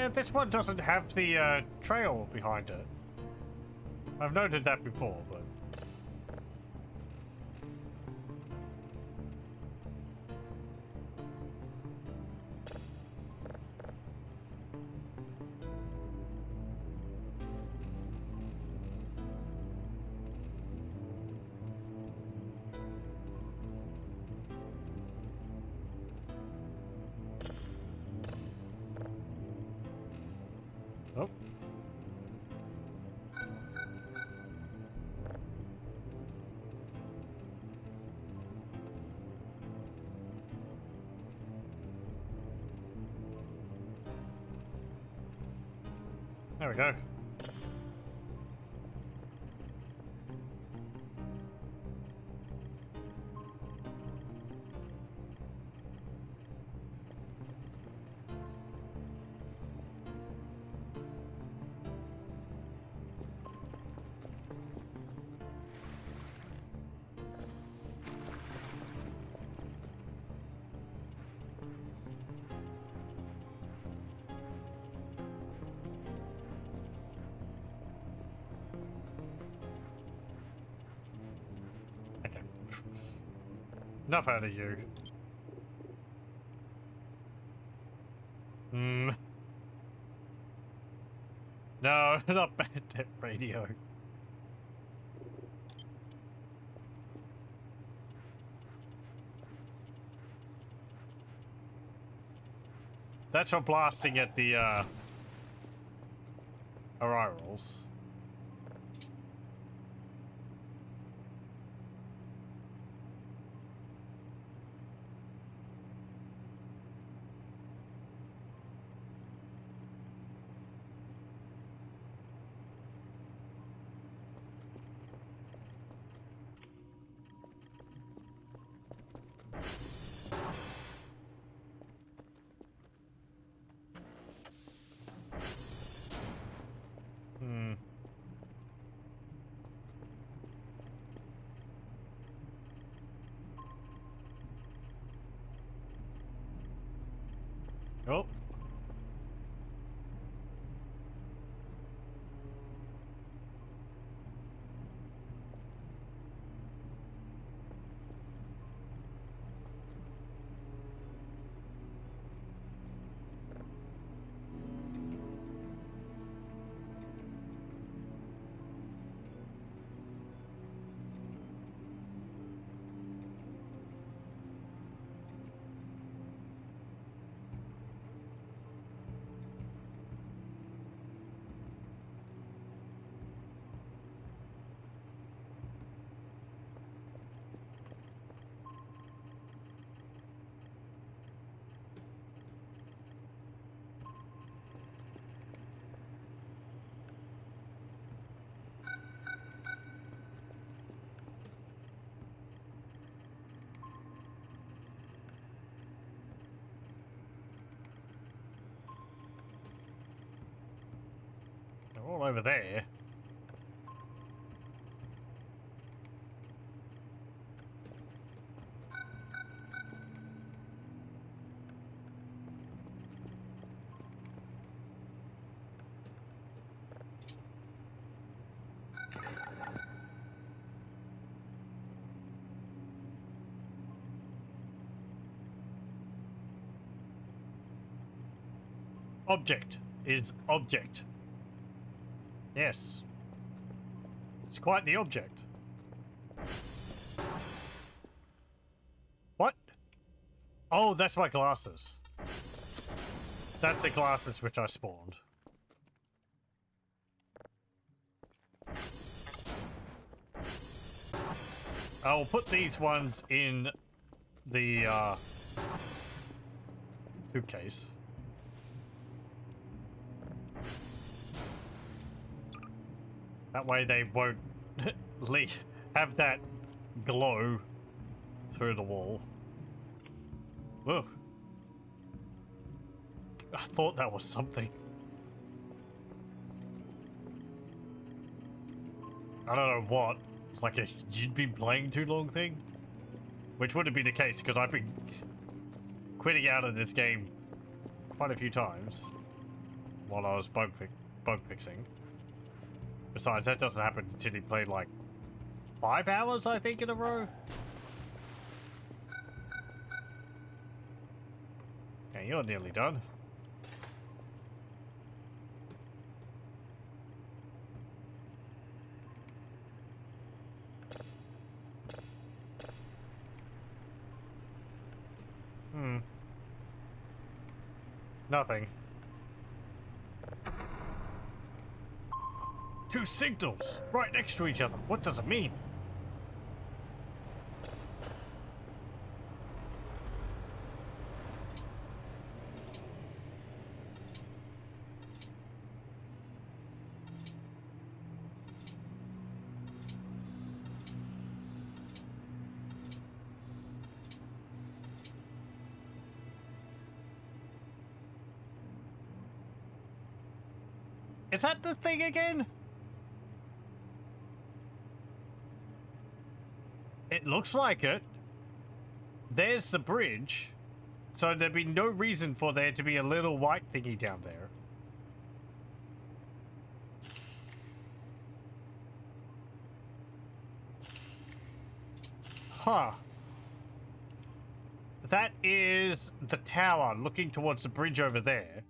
Speaker 1: Yeah, this one doesn't have the trail behind it. I've noted that before, but... Oh. There we go. Okay. Enough out of you. Hmm. No, not Bandit Radio. That's for blasting at the arrivals. Hmm. Oh. They're all over there. Object is object. Yes. It's quite the object. What? Oh, that's my glasses. That's the glasses which I spawned. I'll put these ones in the suitcase. That way they won't have that glow through the wall. Whoa. I thought that was something. I don't know what. It's like a you'd been playing too long thing? Which wouldn't be the case because I've been quitting out of this game quite a few times. while I was bug fixing. Besides, that doesn't happen until you play like 5 hours, I think, in a row. Okay, you're nearly done. Nothing. 2 signals right next to each other. What does it mean? Is that the thing again? It looks like it. There's the bridge. So there'd be no reason for there to be a little white thingy down there. Huh. That is the tower looking towards the bridge over there.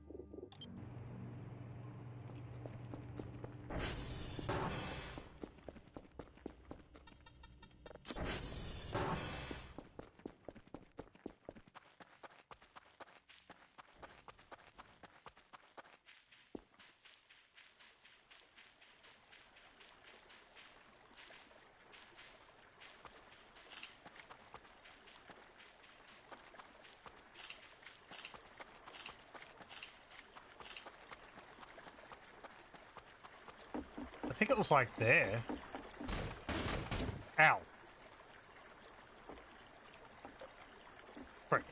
Speaker 1: I think it was like there. Ow. Frick.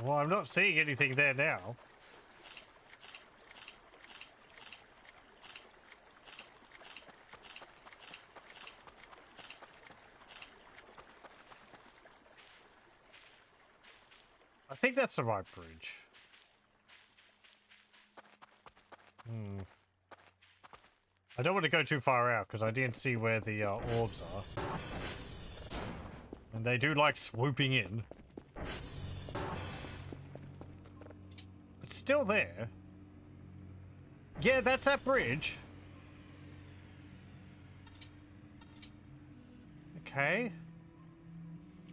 Speaker 1: Well, I'm not seeing anything there now. I think that's the right bridge. I don't want to go too far out because I didn't see where the orbs are. And they do like swooping in. It's still there. Yeah, that's that bridge. Okay.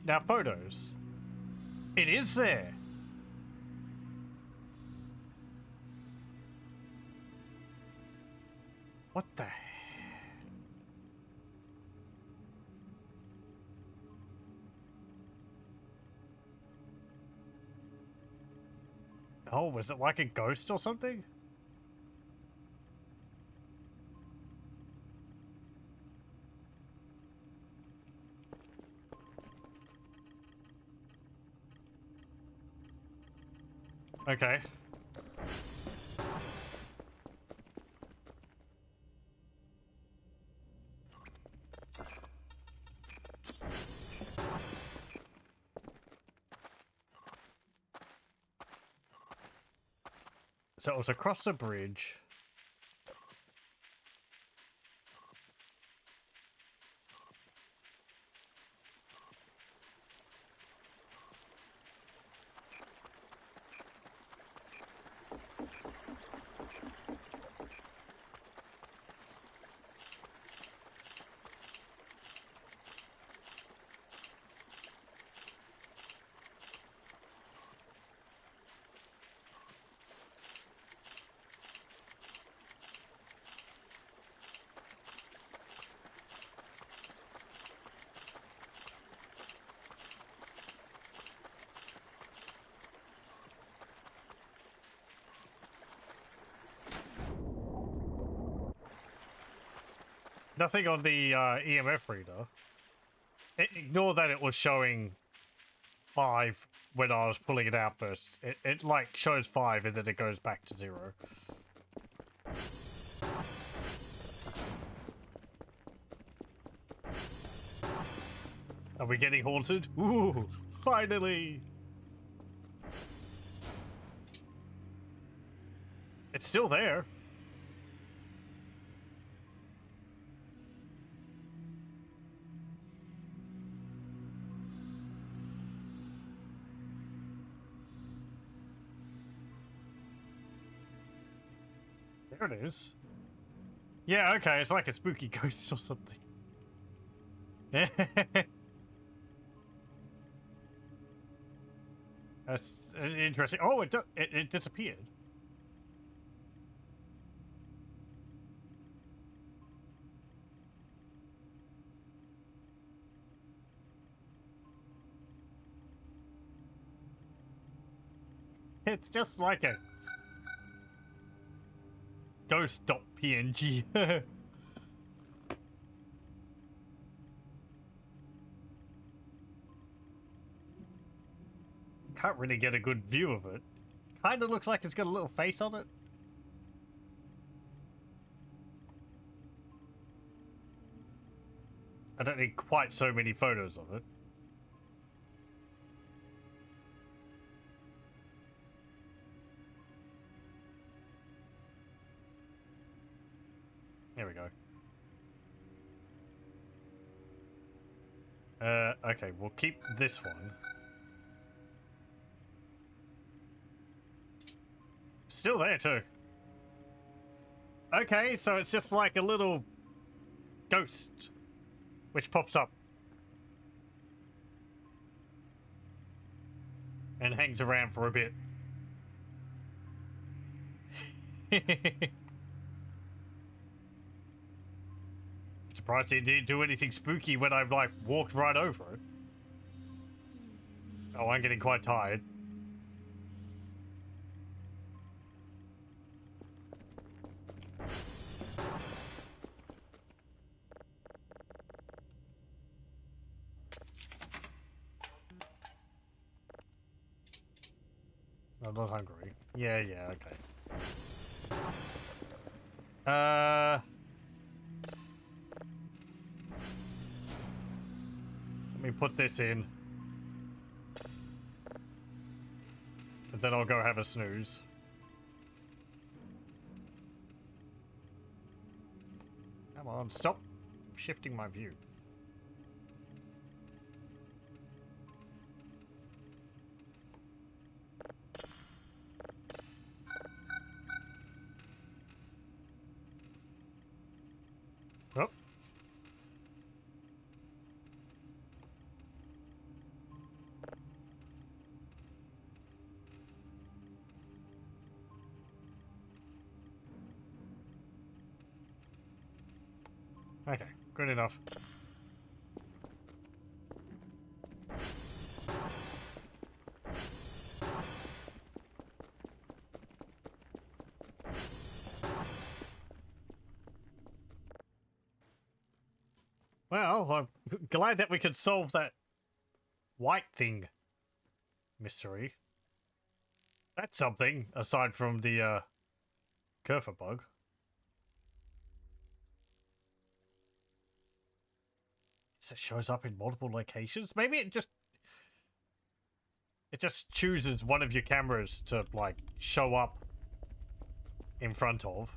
Speaker 1: Now photos. It is there. What the heck? Oh, was it like a ghost or something? Okay. So it was across the bridge. Nothing on the EMF reader. Ignore that it was showing 5 when I was pulling it out first. It like shows 5 and then it goes back to 0. Are we getting haunted? Ooh, finally! It's still there. There it is. Yeah, okay, it's like a spooky ghost or something. That's interesting. Oh, it disappeared. It's just like a ghost.png. Can't really get a good view of it. Kinda looks like it's got a little face on it. I don't need quite so many photos of it. Here we go. Okay, we'll keep this one. Still there too. Okay, so it's just like a little ghost which pops up and hangs around for a bit. Surprised it didn't do anything spooky when I like walked right over it. Oh, I'm getting quite tired. I'm not hungry. Yeah, okay. Let me put this in. And then I'll go have a snooze. Come on, stop shifting my view. Oh. Okay, good enough. Well, I'm glad that we could solve that white thing mystery. That's something, aside from the, Kerfer bug. So it shows up in multiple locations? Maybe it just chooses one of your cameras to, like, show up in front of.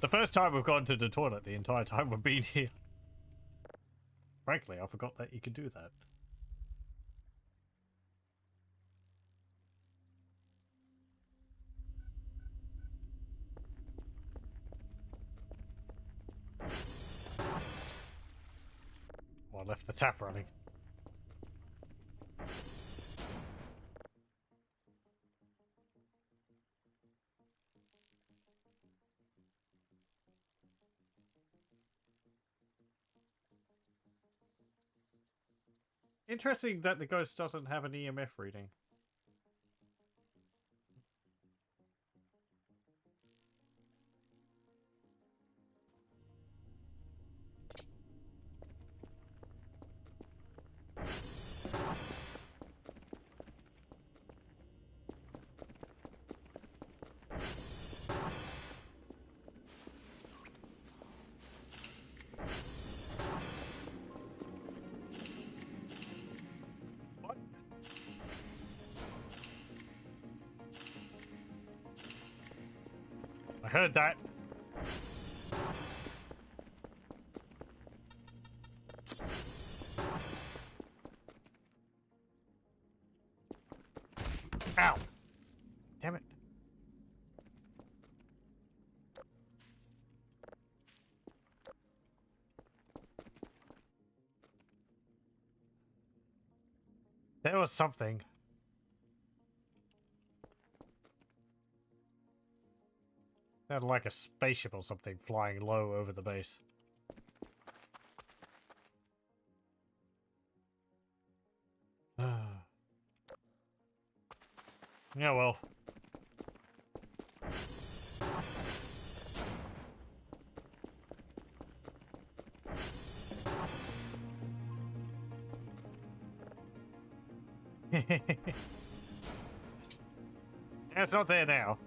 Speaker 1: The first time we've gone to the toilet the entire time we've been here. Frankly, I forgot that you could do that. Well, I left the tap running. Interesting that the ghost doesn't have an EMF reading. I heard that. Ow! Damn it. There was something. Sounded like a spaceship or something flying low over the base. Yeah, well. Yeah, it's not there now.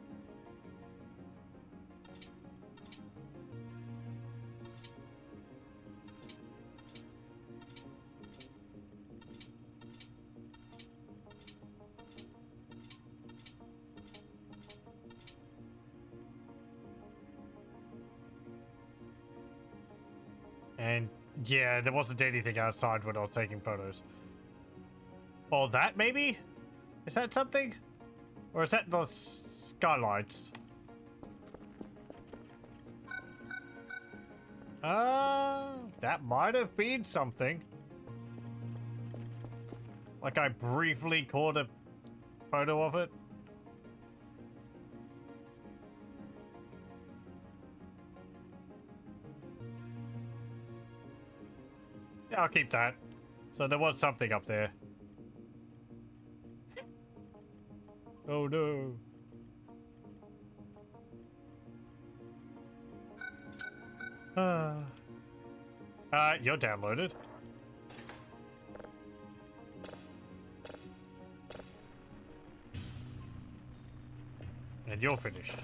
Speaker 1: And yeah, there wasn't anything outside when I was taking photos. Or that, maybe? Is that something? Or is that the skylights? That might have been something. Like I briefly caught a photo of it. Yeah, I'll keep that. So there was something up there. Oh no. You're downloaded. And you're finished.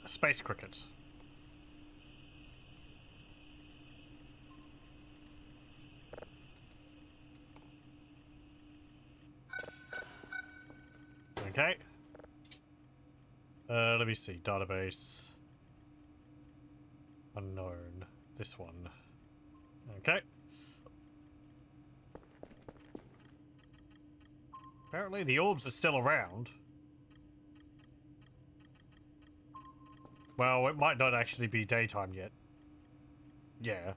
Speaker 1: Space crickets. Okay. Let me see. Database. Unknown. This one. Okay. Apparently the orbs are still around. Well, it might not actually be daytime yet. Yeah.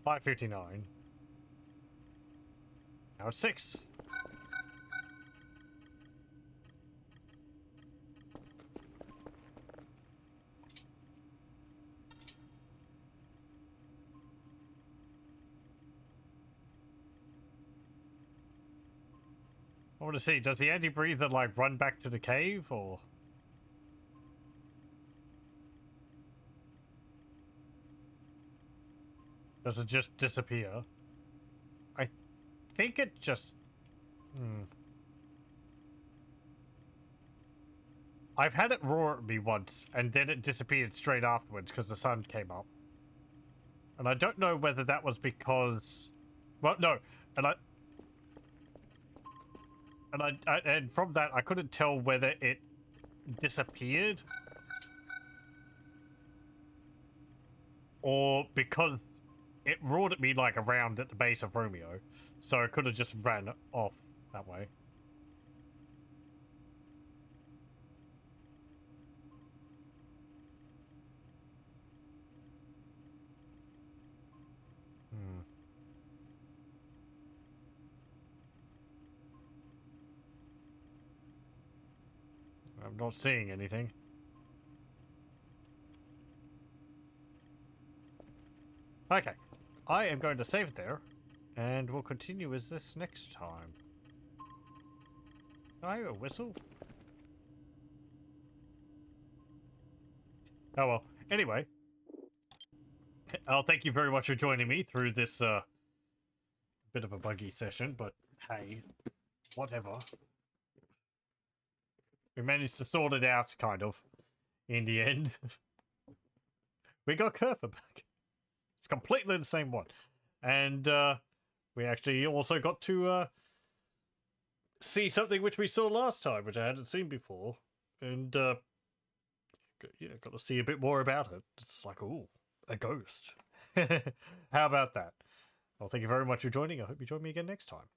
Speaker 1: 5:59. Now it's 6. I want to see, does the anti-breather like run back to the cave or? Does it just disappear? I think it just... I've had it roar at me once, and then it disappeared straight afterwards because the sun came up. And I don't know whether that was because... Well, no. And from that, I couldn't tell whether it disappeared or because it roared at me like around at the base of Romeo, so it could have just ran off that way. I'm not seeing anything. Okay, I am going to save it there, and we'll continue as this next time. Can I hear a whistle? Oh well. Anyway, Oh, thank you very much for joining me through this bit of a buggy session, but hey, whatever. We managed to sort it out, kind of, in the end. We got Kerfer back. It's completely the same one. And we actually also got to see something which we saw last time, which I hadn't seen before. And yeah, got to see a bit more about it. It's like, ooh, a ghost. How about that? Well, thank you very much for joining. I hope you join me again next time.